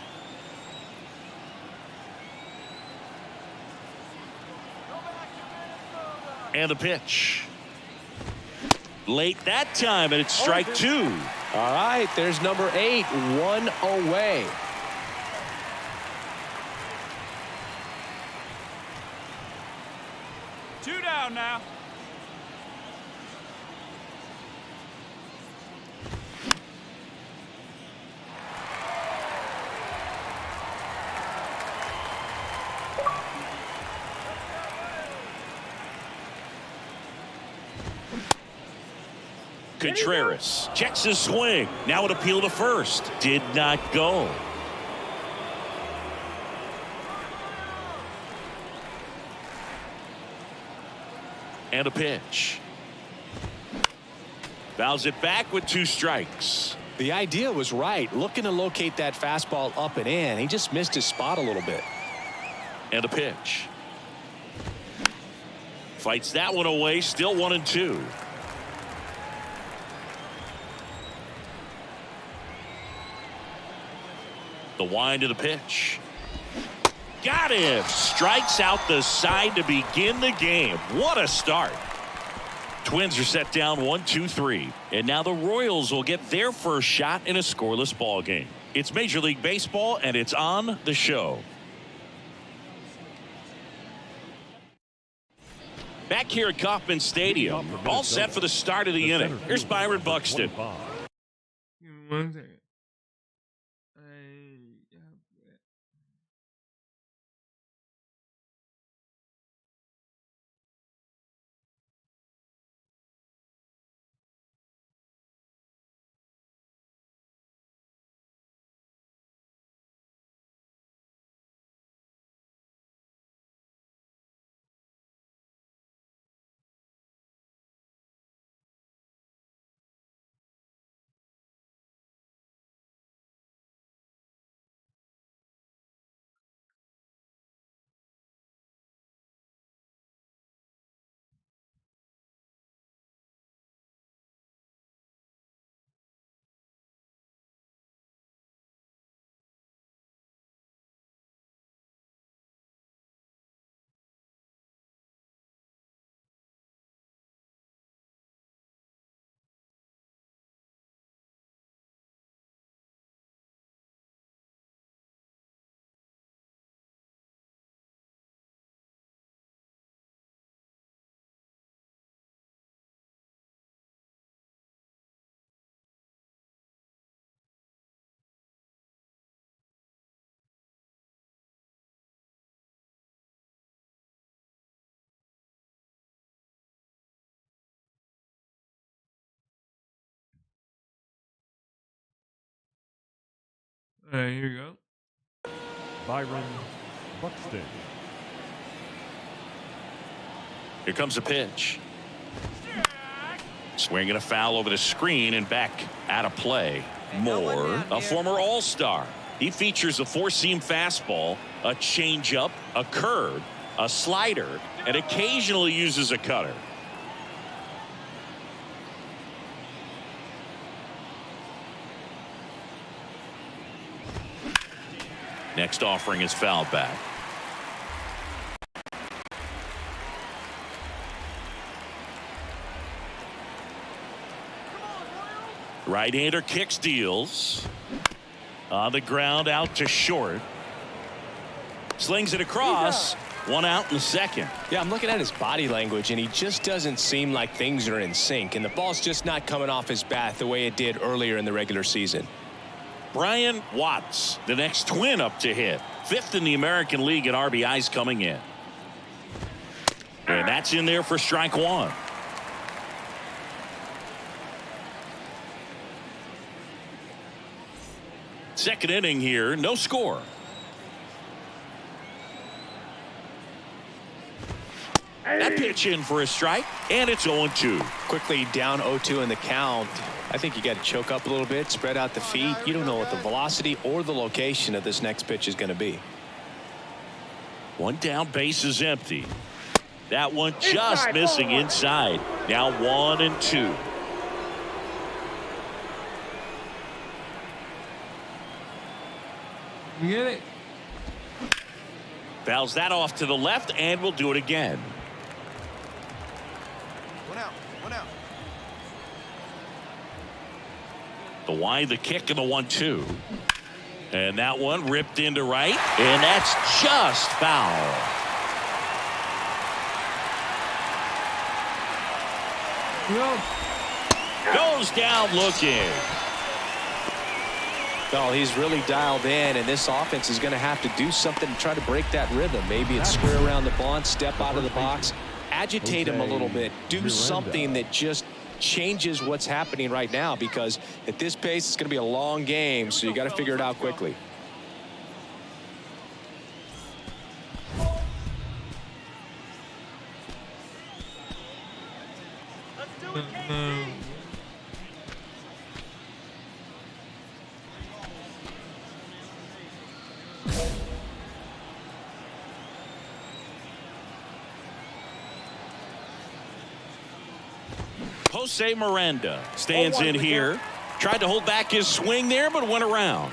Speaker 6: And the pitch. Late that time, and it's strike 2.
Speaker 7: All right, there's number 8, 1 away.
Speaker 11: Two down now.
Speaker 6: Contreras checks his swing. Now an appeal to first. Did not go. And a pitch. Fouls it back with 2 strikes.
Speaker 7: The idea was right. Looking to locate that fastball up and in. He just missed his spot a little bit.
Speaker 6: And a pitch. Fights that one away. Still 1-2. The wind of the pitch. Got him. Strikes out the side to begin the game. What a start. Twins are set down 1-2-3. And now the Royals will get their first shot in a scoreless ball game. It's Major League Baseball, and it's on the show. Back here at Kauffman Stadium, all set for the start of the inning. Here's Byron Buxton.
Speaker 3: Give me 1 second. All right, here we go.
Speaker 8: Byron Buxton.
Speaker 6: Here comes a pitch. Swing and a foul over the screen and back out of play. Moore, a former All-Star. He features a 4-seam fastball, a changeup, a curve, a slider, and occasionally uses a cutter. Next offering is fouled back. Right-hander kicks, deals. On the ground, out to short. Slings it across. 1 out in the second.
Speaker 7: Yeah, I'm looking at his body language, and he just doesn't seem like things are in sync, and the ball's just not coming off his bat the way it did earlier in the regular season.
Speaker 6: Brian Watts, the next Twin up to hit. 5th in the American League in RBIs coming in. And that's in there for strike 1. Second inning here, no score. That pitch in for a strike, and it's 0-2.
Speaker 7: Quickly down 0-2 in the count. I think you got to choke up a little bit, spread out the feet. You don't know what the velocity or the location of this next pitch is going to be. 1
Speaker 6: down, base is empty. That one just missing inside. Now 1-2.
Speaker 3: You get it?
Speaker 6: Fouls that off to the left, and we'll do it again.
Speaker 11: 1 out. 1 out.
Speaker 6: The wind, the kick, and the 1-2. And that one ripped into right, and that's just foul. Goes down looking.
Speaker 7: Well, he's really dialed in, and this offense is going to have to do something to try to break that rhythm. Maybe it's square around the bunt, step out of the box, agitate him a little bit, do something that just changes what's happening right now, because at this pace it's going to be a long game, so you got to figure it out quickly.
Speaker 6: Jose Miranda stands in here. Tried to hold back his swing there, but went around.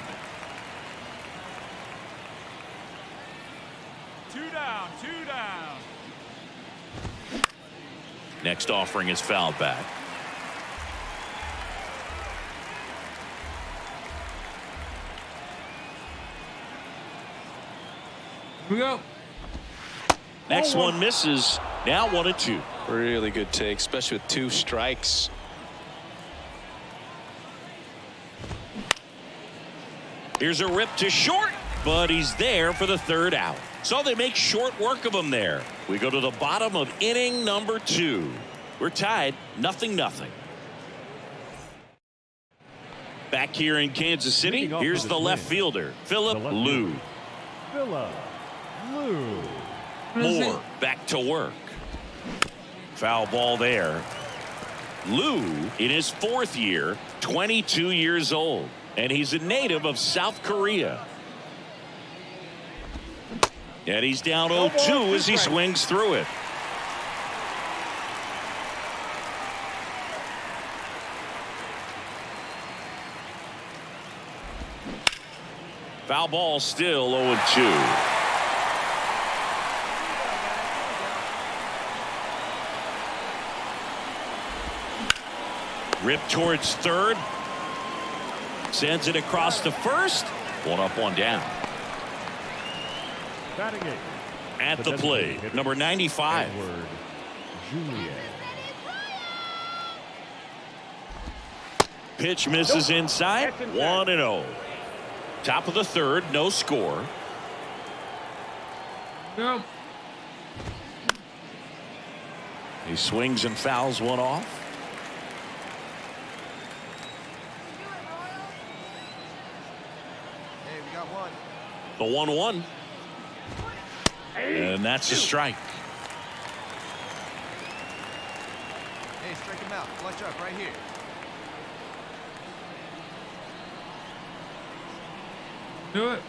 Speaker 11: 2 down, 2 down.
Speaker 6: Next offering is fouled back.
Speaker 3: Here we go.
Speaker 6: Next one misses. Now 1-2.
Speaker 7: Really good take, especially with 2 strikes.
Speaker 6: Here's a rip to short, but he's there for the 3rd out. So they make short work of him there. We go to the bottom of inning number 2. We're tied 0-0. Back here in Kansas City, here's the left fielder, Philip Liu.
Speaker 8: Philip Liu.
Speaker 6: Moore back to work. Foul ball there. Liu in his 4th year, 22 years old, and he's a native of South Korea. And he's down 0-2 as he swings through it. Foul ball, still 0-2. Rip towards 3rd. Sends it across to 1st. 1 up, 1 down.
Speaker 8: Batting eighth.
Speaker 6: At the plate, number 95.
Speaker 8: Edward Julian.
Speaker 6: Pitch misses inside. 1-0. Top of the 3rd, no score.
Speaker 3: Yep.
Speaker 6: He swings and fouls one off.
Speaker 11: Hey, we got one.
Speaker 6: The 1-1. And that's a strike.
Speaker 11: Hey, strike him out. Flush up right here.
Speaker 3: Do it.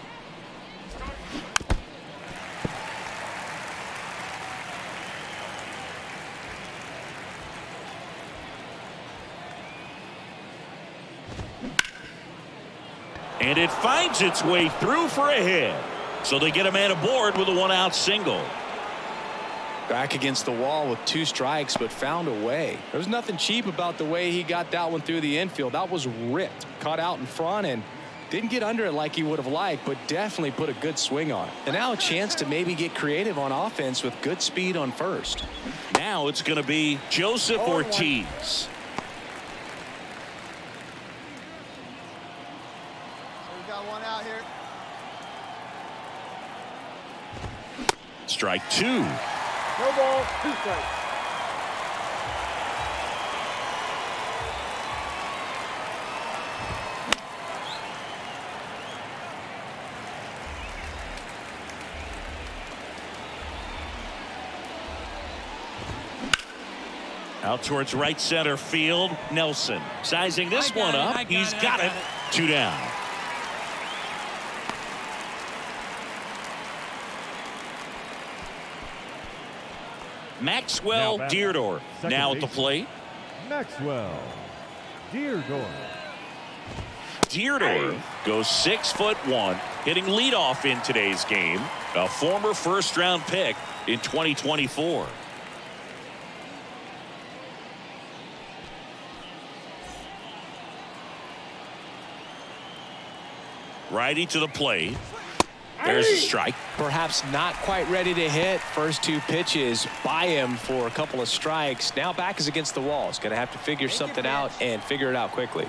Speaker 6: And it finds its way through for a hit. So they get a man aboard with a 1-out single.
Speaker 7: Back against the wall with 2 strikes, but found a way. There was nothing cheap about the way he got that one through the infield. That was ripped, caught out in front, and didn't get under it like he would have liked, but definitely put a good swing on it. And now a chance to maybe get creative on offense with good speed on 1st.
Speaker 6: Now it's going to be Joseph Ortiz.
Speaker 11: So we got 1 out here.
Speaker 6: Strike 2.
Speaker 11: No ball, 2 strikes.
Speaker 6: Out towards right center field. Nelson sizing this one up. He's got it. 2 down. Maxwell Deardorff now at the plate.
Speaker 8: Maxwell Deardorff.
Speaker 6: Deardorff goes 6'1", hitting leadoff in today's game. A former first-round pick in 2024. Righty to the plate. There's a strike.
Speaker 7: Perhaps not quite ready to hit. First 2 pitches by him for a couple of strikes. Now back is against the wall. He's going to have to figure something out and figure it out quickly.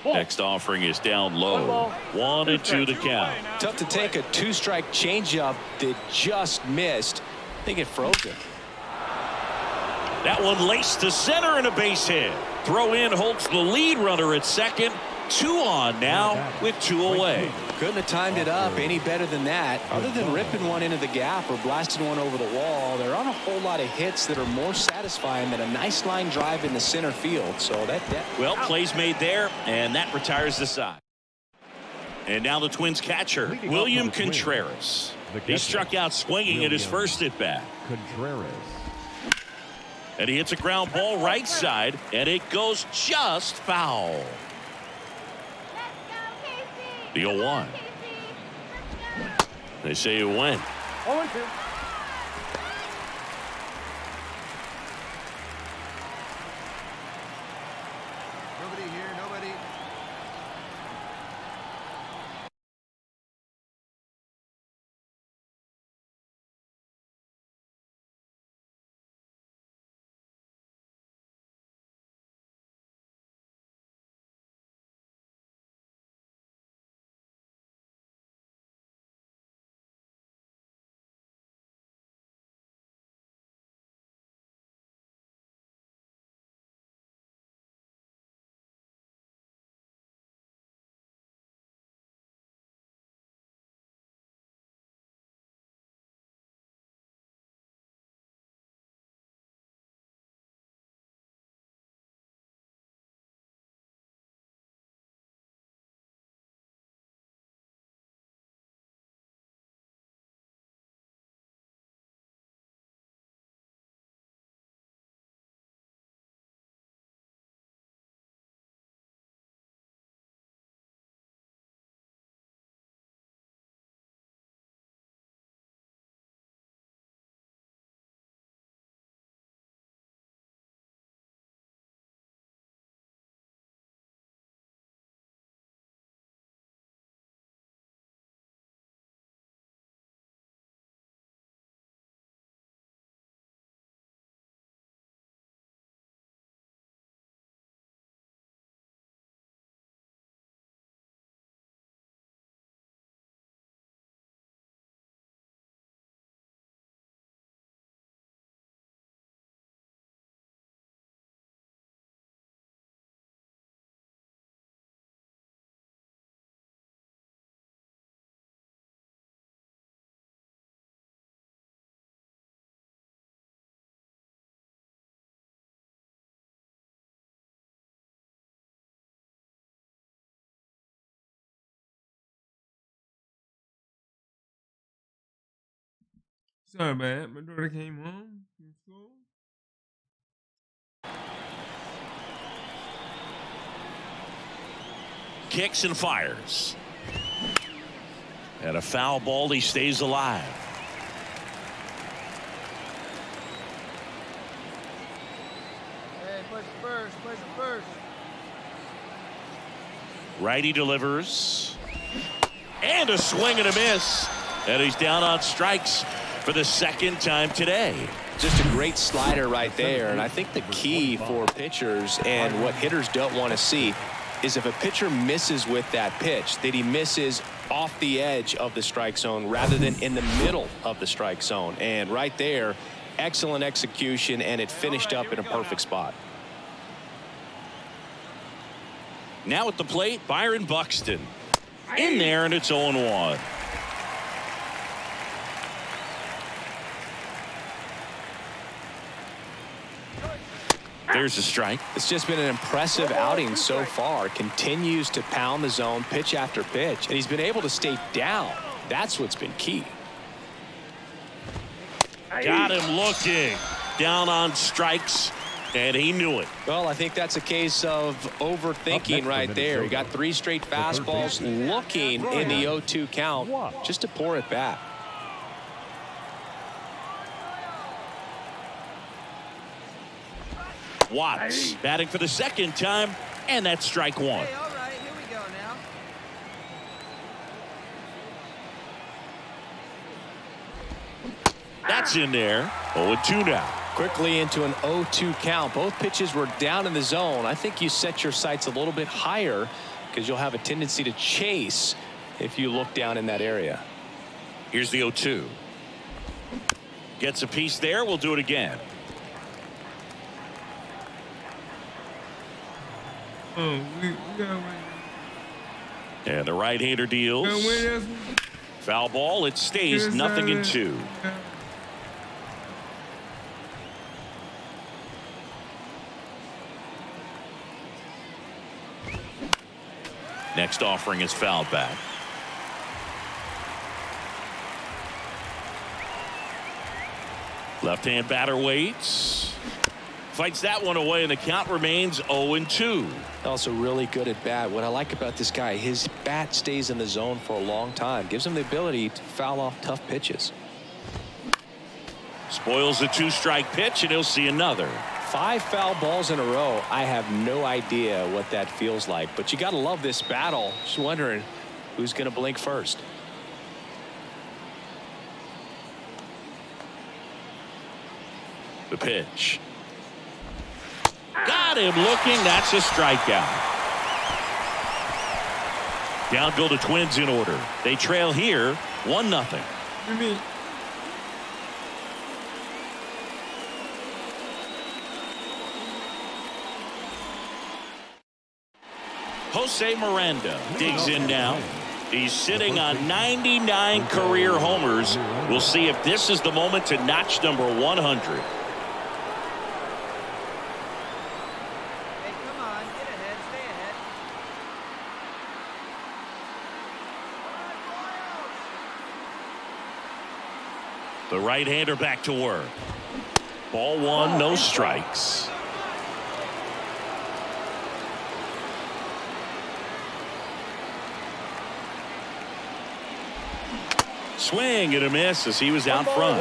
Speaker 6: Next offering is down low. 1-2 the count.
Speaker 7: Tough to take a 2-strike changeup that just missed. I think it froze him.
Speaker 6: That one laced to center and a base hit. Throw in holds the lead runner at second. 2 on now with 2 away.
Speaker 7: Couldn't have timed it up any better than that. Other than ripping one into the gap or blasting one over the wall, there aren't a whole lot of hits that are more satisfying than a nice line drive in the center field. So
Speaker 6: well, plays made there, and that retires the side. And now the Twins catcher, William Contreras. He struck out swinging at his first at bat.
Speaker 8: Contreras.
Speaker 6: And he hits a ground ball right side, and it goes just foul. The 0-1. They say it went.
Speaker 11: 0-2. Nobody here, nobody.
Speaker 3: Sorry, man. My daughter came home from school.
Speaker 6: Kicks and fires. And a foul ball. He stays alive.
Speaker 11: Hey, place it first, place it first.
Speaker 6: Righty delivers. And a swing and a miss. And he's down on strikes for the second time today.
Speaker 7: Just a great slider right there. And I think the key for pitchers and what hitters don't want to see is if a pitcher misses with that pitch, that he misses off the edge of the strike zone rather than in the middle of the strike zone. And right there, excellent execution, and it finished up in a perfect spot.
Speaker 6: Now at the plate, Byron Buxton. In there, and it's 0-1. There's a strike.
Speaker 7: It's just been an impressive outing so far. Continues to pound the zone pitch after pitch, and he's been able to stay down. That's what's been key.
Speaker 6: Got him looking. Down on strikes, and he knew it.
Speaker 7: Well, I think that's a case of overthinking right there. He got 3 straight fastballs looking in the 0-2 count just to pour it back.
Speaker 6: Watts batting for the second time, and that's strike 1.
Speaker 11: Hey, all right, here we go now.
Speaker 6: That's in there. 0-2 now.
Speaker 7: Quickly into an 0-2 count. Both pitches were down in the zone. I think you set your sights a little bit higher because you'll have a tendency to chase if you look down in that area.
Speaker 6: Here's the 0-2. Gets a piece there. We'll do it again.
Speaker 3: Oh, we gotta win.
Speaker 6: And the right-hander deals.
Speaker 3: Gotta win this one.
Speaker 6: Foul ball. It stays 0-2.
Speaker 3: Yeah.
Speaker 6: Next offering is fouled back. Left-hand batter waits. Fights that one away, and the count remains 0-2.
Speaker 7: Also really good at bat. What I like about this guy, his bat stays in the zone for a long time. Gives him the ability to foul off tough pitches.
Speaker 6: Spoils the 2-strike pitch, and he'll see another.
Speaker 7: 5 foul balls in a row. I have no idea what that feels like, but you got to love this battle. Just wondering who's going to blink first.
Speaker 6: The pitch. Got him looking. That's a strikeout. Down go the Twins in order. They trail here 1-0. Jose Miranda digs in now. He's sitting on 99 career homers. We'll see if this is the moment to notch number 100.
Speaker 9: Hey, come on, get ahead, stay ahead.
Speaker 6: The right-hander back to work. Ball 1, no strikes. Swing and a miss as he was out front.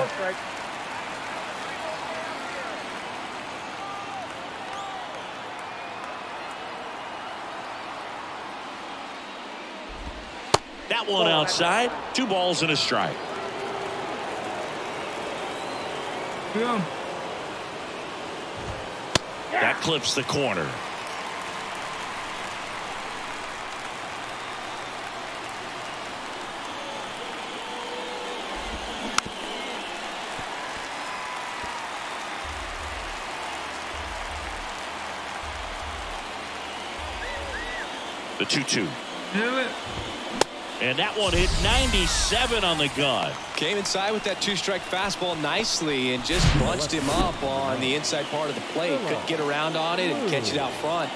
Speaker 6: That one outside. 2 balls and a strike.
Speaker 3: Yeah.
Speaker 6: That clips the corner. The 2-2. And that one hit 97 on the gun.
Speaker 7: Came inside with that 2-strike fastball nicely and just bunched him up on the inside part of the plate. Couldn't get around on it and catch it out front.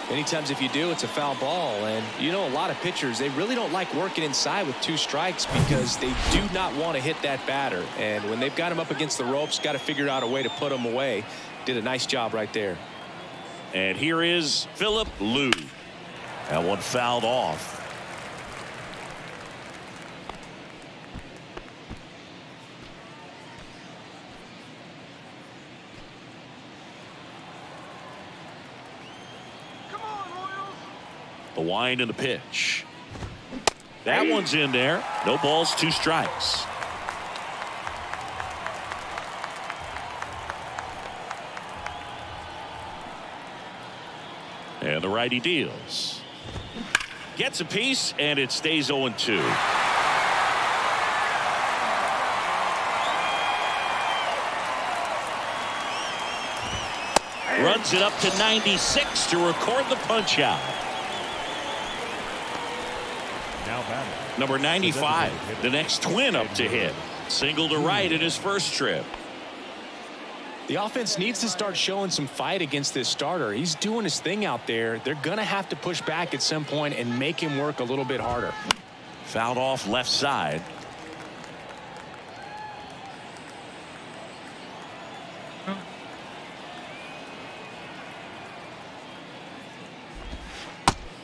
Speaker 7: Many times if you do, it's a foul ball. And you know, a lot of pitchers, they really don't like working inside with 2 strikes because they do not want to hit that batter. And when they've got him up against the ropes, got to figure out a way to put him away. Did a nice job right there.
Speaker 6: And here is Philip Liu. That one fouled off. The wind and the pitch. That one's in there. No balls, 2 strikes. And the righty deals. Gets a piece, and it stays 0-2. Runs it up to 96 to record the punch out. Number 95, the next Twin up to hit. Single to right in his first trip.
Speaker 7: The offense needs to start showing some fight against this starter. He's doing his thing out there. They're going to have to push back at some point and make him work a little bit harder.
Speaker 6: Fouled off left side.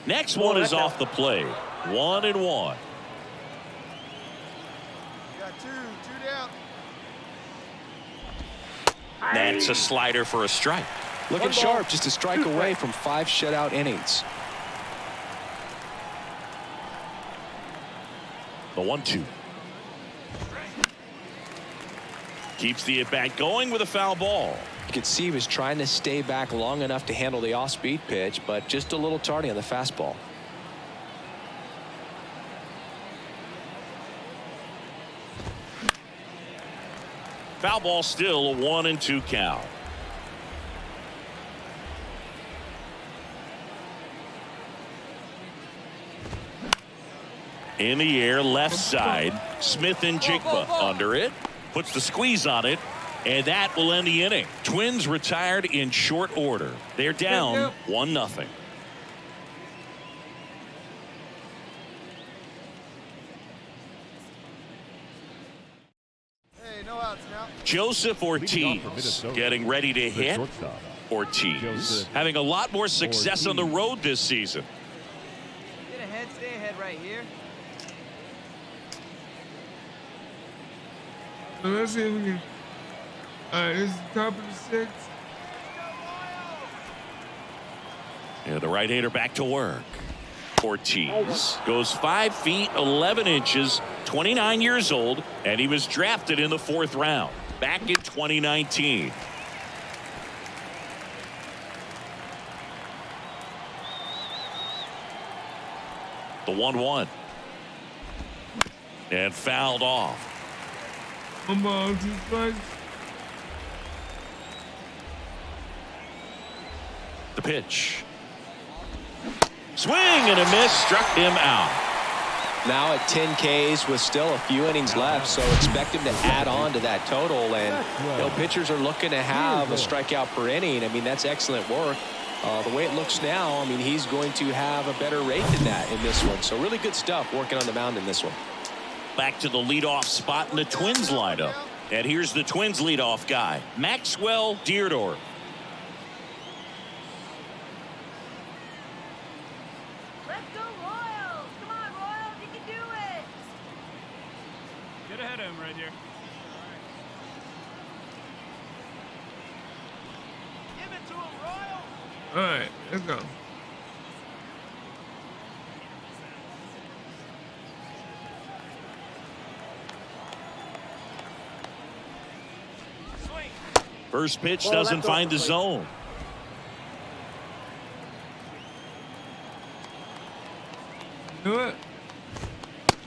Speaker 6: Next one is off the plate. 1-1.
Speaker 11: Got two down.
Speaker 6: That's a slider for a strike.
Speaker 7: Looking sharp, just a strike away from 5 shutout innings.
Speaker 6: The 1-2. Keeps the at-bat going with a foul ball.
Speaker 7: You could see he was trying to stay back long enough to handle the off-speed pitch, but just a little tardy on the fastball.
Speaker 6: Foul ball, still a 1-2 count. In the air, left side. Smith and Jigba under it. Puts the squeeze on it. And that will end the inning. Twins retired in short order. They're down 1-0. Joseph Ortiz getting ready to hit. Ortiz having a lot more success on the road this season.
Speaker 9: Get ahead, stay ahead right here.
Speaker 3: So let's see if we can. All right, this is the top of the 6th.
Speaker 6: And the right-hander back to work. Ortiz goes 5 feet 11 inches, 29 years old, and he was drafted in the 4th round back in 2019. The 1-1 and fouled off.
Speaker 3: 1 ball, 2 strikes.
Speaker 6: The pitch. Swing and a miss, struck him out.
Speaker 7: Now at 10 Ks with still a few innings left, so expect him to add on to that total. And you know, pitchers are looking to have a strikeout per inning. I mean, that's excellent work. The way it looks now, I mean, he's going to have a better rate than that in this one. So really good stuff working on the mound in this one.
Speaker 6: Back to the leadoff spot in the Twins lineup. And here's the Twins leadoff guy, Maxwell Deardorff.
Speaker 12: Let's go Royals! Come on, Royals, you can do it!
Speaker 11: Get ahead of him right here.
Speaker 9: Give it to him, Royals!
Speaker 3: All right, let's go.
Speaker 6: First pitch doesn't find the zone.
Speaker 3: Do it.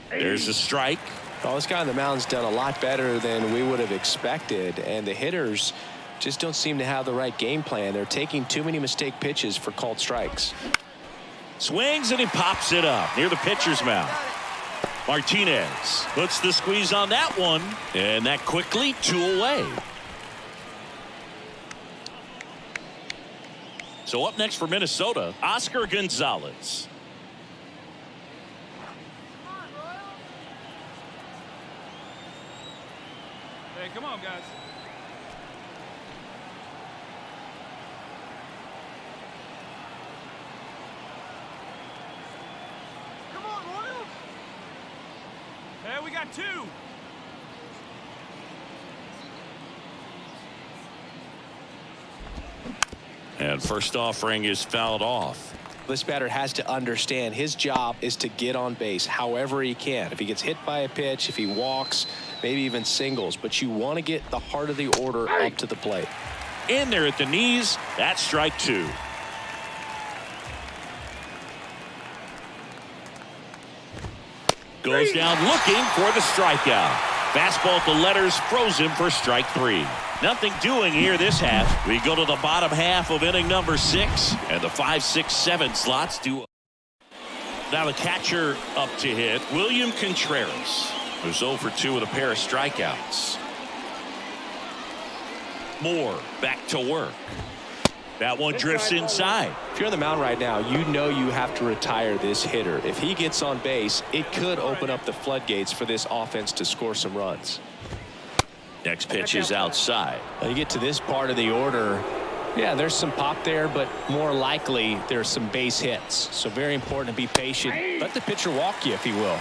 Speaker 6: There's a strike.
Speaker 7: Well, this guy on the mound's done a lot better than we would have expected, and the hitters just don't seem to have the right game plan. They're taking too many mistake pitches for called strikes.
Speaker 6: Swings and he pops it up near the pitcher's mound. Martinez puts the squeeze on that one, and that quickly 2 away. So up next for Minnesota, Oscar Gonzalez.
Speaker 11: Hey, come on, guys.
Speaker 9: Come on, Royals!
Speaker 11: Hey, we got 2.
Speaker 6: And first offering is fouled off.
Speaker 7: This batter has to understand his job is to get on base however he can. If he gets hit by a pitch, if he walks, maybe even singles, but you want to get the heart of the order up to the plate.
Speaker 6: In there at the knees, that's strike 2. Goes down looking for the strikeout. Fastball at the letters froze him for strike 3. Nothing doing here this half. We go to the bottom half of inning number 6, and the 5, 6, 7 slots do. Now the catcher up to hit, William Contreras, who's 0 for 2 with a pair of strikeouts. Moore back to work. That one drifts inside.
Speaker 7: If you're on the mound right now, you know you have to retire this hitter. If he gets on base, it could open up the floodgates for this offense to score some runs.
Speaker 6: Next pitch is outside.
Speaker 7: Well, you get to this part of the order, yeah, there's some pop there, but more likely there's some base hits. So very important to be patient. Let the pitcher walk you, if he will.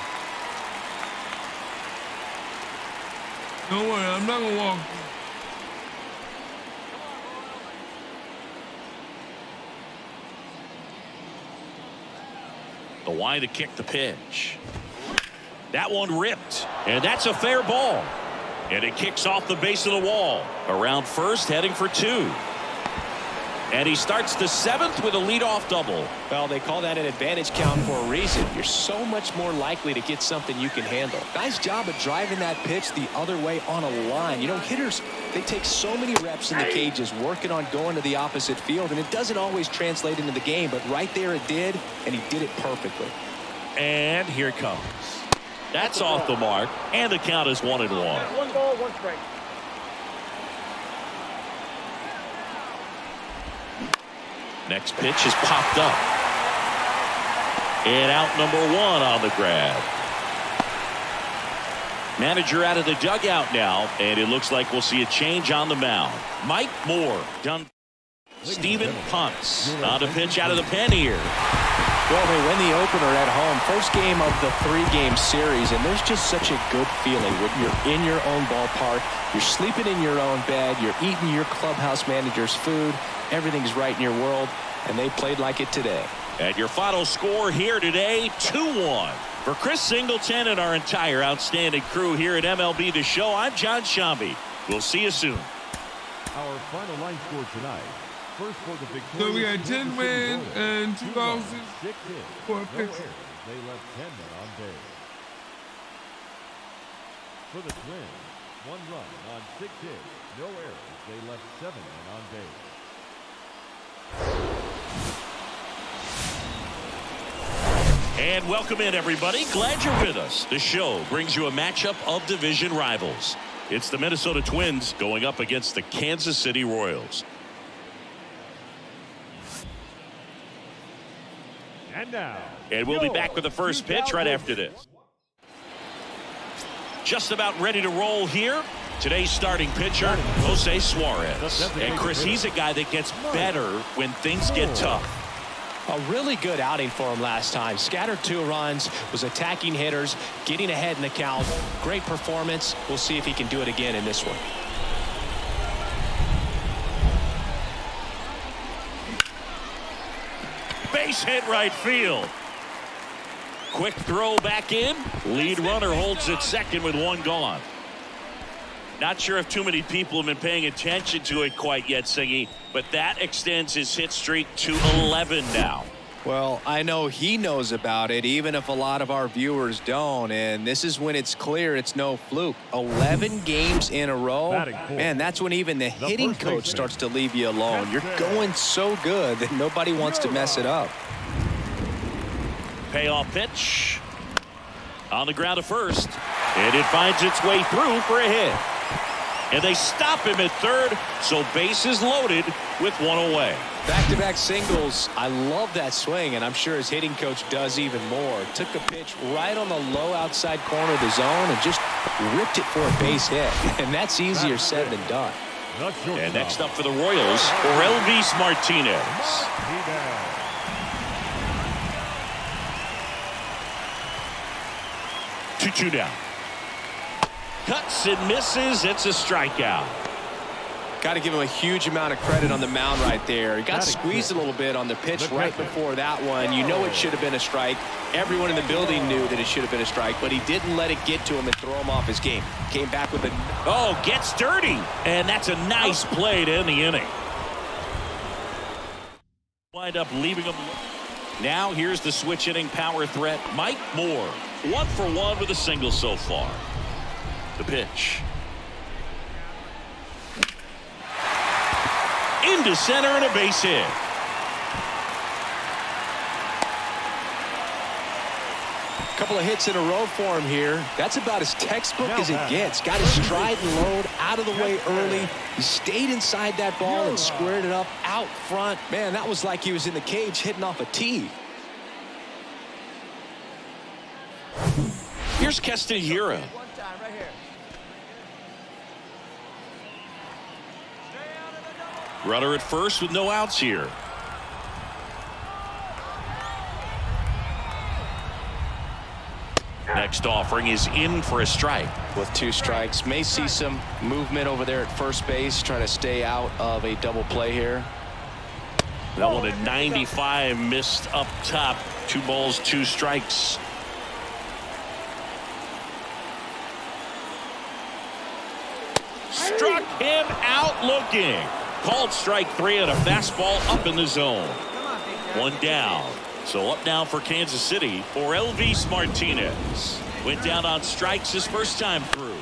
Speaker 3: Don't worry, I'm not gonna walk.
Speaker 6: The wind to kick the pitch. That one ripped, and that's a fair ball. And it kicks off the base of the wall. Around first, heading for 2. And he starts the 7th with a leadoff double.
Speaker 7: Well, they call that an advantage count for a reason. You're so much more likely to get something you can handle. Nice job of driving that pitch the other way on a line. You know, hitters, they take so many reps in the cages working on going to the opposite field, and it doesn't always translate into the game, but right there it did, and he did it perfectly.
Speaker 6: And here it comes. That's off the mark, and the count is 1-1.
Speaker 9: 1 ball, 1 strike.
Speaker 6: Next pitch is popped up. And out number 1 on the grab. Manager out of the dugout now, and it looks like we'll see a change on the mound. Mike Moore done. Steven Ponce on the pitch out of the pen here.
Speaker 7: Well, they win the opener at home. First game of the 3-game series, and there's just such a good feeling when you're in your own ballpark. You're sleeping in your own bed. You're eating your clubhouse manager's food. Everything's right in your world, and they played like it today.
Speaker 6: And your final score here today, 2-1. For Chris Singleton and our entire outstanding crew here at MLB The Show, I'm John Shambi. We'll see you soon.
Speaker 8: Our final line score tonight. First for the victorious.
Speaker 3: So we got 10 wins and 2 losses.
Speaker 8: 6 hits.
Speaker 3: For a
Speaker 8: No
Speaker 3: pitcher.
Speaker 8: errors. They left 10 men on base. For the Twins, 1 run on 6 hits. No errors. They left 7 men on base.
Speaker 6: And welcome in, everybody. Glad you're with us. The show brings you a matchup of division rivals. It's the Minnesota Twins going up against the Kansas City Royals.
Speaker 8: And now.
Speaker 6: And we'll be back with the first pitch right after this. Just about ready to roll here. Today's starting pitcher, Jose Suarez. And Chris, he's a guy that gets better when things get tough.
Speaker 7: A really good outing for him last time. Scattered 2 runs, was attacking hitters, getting ahead in the count. Great performance. We'll see if he can do it again in this one.
Speaker 6: Base hit right field. Quick throw back in. Lead runner holds at second with 1 gone. Not sure if too many people have been paying attention to it quite yet, Singy, but that extends his hit streak to 11 now.
Speaker 7: Well, I know he knows about it, even if a lot of our viewers don't. And this is when it's clear it's no fluke. 11 games in a row. Man, that's when even the hitting coach starts to leave you alone. You're going so good that nobody wants to mess it up.
Speaker 6: Payoff pitch. On the ground to first. And it finds its way through for a hit. And they stop him at third, so base is loaded with 1 away.
Speaker 7: Back-to-back singles. I love that swing, and I'm sure his hitting coach does even more. Took a pitch right on the low outside corner of the zone and just ripped it for a base hit. And that's easier said than done.
Speaker 6: And next up for the Royals, Orelvis Martinez. 2-2 down. Cuts and misses. It's a strikeout.
Speaker 7: Got to give him a huge amount of credit on the mound right there. He got squeezed a little bit on the pitch right before that one. You know it should have been a strike. Everyone in the building knew that it should have been a strike, but he didn't let it get to him and throw him off his game. Came back with a...
Speaker 6: Oh, gets dirty. And that's a nice play to end the inning. Wind up leaving him. Now here's the switch inning power threat, Mike Moore. 1 for 1 with a single so far. The pitch. Into center and a base hit.
Speaker 7: Couple of hits in a row for him here. That's about as textbook as it gets. Got his stride and load out of the way early. He stayed inside that ball and squared it up out front. Man, that was like he was in the cage hitting off a tee.
Speaker 6: Here's Keston Hiura.
Speaker 9: One time right here.
Speaker 6: Runner at first with no outs here. Next offering is in for a strike.
Speaker 7: With 2 strikes, may see some movement over there at first base, trying to stay out of a double play here.
Speaker 6: That one at 95, missed up top. 2 balls, 2 strikes. Struck him out looking. Called strike 3 on a fastball up in the zone. 1 down. So up now for Kansas City for Orelvis Martinez. Went down on strikes his first time through.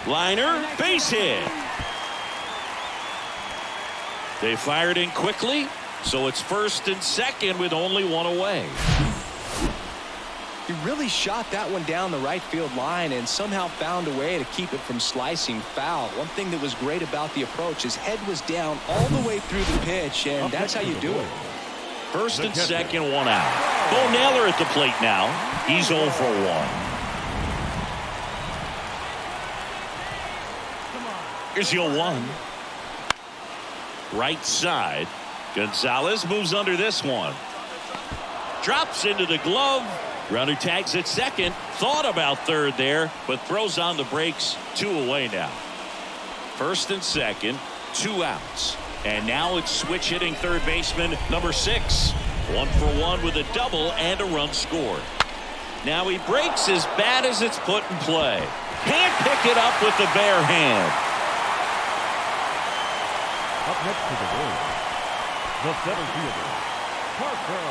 Speaker 6: Liner, base hit. They fired in quickly, so it's first and second with only 1 away.
Speaker 7: He really shot that one down the right field line and somehow found a way to keep it from slicing foul. One thing that was great about the approach, his head was down all the way through the pitch, and that's how you do it.
Speaker 6: First and second, one out. Bo Naylor at the plate now. He's 0 for 1. Here's your 1. Right side. Gonzalez moves under this one. Drops into the glove. Runner tags at second. Thought about third there, but throws on the brakes. 2 away now. First and second, 2 outs. And now it's switch hitting third baseman number 6. 1 for 1 with a double and a run scored. Now he breaks as bad as it's put in play. Can't pick it up with the bare hand.
Speaker 8: Up next to the ring, the center fielder, Parker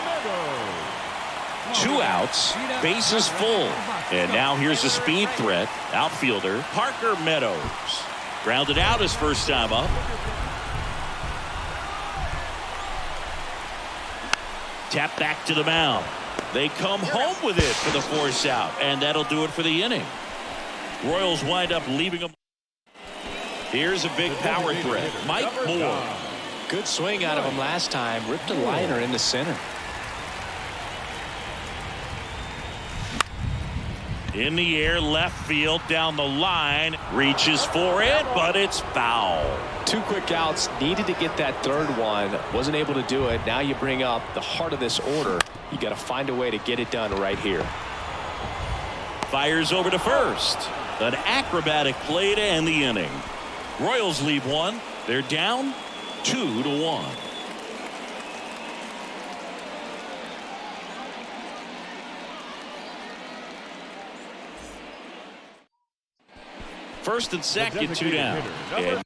Speaker 8: Meadows.
Speaker 6: 2 outs, bases full. And now here's a speed threat. Outfielder Parker Meadows. Grounded out his first time up. Tap back to the mound. They come home with it for the force out, and that'll do it for the inning. Royals wind up leaving him. Here's a big power threat. Mike Moore.
Speaker 7: Good swing out of him last time. Ripped a liner in the center.
Speaker 6: In the air, left field, down the line. Reaches for it, but it's foul.
Speaker 7: 2 quick outs. Needed to get that third one. Wasn't able to do it. Now you bring up the heart of this order. You got to find a way to get it done right here.
Speaker 6: Fires over to first. An acrobatic play to end the inning. Royals lead 1. They're down 2-1. First and second, 2 down. And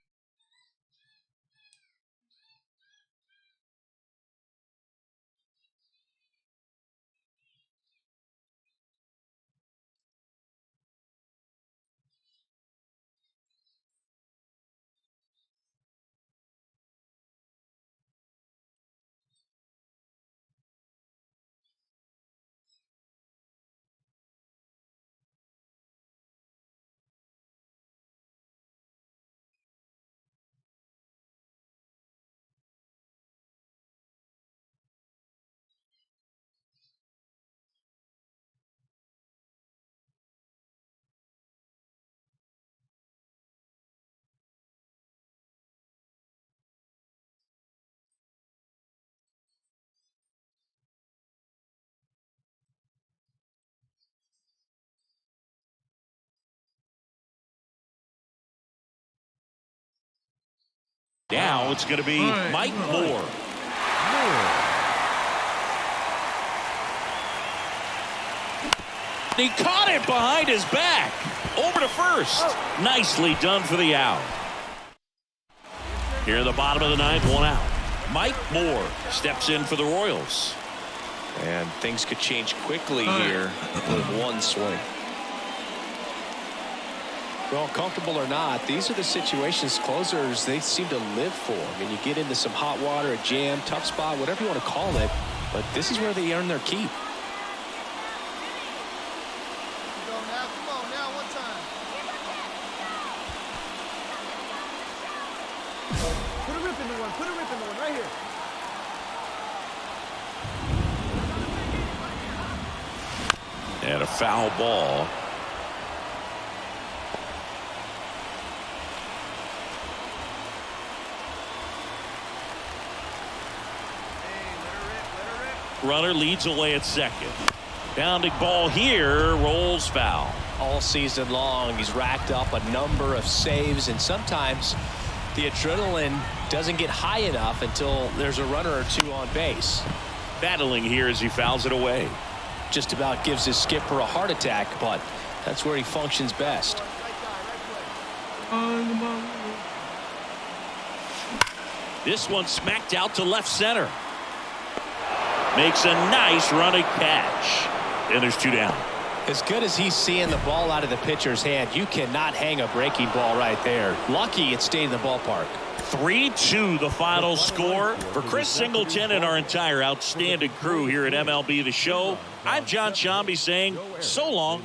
Speaker 6: now it's going to be Mike Moore. He caught it behind his back. Over to first. Nicely done for the out. Here in the bottom of the 9th, 1 out. Mike Moore steps in for the Royals.
Speaker 7: And things could change quickly here with 1 swing. Well, comfortable or not, these are the situations closers they seem to live for. I mean, you get into some hot water, a jam, tough spot, whatever you want to call it, but this is where they earn their keep.
Speaker 11: Come on now, one time. Put a rip in the one, right here.
Speaker 6: And a foul ball. Runner leads away at second. Bounding ball here, rolls foul.
Speaker 7: All season long, he's racked up a number of saves, and sometimes the adrenaline doesn't get high enough until there's a runner or 2 on base.
Speaker 6: Battling here as he fouls it away.
Speaker 7: Just about gives his skipper a heart attack, but that's where he functions best.
Speaker 6: This one smacked out to left center. Makes a nice running catch. And there's 2 down.
Speaker 7: As good as he's seeing the ball out of the pitcher's hand, you cannot hang a breaking ball right there. Lucky it stayed in the ballpark.
Speaker 6: 3-2 the final score. For Chris Singleton and our entire outstanding crew here at MLB The Show, I'm John Shambi saying so long.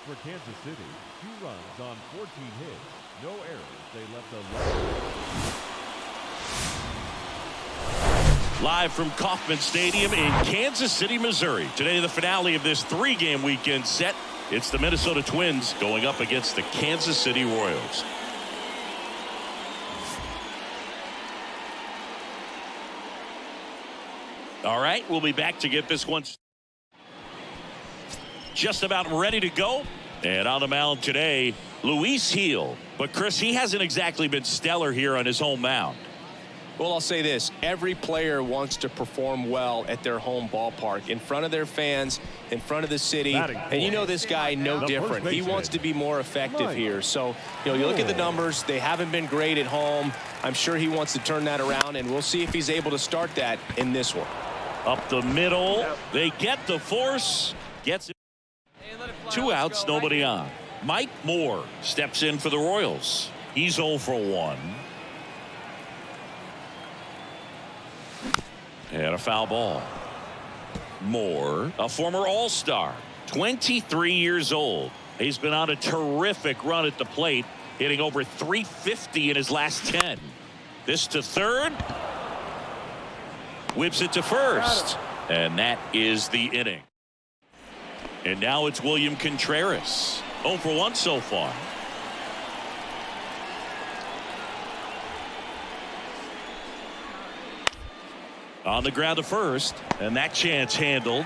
Speaker 8: For Kansas City, 2 runs on 14 hits, no errors. They left 11.
Speaker 6: Live from Kauffman Stadium in Kansas City, Missouri. Today, the finale of this 3-game weekend set. It's the Minnesota Twins going up against the Kansas City Royals. All right, we'll be back to get this one just about ready to go. And on the mound today, Luis Gil. But Chris, he hasn't exactly been stellar here on his home mound.
Speaker 7: Well, I'll say this. Every player wants to perform well at their home ballpark, in front of their fans, in front of the city. And you know this guy no different. He wants to be more effective here. So, you look at the numbers. They haven't been great at home. I'm sure he wants to turn that around, and we'll see if he's able to start that in this one.
Speaker 6: Up the middle. They get the force. Gets it. 2 outs, nobody on. Mike Moore steps in for the Royals. He's 0 for 1. And a foul ball. Moore, a former All-Star, 23 years old. He's been on a terrific run at the plate, hitting over .350 in his last 10. This to third. Whips it to first. And that is the inning. And now it's William Contreras. 0 for 1 so far. On the ground to first, and that chance handled.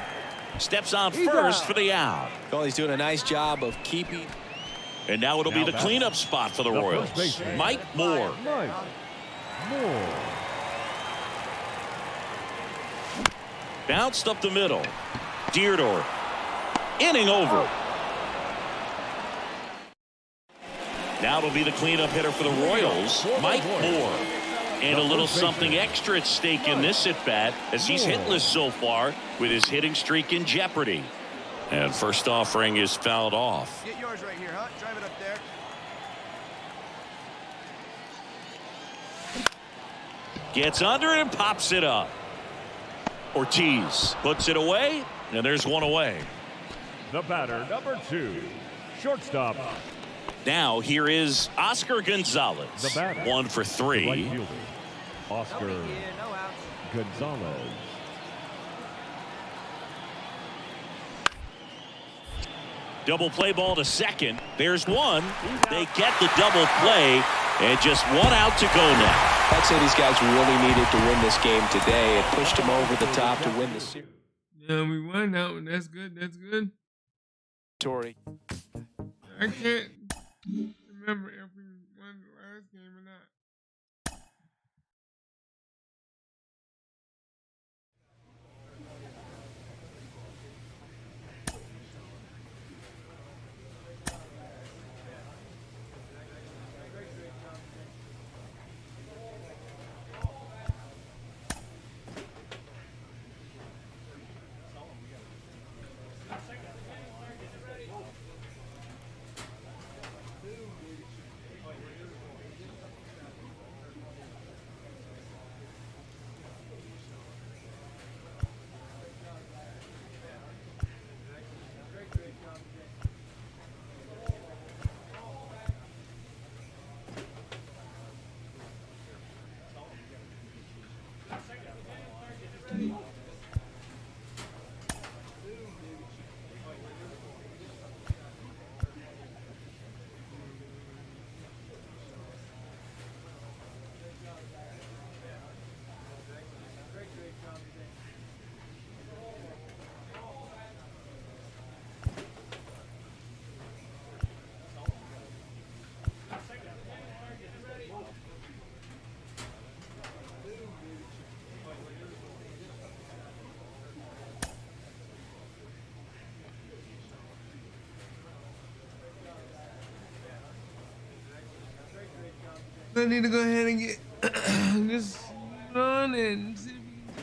Speaker 6: Steps on first for the out.
Speaker 7: Well, he's doing a nice job of keeping.
Speaker 6: And now it'll be the cleanup spot for the Royals. Mike Moore. Bounced up the middle. Deardorff. Inning over. Now it'll be the cleanup hitter for the Royals, Mike Moore. And a little something extra at stake in this at-bat, as he's hitless so far with his hitting streak in jeopardy. And first offering is fouled off.
Speaker 11: Get yours right here, huh? Drive it up there.
Speaker 6: Gets under it and pops it up. Ortiz puts it away, and there's one away.
Speaker 8: The batter, number 2, shortstop.
Speaker 6: Now here is Oscar Gonzalez.
Speaker 8: The batter,
Speaker 6: 1 for 3.
Speaker 8: right fielder, Oscar Gonzalez.
Speaker 6: Double play ball to second. There's one. They get the double play, and just 1 out to go now.
Speaker 7: I'd say these guys really needed to win this game today. It pushed them over the top to win the series.
Speaker 3: Yeah, we won that one. That's good. That's good.
Speaker 7: Tory.
Speaker 3: I can't remember if we won the last game or not. I need to go ahead and get this run and see if we can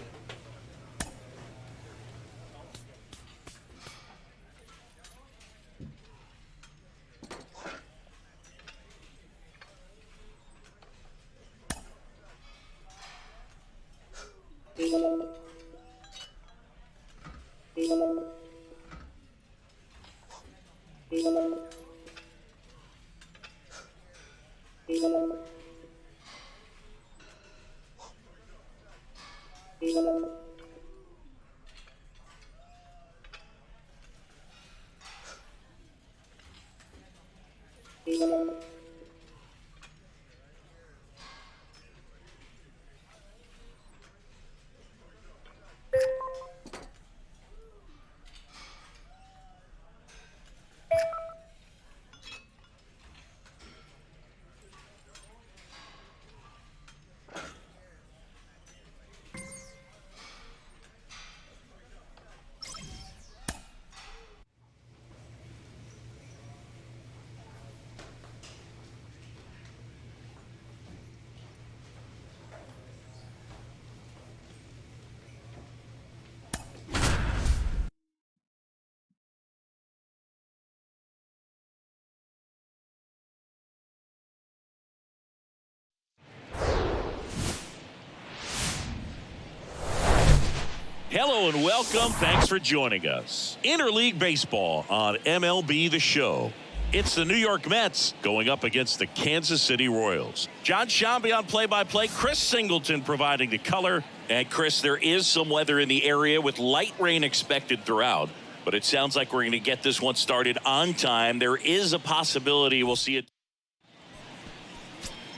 Speaker 6: Hello and welcome. Thanks for joining us. Interleague Baseball on MLB The Show. It's the New York Mets going up against the Kansas City Royals. John Shambi on play-by-play. Chris Singleton providing the color. And Chris, there is some weather in the area with light rain expected throughout. But it sounds like we're going to get this one started on time. There is a possibility we'll see it.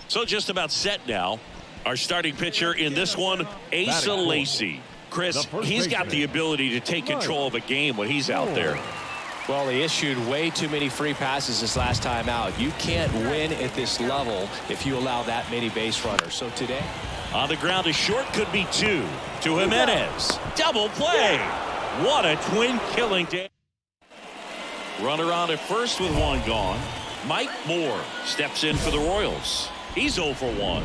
Speaker 6: So just about set now. Our starting pitcher in this one, Asa Lacy. Chris, he's got the ability to take control of a game when he's out there.
Speaker 7: Well, he issued way too many free passes this last time out. You can't win at this level if you allow that many base runners. So today,
Speaker 6: on the ground, a short could be two to Jimenez. Double play. What a twin killing day. Runner on at first with one gone. Mike Moore steps in for the Royals. He's 0 for 1.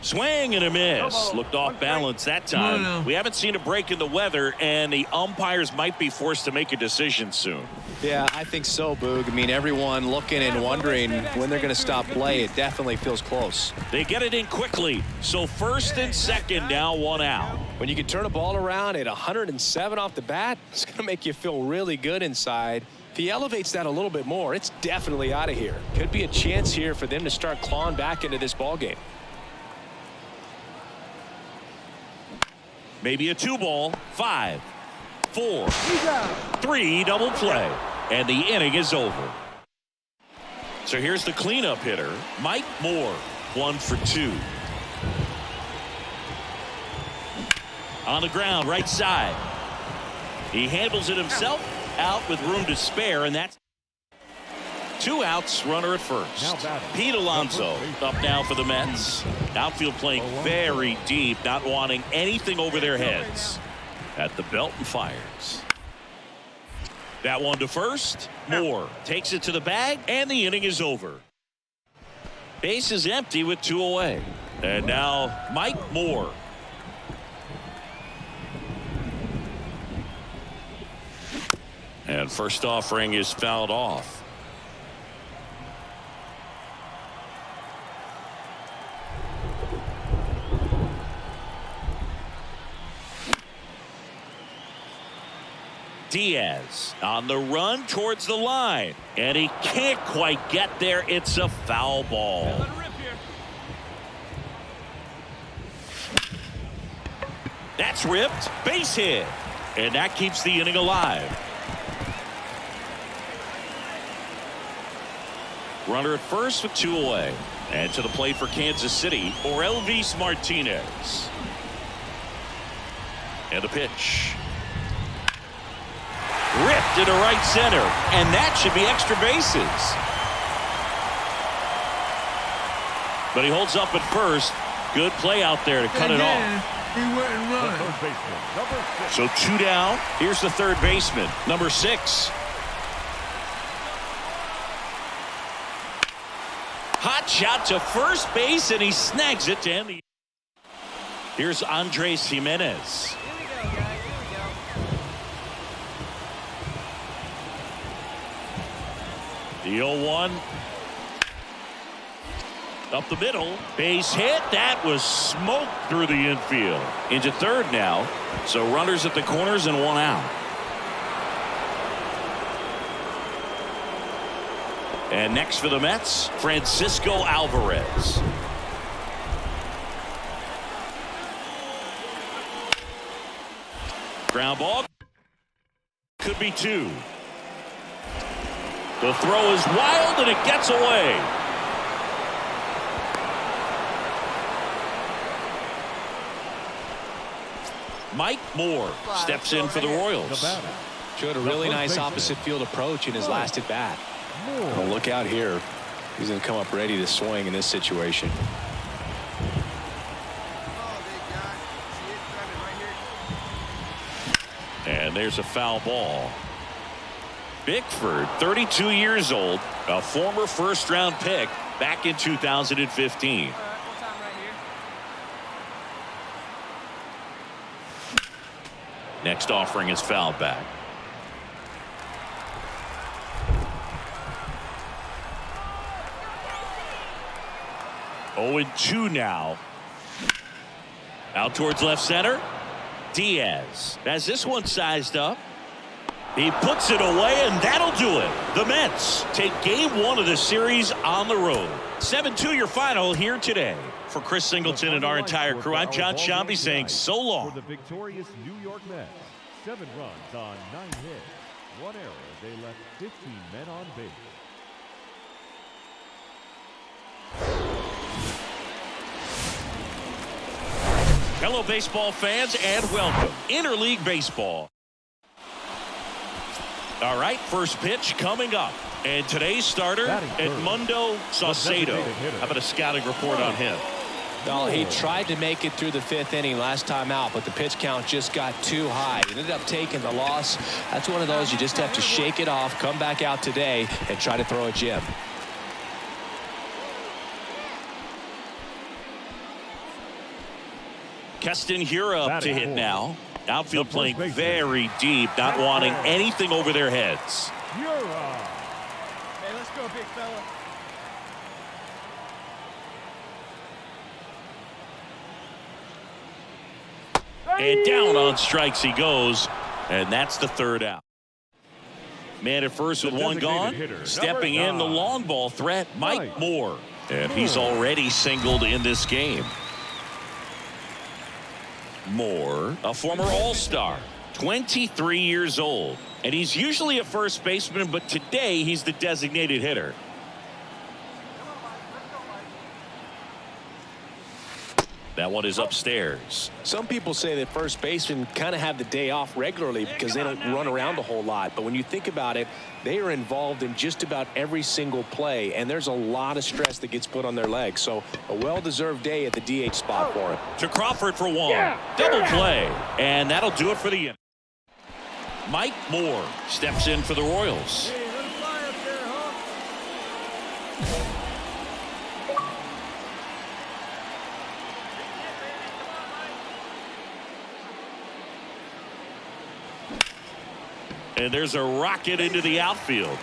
Speaker 6: Swing and a miss. Looked off balance that time. We haven't seen a break in the weather, and the umpires might be forced to make a decision soon.
Speaker 7: Yeah, I think so, Boog. I mean, everyone looking and wondering when they're going to stop play. It definitely feels close.
Speaker 6: They get it in quickly. So first and second now, 1 out.
Speaker 7: When you can turn a ball around at 107 off the bat, it's going to make you feel really good inside. If he elevates that a little bit more, it's definitely out of here. Could be a chance here for them to start clawing back into this ball game.
Speaker 6: Maybe a 2-ball. 5, 4, 3, double play. And the inning is over. So here's the cleanup hitter, Mike Moore, 1 for 2. On the ground, right side. He handles it himself, out with room to spare, and that's 2 outs, runner at first. Pete Alonso up now for the Mets. Outfield playing very deep, not wanting anything over their heads. At the belt and fires. That one to first. Moore takes it to the bag, and the inning is over. Base is empty with 2 away. And now Mike Moore. And first offering is fouled off. Diaz on the run towards the line, and he can't quite get there. It's a foul ball. That's ripped. Base hit, and that keeps the inning alive. Runner at first with 2 away, and to the plate for Kansas City or Elvis Martinez. And the pitch. Ripped into right center, and that should be extra bases. But he holds up at first. Good play out there to cut it off.
Speaker 3: He wouldn't run.
Speaker 6: So 2 down. Here's the third baseman, number 6. Hot shot to first base, and he snags it to end the. Here's Andres Jimenez. The 0-1. Up the middle, base hit. That was smoked through the infield. Into third now. So runners at the corners and one out. And next for the Mets, Francisco Alvarez. Ground ball. Could be two. The throw is wild and it gets away. Mike Moore steps in for the Royals.
Speaker 7: Showed a really nice opposite field approach in his last at bat. Well, look out here. He's going to come up ready to swing in this situation.
Speaker 6: And there's a foul ball. Bickford, 32 years old, a former first-round pick back in 2015. Next offering is fouled back. Oh, 0-2 now. Out towards left center. Diaz has this one sized up. He puts it away, and that'll do it. The Mets take game one of the series on the road. 7-2 your final here today. For Chris Singleton and our entire crew, I'm John Shambi saying so long.
Speaker 8: For the victorious New York Mets, 7 runs on 9 hits. 1 error. They left 15 men on base.
Speaker 6: Hello, baseball fans, and welcome. Interleague Baseball. All right, first pitch coming up. And today's starter, Edmundo Saucedo. How about a scouting report on him?
Speaker 7: Well, he tried to make it through the 5th inning last time out, but the pitch count just got too high. He ended up taking the loss. That's one of those you just have to shake it off, come back out today, and try to throw a gem.
Speaker 6: Keston Hiura up to hit now. Outfield playing very deep, not wanting anything over their heads.
Speaker 11: Hey, let's go, big fella.
Speaker 6: And down on strikes he goes, and that's the 3rd out. Man at first with one gone. Stepping in the long ball threat, Mike Moore. And he's already singled in this game. Moore, a former All-Star, 23 years old. And he's usually a first baseman, but today he's the designated hitter. That one is upstairs.
Speaker 7: Some people say that first basemen kind of have the day off regularly because they don't run around a whole lot. But when you think about it, they are involved in just about every single play, and there's a lot of stress that gets put on their legs. So a well-deserved day at the DH spot for him.
Speaker 6: To Crawford for one. Double play. And that'll do it for the inning. Mike Moore steps in for the Royals.
Speaker 11: Hey, let him fly up there, huh?
Speaker 6: And there's a rocket into the outfield.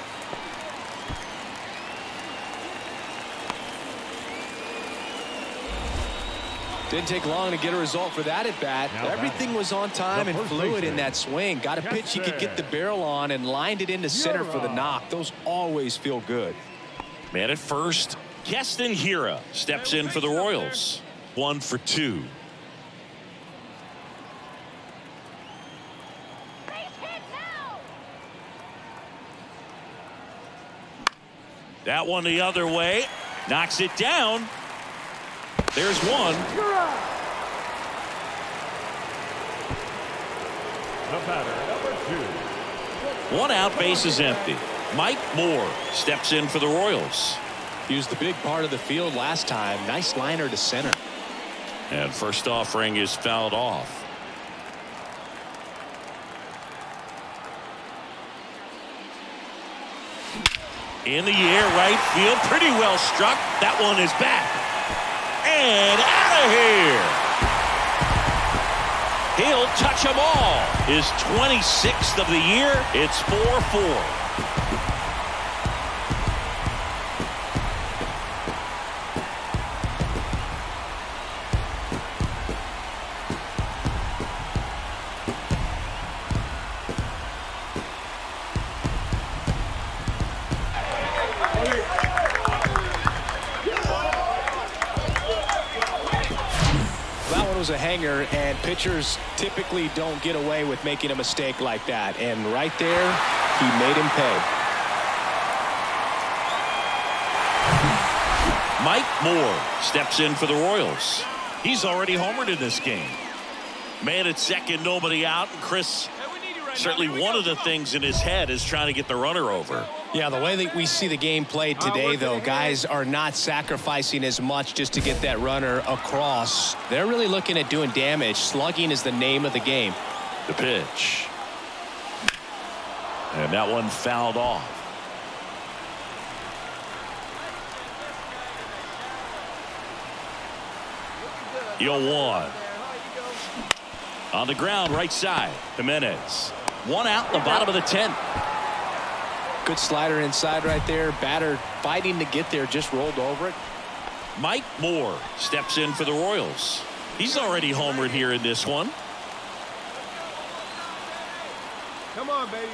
Speaker 7: Didn't take long to get a result for that at bat. Everything was on time and fluid in that swing. Got a pitch he could get the barrel on and lined it into center for the knock. Those always feel good.
Speaker 6: Man at first, Keston Hiura steps in for the Royals. 1 for 2. That one the other way. Knocks it down. There's one.
Speaker 8: The batter, number 2.
Speaker 6: 1 out, base is empty. Mike Moore steps in for the Royals.
Speaker 7: He was the big part of the field last time. Nice liner to center.
Speaker 6: And first offering is fouled off. In the air, right field, pretty well struck. That one is back. And out of here. He'll touch them all. His 26th of the year. It's 4-4.
Speaker 7: throws a hanger, and pitchers typically don't get away with making a mistake like that. And right there, he made him pay.
Speaker 6: Mike Moore steps in for the Royals. He's already homered in this game. Man at second, nobody out. And Chris, certainly one of the things in his head is trying to get the runner over.
Speaker 7: Yeah, the way that we see the game played today, though, guys are not sacrificing as much just to get that runner across. They're really looking at doing damage. Slugging is the name of the game.
Speaker 6: The pitch. And that one fouled off. Yo, one. On the ground, right side, Jimenez. One out in the bottom of the 10th.
Speaker 7: Good slider inside right there. Batter fighting to get there, just rolled over it.
Speaker 6: Mike Moore steps in for the Royals. He's already homered here in this one.
Speaker 11: Come on, baby.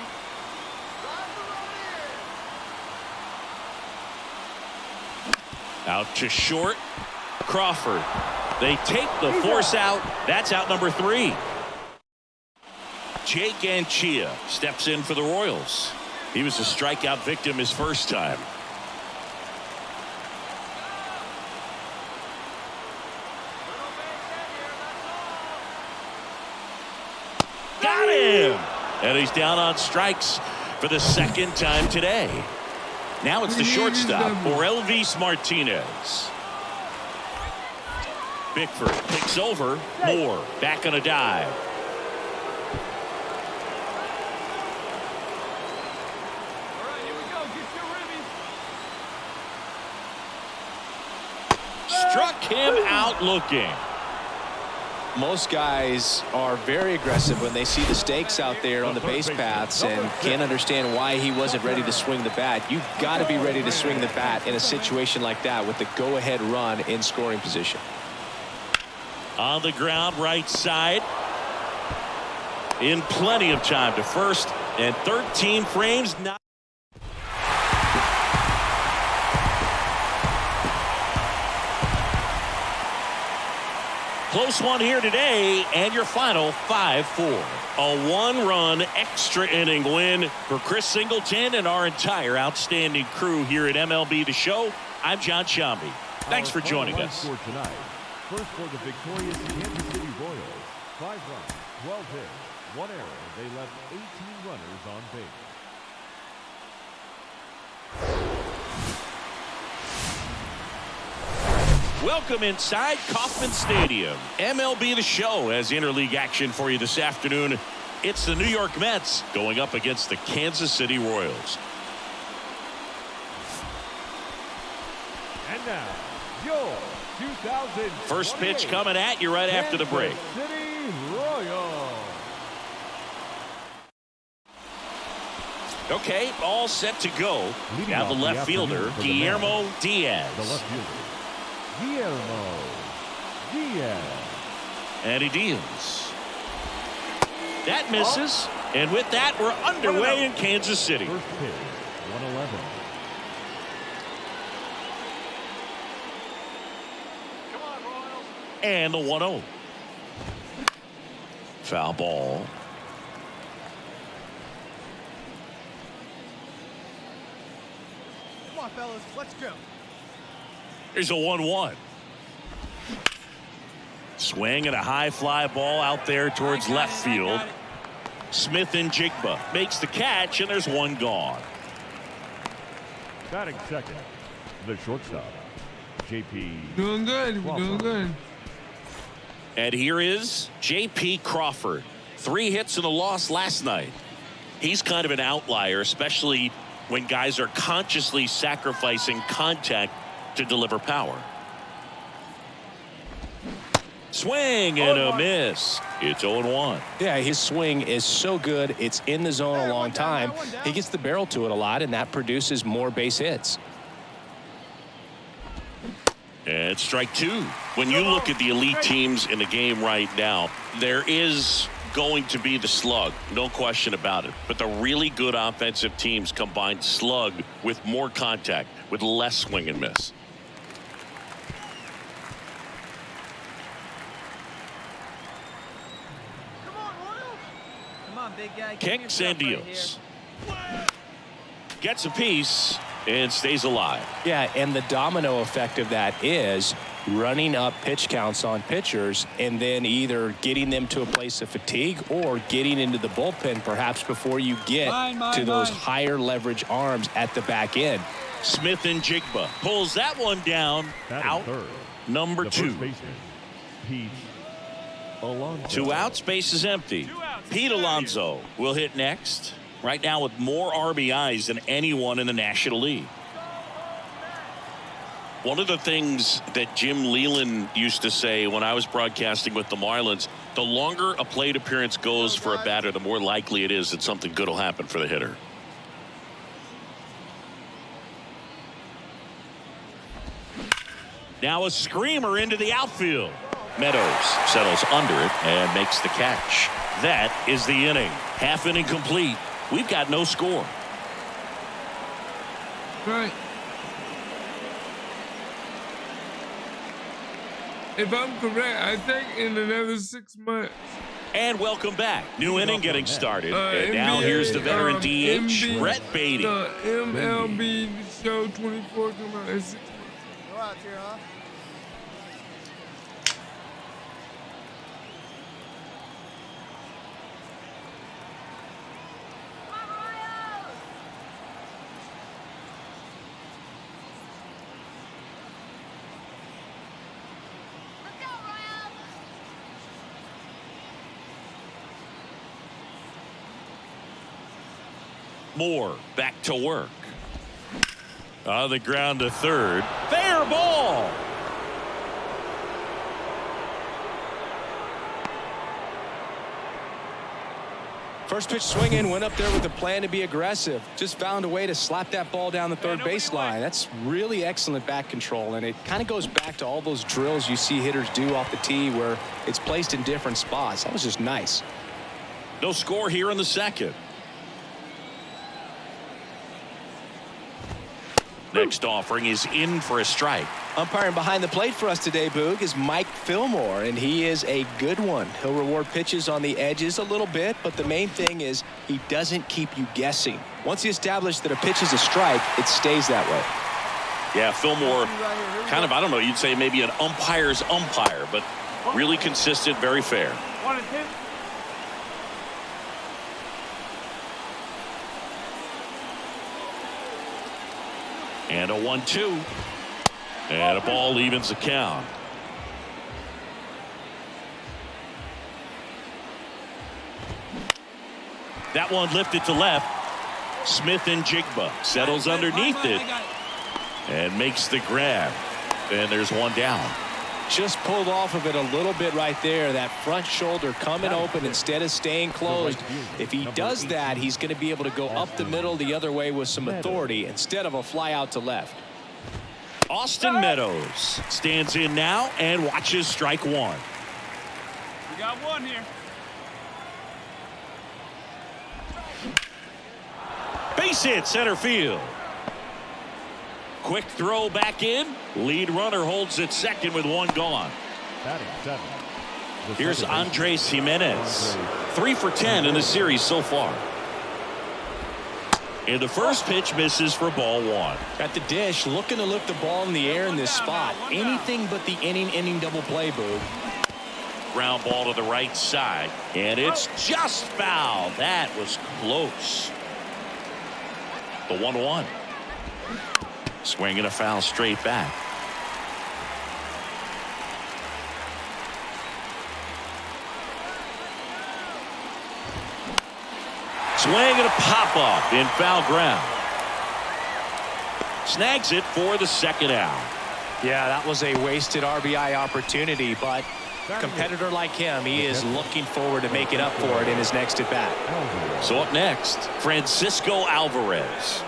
Speaker 6: Out to short. Crawford. They take the force out. That's out number 3. Jake Anchia steps in for the Royals. He was a strikeout victim his first time. Got him! And he's down on strikes for the second time today. Now it's the shortstop, Orelvis Martinez. Bickford picks over. Moore back on a dive.
Speaker 11: All right, here we go. Get your ribbies.
Speaker 6: Struck him out looking.
Speaker 7: Most guys are very aggressive when they see the stakes out there on the base paths and can't understand why he wasn't ready to swing the bat. You've got to be ready to swing the bat in a situation like that with the go-ahead run in scoring position.
Speaker 6: On the ground, right side. In plenty of time to first, and 13 frames. Not close one here today, and your final 5-4. A one-run extra inning win for Chris Singleton and our entire outstanding crew here at MLB The Show. I'm John Shambi. Thanks for joining us.
Speaker 8: For tonight. First for the victorious Kansas City Royals. 5 runs, 12 hits, 1 error. They left 18 runners on base.
Speaker 6: Welcome inside Kauffman Stadium. MLB The Show has interleague action for you this afternoon. It's the New York Mets going up against the Kansas City Royals.
Speaker 8: And now, your 2000
Speaker 6: first pitch coming at you right after the break.
Speaker 8: City Royals.
Speaker 6: Okay, all set to go. Now the left fielder, Guillermo Diaz.
Speaker 8: The left fielder, Guillermo Diaz.
Speaker 6: And he deals. That misses. And with that, we're underway in Kansas City.
Speaker 8: First pitch, 111.
Speaker 6: And the 1-0. Foul ball.
Speaker 11: Come on, fellas. Let's go.
Speaker 6: Here's a 1-1. Swing and a high fly ball out there towards left field. Smith and Jigba makes the catch, and there's one gone.
Speaker 8: Batting second, the shortstop, J.P.
Speaker 3: Doing good. We're doing good.
Speaker 6: And here is J.P. Crawford. 3 hits and a loss last night. He's kind of an outlier, especially when guys are consciously sacrificing contact to deliver power. Swing and a miss. It's 0-1.
Speaker 7: Yeah, his swing is so good. It's in the zone a long time. He gets the barrel to it a lot, and that produces more base hits.
Speaker 6: And strike 2. When you look at the elite teams in the game right now, there is going to be the slug, no question about it. But the really good offensive teams combine slug with more contact, with less swing and miss.
Speaker 9: big guy.
Speaker 6: Kicks and deals. Gets a piece and stays alive.
Speaker 7: Yeah, and the domino effect of that is running up pitch counts on pitchers and then either getting them to a place of fatigue or getting into the bullpen perhaps before you get to those higher leverage arms at the back end.
Speaker 6: Smith and Jigba pulls that one down. Out. Number 2.
Speaker 8: Pete Alonso.
Speaker 6: 2 outs, base is empty. Pete Alonso will hit next. Right now with more RBIs than anyone in the National League. One of the things that Jim Leland used to say when I was broadcasting with the Marlins, the longer a plate appearance goes for a batter, the more likely it is that something good will happen for the hitter. Now a screamer into the outfield. Meadows settles under it and makes the catch. That is the inning. Half inning complete. We've got no score.
Speaker 3: Right. If I'm correct, I think in another 6 months.
Speaker 6: And welcome back. New inning getting started. And
Speaker 3: NBA,
Speaker 6: now here's the veteran DH, Brett Beatty.
Speaker 3: The MLB show 24 come out in 6 months.
Speaker 9: Go out here, huh?
Speaker 6: Moore back to work. On the ground to third. Fair ball.
Speaker 7: First pitch swinging, went up there with a plan to be aggressive. Just found a way to slap that ball down the third baseline. That's really excellent bat control, and it kind of goes back to all those drills you see hitters do off the tee where it's placed in different spots. That was just nice.
Speaker 6: No score here in the second. Next offering is in for a strike.
Speaker 7: Umpiring behind the plate for us today, Boog, is Mike Fillmore, and he is a good one. He'll reward pitches on the edges a little bit, but the main thing is he doesn't keep you guessing. Once you establish that a pitch is a strike, it stays that way.
Speaker 6: Yeah, Fillmore, kind of, I don't know, you'd say maybe an umpire's umpire, but really consistent, very fair.
Speaker 11: 1 and 2.
Speaker 6: And a 1-2. And a ball evens the count. That one lifted to left. Smith and Jigba settles underneath it and makes the grab. And there's one down.
Speaker 7: Just pulled off of it a little bit right there. That front shoulder coming open instead of staying closed. If he does that, he's going to be able to go up the middle the other way with some authority instead of a fly out to left.
Speaker 6: Austin Meadows stands in now and watches strike one.
Speaker 11: We got one here.
Speaker 6: Base hit center field. Quick throw back in. Lead runner holds at second with one gone. Here's Andres Jimenez. 3 for 10 in the series so far. And the first pitch misses for ball 1.
Speaker 7: At the dish, looking to lift the ball in the air in this spot. Anything but the inning double play, Boo.
Speaker 6: Ground ball to the right side. And it's just foul. That was close. The 1-1. Swinging a foul straight back. Swing and a pop-up in foul ground. Snags it for the second out.
Speaker 7: Yeah, that was a wasted RBI opportunity, but a competitor like him, he is looking forward to making up for it in his next at-bat.
Speaker 6: So up next, Francisco Alvarez.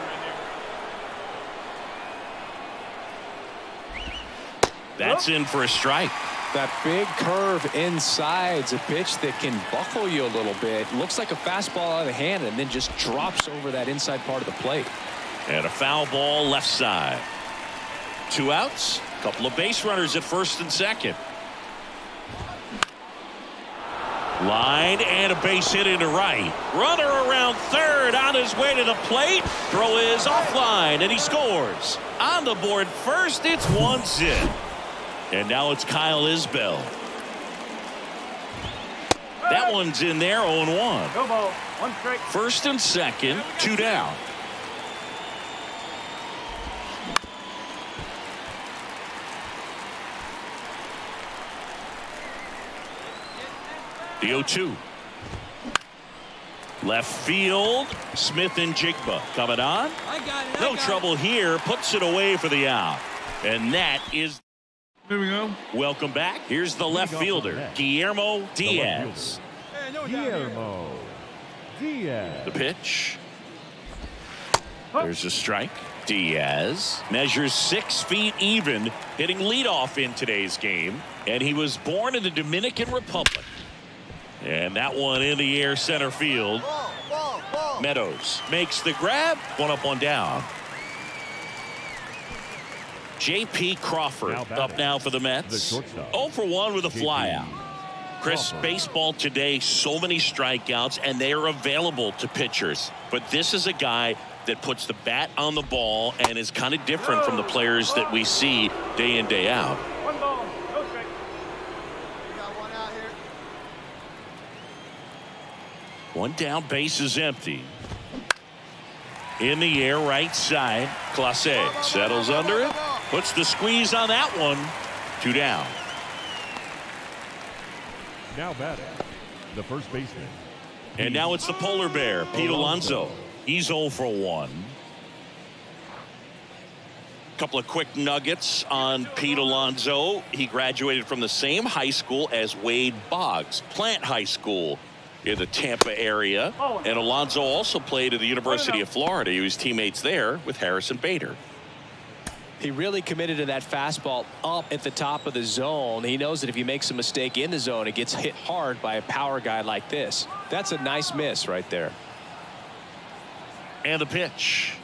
Speaker 6: That's in for a strike.
Speaker 7: That big curve inside's a pitch that can buckle you a little bit. Looks like a fastball out of the hand and then just drops over that inside part of the plate.
Speaker 6: And a foul ball left side. 2 outs. Couple of base runners at first and second. Line and a base hit into right. Runner around third on his way to the plate. Throw is offline and he scores. On the board first, it's 1-0. And now it's Kyle Isbell. That one's in there, 0-1.
Speaker 9: Go ball. One strike.
Speaker 6: First and second, 2 down. The 0-2. Left field. Smith and Jigba coming on. No trouble here. Puts it away for the out. And that is.
Speaker 3: There we go.
Speaker 6: Welcome back. Here's the left fielder, Guillermo Diaz.
Speaker 8: Guillermo Diaz.
Speaker 6: The pitch. There's a strike. Diaz measures 6 feet even, hitting leadoff in today's game. And he was born in the Dominican Republic. And that one in the air center field. Meadows makes the grab. 1 up, 1 down. J.P. Crawford up now for the Mets. 0 for 1 with a flyout. Chris, baseball today, so many strikeouts, and they are available to pitchers. But this is a guy that puts the bat on the ball and is kind of different from the players that we see day in, day out.
Speaker 9: 1 ball. No strike.
Speaker 11: We got 1 out here.
Speaker 6: 1 down, base is empty. In the air, right side. Clase settles under it. Puts the squeeze on that one. 2 down.
Speaker 8: Now batting, the first baseman.
Speaker 6: And now it's the polar bear, Pete Alonso. He's 0 for 1. Couple of quick nuggets on Pete Alonso. He graduated from the same high school as Wade Boggs, Plant High School in the Tampa area. And Alonso also played at the University of Florida. He was teammates there with Harrison Bader.
Speaker 7: He really committed to that fastball up at the top of the zone. He knows that if he makes a mistake in the zone, it gets hit hard by a power guy like this. That's a nice miss right there.
Speaker 6: And the pitch.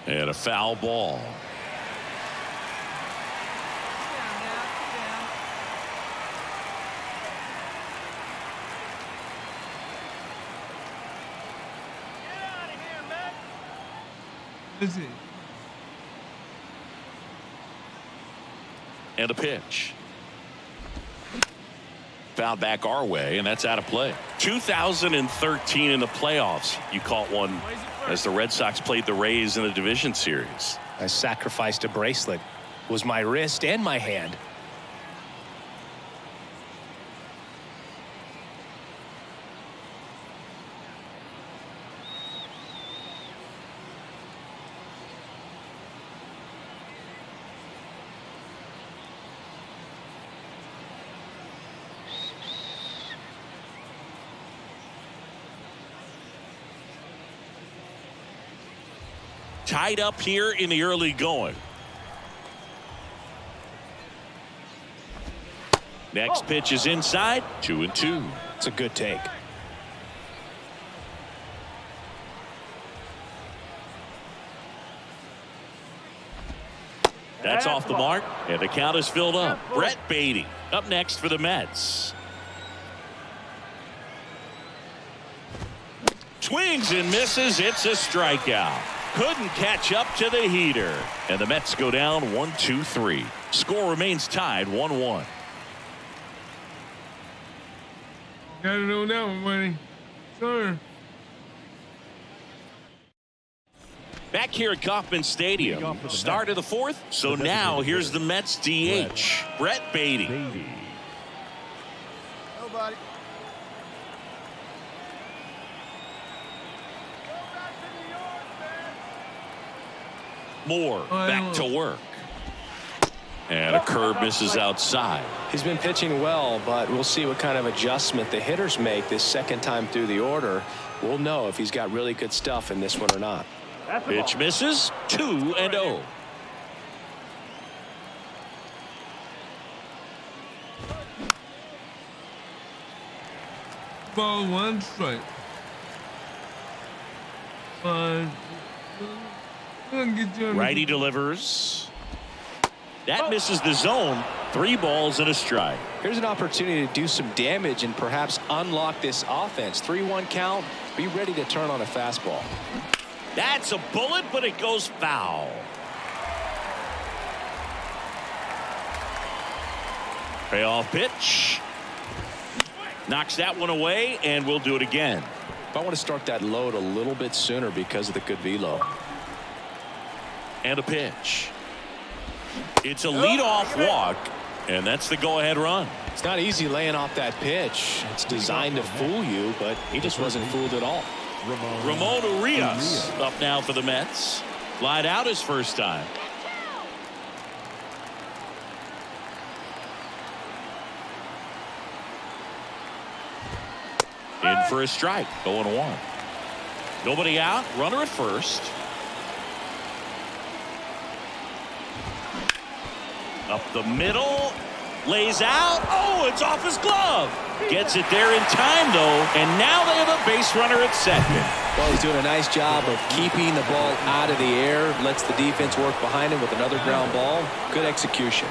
Speaker 6: And a foul ball.
Speaker 3: That's it.
Speaker 6: And a pitch. Foul back our way, and that's out of play. 2013 in the playoffs, you caught one as the Red Sox played the Rays in the division series.
Speaker 7: I sacrificed a bracelet. It was my wrist and my hand.
Speaker 6: Tied up here in the early going. Next pitch is inside. 2-2.
Speaker 7: It's a good take.
Speaker 6: That's off the mark, and the count is filled up. Brett Beatty up next for the Mets. Swings and misses. It's a strikeout. Couldn't catch up to the heater. And the Mets go down 1-2-3. Score remains tied 1-1.
Speaker 3: Gotta know that one, buddy. Sir.
Speaker 6: Back here at Kauffman Stadium. Start of the 4th. So now here's the Mets DH. Brett Beatty.
Speaker 11: Nobody.
Speaker 6: Moore back to work. And a curve misses outside.
Speaker 7: He's been pitching well, but we'll see what kind of adjustment the hitters make this second time through the order. We'll know if he's got really good stuff in this one or not.
Speaker 6: Pitch misses. 2-0.
Speaker 3: Ball 1 strike.
Speaker 6: Righty delivers. That misses the zone. 3 balls and a strike.
Speaker 7: Here's an opportunity to do some damage and perhaps unlock this offense. 3-1 count. Be ready to turn on a fastball.
Speaker 6: That's a bullet, but it goes foul. Payoff pitch. Knocks that one away, and we'll do it again.
Speaker 7: I want to start that load a little bit sooner because of the good velo.
Speaker 6: And a pitch. It's a leadoff walk, and that's the go-ahead run.
Speaker 7: It's not easy laying off that pitch. It's designed to fool you, but he just wasn't fooled at all.
Speaker 6: Ramon Urias up now for the Mets. Flied out his first time. In for a strike. 0-1. Nobody out. Runner at first. Up the middle. Lays out. Oh, it's off his glove. Gets it there in time, though. And now they have a base runner at second.
Speaker 7: Well, he's doing a nice job of keeping the ball out of the air. Lets the defense work behind him with another ground ball. Good execution.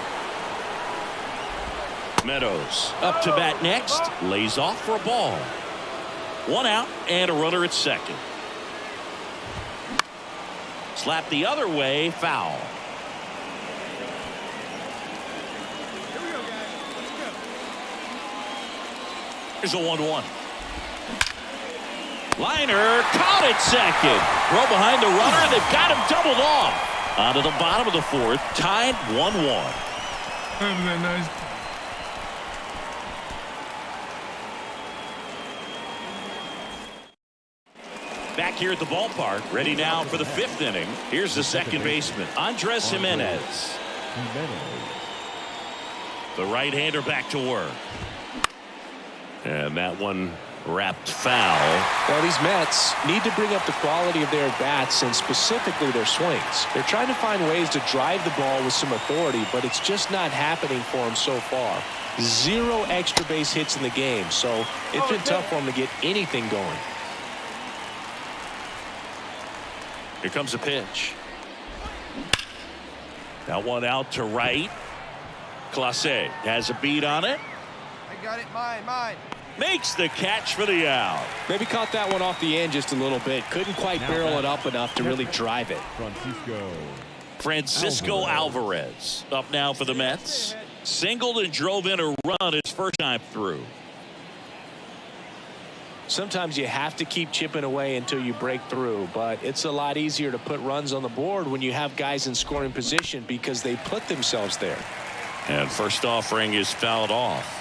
Speaker 6: Meadows up to bat next. Lays off for a ball. 1 out and a runner at second. Slap the other way. Foul. Here's a 1-1. Liner caught at second. Throw behind the runner. They've got him doubled off. On to the bottom of the 4th. Tied 1-1.
Speaker 3: Nice.
Speaker 6: Back here at the ballpark. Ready now for the 5th inning. Here's the second baseman, Andres Jimenez. The right-hander back to work. And that one wrapped foul.
Speaker 7: Well, these Mets need to bring up the quality of their bats and specifically their swings. They're trying to find ways to drive the ball with some authority, but it's just not happening for them so far. 0 extra base hits in the game, so it's been tough for them to get anything going.
Speaker 6: Here comes a pitch. That one out to right. Clase has a beat on it.
Speaker 11: I got it. Mine.
Speaker 6: Makes the catch for the out.
Speaker 7: Maybe caught that one off the end just a little bit. Couldn't quite barrel it up enough to really drive it.
Speaker 6: Francisco Alvarez up now for the Mets. Singled and drove in a run his first time through.
Speaker 7: Sometimes you have to keep chipping away until you break through, but it's a lot easier to put runs on the board when you have guys in scoring position because they put themselves there.
Speaker 6: And first offering is fouled off.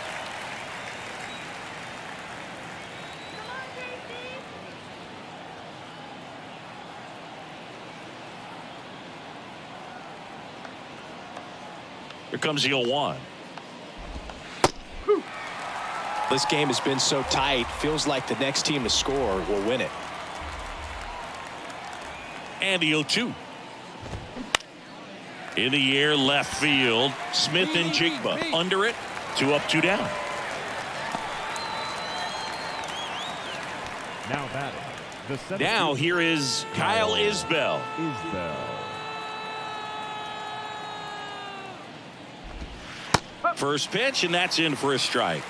Speaker 6: Here comes the 0-1.
Speaker 7: This game has been so tight. Feels like the next team to score will win it.
Speaker 6: And the 0-2. In the air, left field. Smith and Jigba under it. 2 up, 2 down.
Speaker 8: Now batting.
Speaker 6: Now here is Kyle Isbell. First pitch, and that's in for a strike.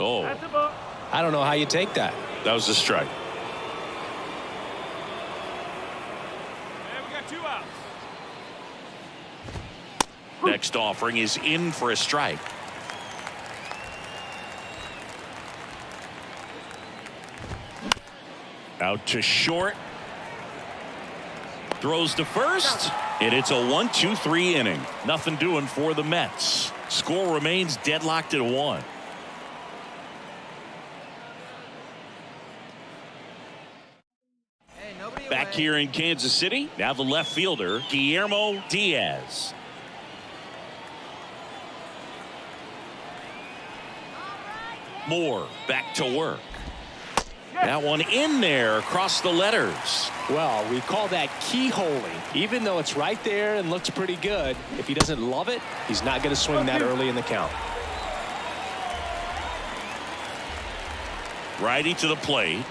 Speaker 6: Oh,
Speaker 7: I don't know how you take that.
Speaker 6: That was a strike.
Speaker 11: And we got 2 outs.
Speaker 6: Next offering is in for a strike. Out to short. Throws to first, and it's a 1-2-3 inning. Nothing doing for the Mets. Score remains deadlocked at 1. Back here in Kansas City, now the left fielder, Guillermo Diaz. Moore back to work. That one in there across the letters.
Speaker 7: Well, we call that keyholing. Even though it's right there and looks pretty good, if he doesn't love it, he's not going to swing that early in the count.
Speaker 6: Righty to the plate.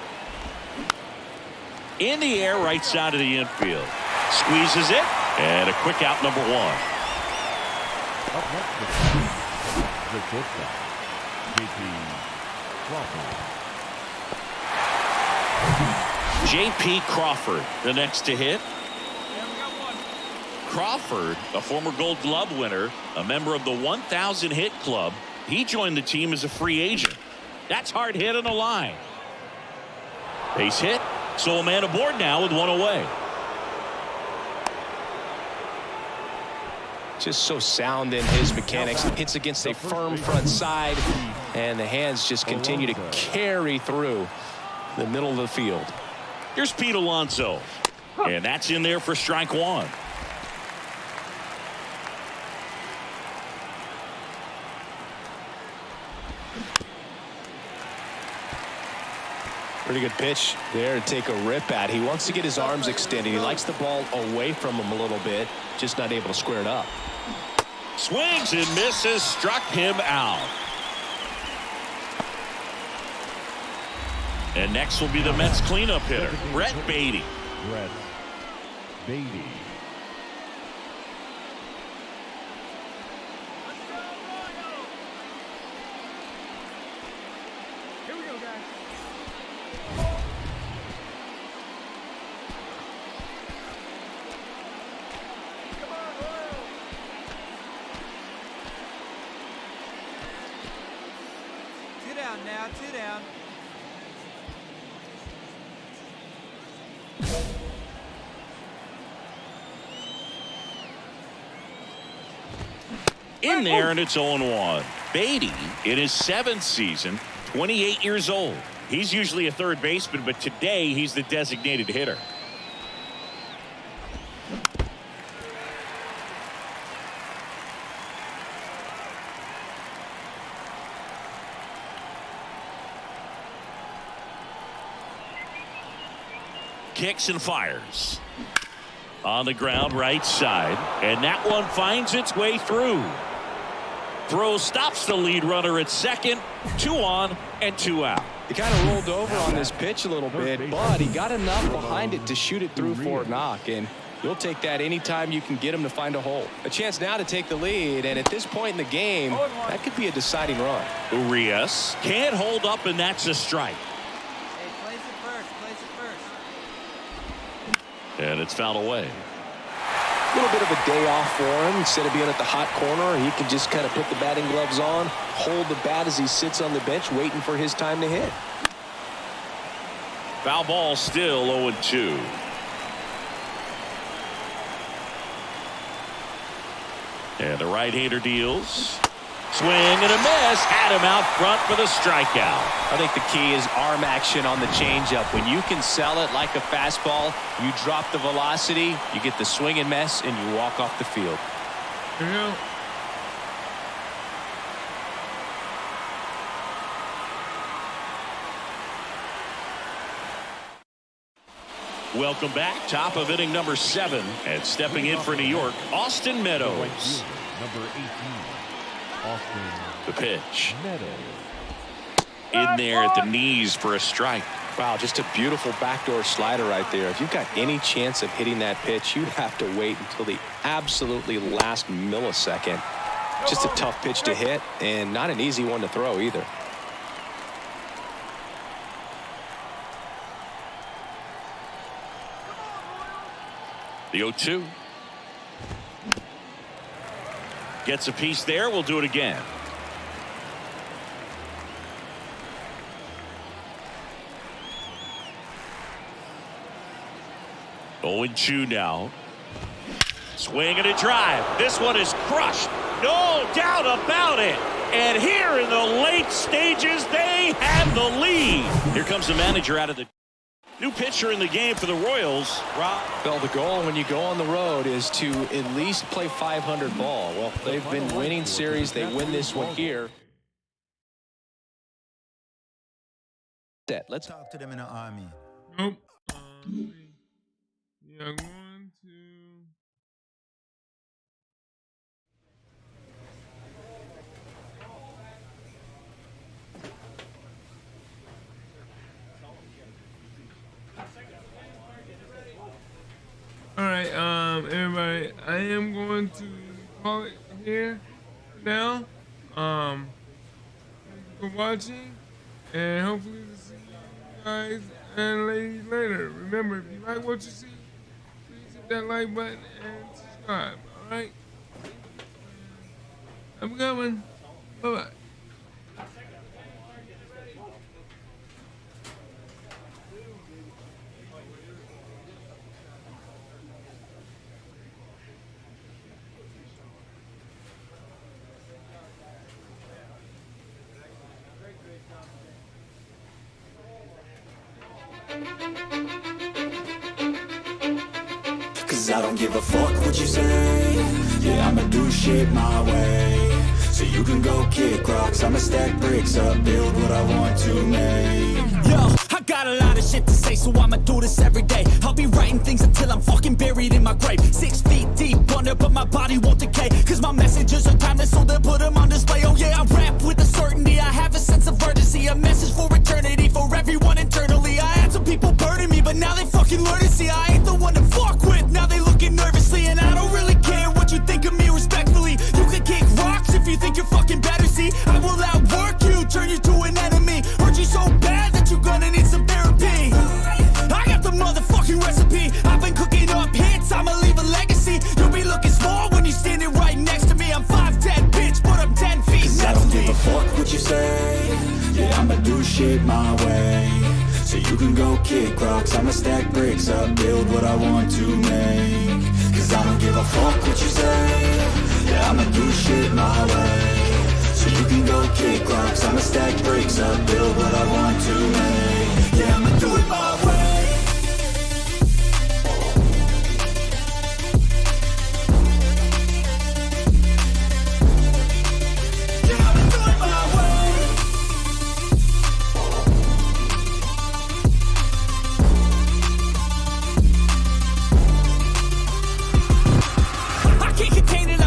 Speaker 6: In the air, right side of the infield. Squeezes it, and a quick out, number 1.
Speaker 8: Up next, the shortstop, J.P. Crawford.
Speaker 6: J.P. Crawford, the next to hit. Crawford, a former Gold Glove winner, a member of the 1,000 hit club. He joined the team as a free agent. That's hard hit on the line. Base hit, so a man aboard now with 1 away.
Speaker 7: Just so sound in his mechanics. Hits against a firm front side, and the hands just continue to carry through the middle of the field.
Speaker 6: Here's Pete Alonso, and that's in there for strike 1.
Speaker 7: Pretty good pitch there to take a rip at. He wants to get his arms extended. He likes the ball away from him a little bit, just not able to square it up.
Speaker 6: Swings and misses, struck him out. And next will be the Mets cleanup hitter, Brett Beatty.
Speaker 8: Brett Beatty.
Speaker 11: Here we go, guys. Come on, Royals. Two down now, 2 down.
Speaker 6: In there, and it's 0-1. Beatty, in his 7th season, 28 years old. He's usually a third baseman, but today he's the designated hitter. Kicks and fires. On the ground, right side, and that one finds its way through. Throw stops the lead runner at second. 2 on and 2 out.
Speaker 7: He kind of rolled over on this pitch a little bit, but he got enough behind it to shoot it through for a knock, and you'll take that anytime you can get him to find a hole. A chance now to take the lead, and at this point in the game, that could be a deciding run.
Speaker 6: Urias can't hold up, and that's a strike.
Speaker 9: Hey, place it first. Place it first.
Speaker 6: And it's fouled away.
Speaker 7: A little bit of a day off for him. Instead of being at the hot corner, he can just kind of put the batting gloves on, hold the bat as he sits on the bench waiting for his time to hit.
Speaker 6: Foul ball, still 0-2. And the right-hander deals. Swing and a miss. Had him out front for the strikeout.
Speaker 7: I think the key is arm action on the changeup. When you can sell it like a fastball, you drop the velocity, you get the swing and miss, and you walk off the field.
Speaker 3: Yeah.
Speaker 6: Welcome back. Top of inning number 7. And stepping in for New York, Austin Meadows.
Speaker 8: Number 18, Austin
Speaker 6: The pitch.
Speaker 8: Meadows.
Speaker 6: In there at the knees for a strike.
Speaker 7: Wow, just a beautiful backdoor slider right there. If you've got any chance of hitting that pitch, you have to wait until the absolutely last millisecond. Just a tough pitch to hit, and not an easy one to throw either.
Speaker 6: The 0-2. Gets a piece there. We'll do it again. Going 2 now. Swing and a drive. This one is crushed. No doubt about it. And here in the late stages, they have the lead. Here comes the manager out of the new pitcher in the game for the Royals.
Speaker 7: Well, the goal when you go on the road is to at least play 500 ball. Well, they've been winning series. They win this one here. Let's
Speaker 13: talk to them in the army.
Speaker 3: Nope. Yeah, 1, 2. right, everybody, I am going to call it here now. Thank you for watching, and hopefully to see you guys and ladies later. Remember, if you like what you see, please hit that like button and subscribe. All right. I'm coming. Bye bye.
Speaker 1: Cause I don't give a fuck what you say. Yeah, I'ma do shit my way. So you can go kick rocks, I'ma stack bricks up, build what I want to make. Yo, I got a lot of shit to say, so I'ma do this every day. I'll be writing things until I'm fucking buried in my grave. 6 feet deep under, but my body won't decay. Cause my messages are timeless, so they'll put them on display. Oh yeah, I rap with a certainty, I have a sense of urgency. A message for eternity, for everyone internally. I had some people burning me, but now they fucking learn to see I ain't the one to fuck with. Now they looking nervously, and I don't really care what you think of me respectfully. You can kick rocks if you think you're fucking better, see. I will outwork you, turn you to an enemy. Hurt you so bad that you're gonna need some therapy. I got the motherfucking recipe. I've been cooking up hits, I'ma leave a legacy. You'll be looking small when you're standing right next to me. I'm 5'10", bitch, but I'm 10 feet. Cause I don't give a fuck what you say. Yeah, I'ma do shit my way. So you can go kick rocks, I'ma stack bricks up, build what I want to make. Cause I don't give a fuck what you say. Yeah, I'ma do shit my way. So you can go kick rocks, I'ma stack bricks up, build what I want to make. Yeah, I'ma do it my way.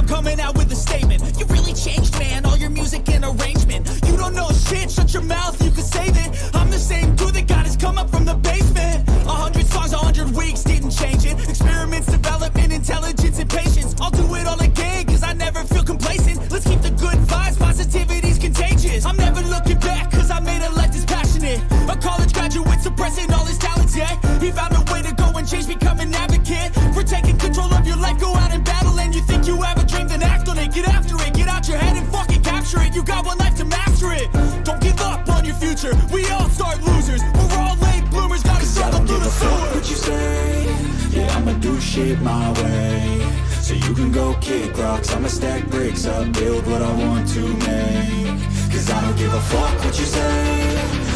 Speaker 1: Coming out with a statement. You really changed, man. All your music and arrangement. You don't know shit. Shut your mouth. You can save it. I'm the same dude that got his come up from the basement. 100 songs, 100 weeks. Didn't change it. Experiments, development, intelligence, and patience. I'll do it all again, cause I never feel complacent. Let's keep the good vibes. Positivity's contagious. I'm never looking back, cause I made a life that's passionate. A college graduate suppressing all his talents, yeah. He found a way to go and change, become an advocate. For taking control of your life, go out and battle. And you think you have a dream, then act on it. Get after it, get out your head and fucking capture it. You got one life to master it. Don't give up on your future. We all start losers. We're all late bloomers, gotta struggle through the sewer. What you say? Yeah, I'ma do shit my way. So you can go kick rocks, I'ma stack bricks up, build what I want to make. Cause I don't give a fuck what you say.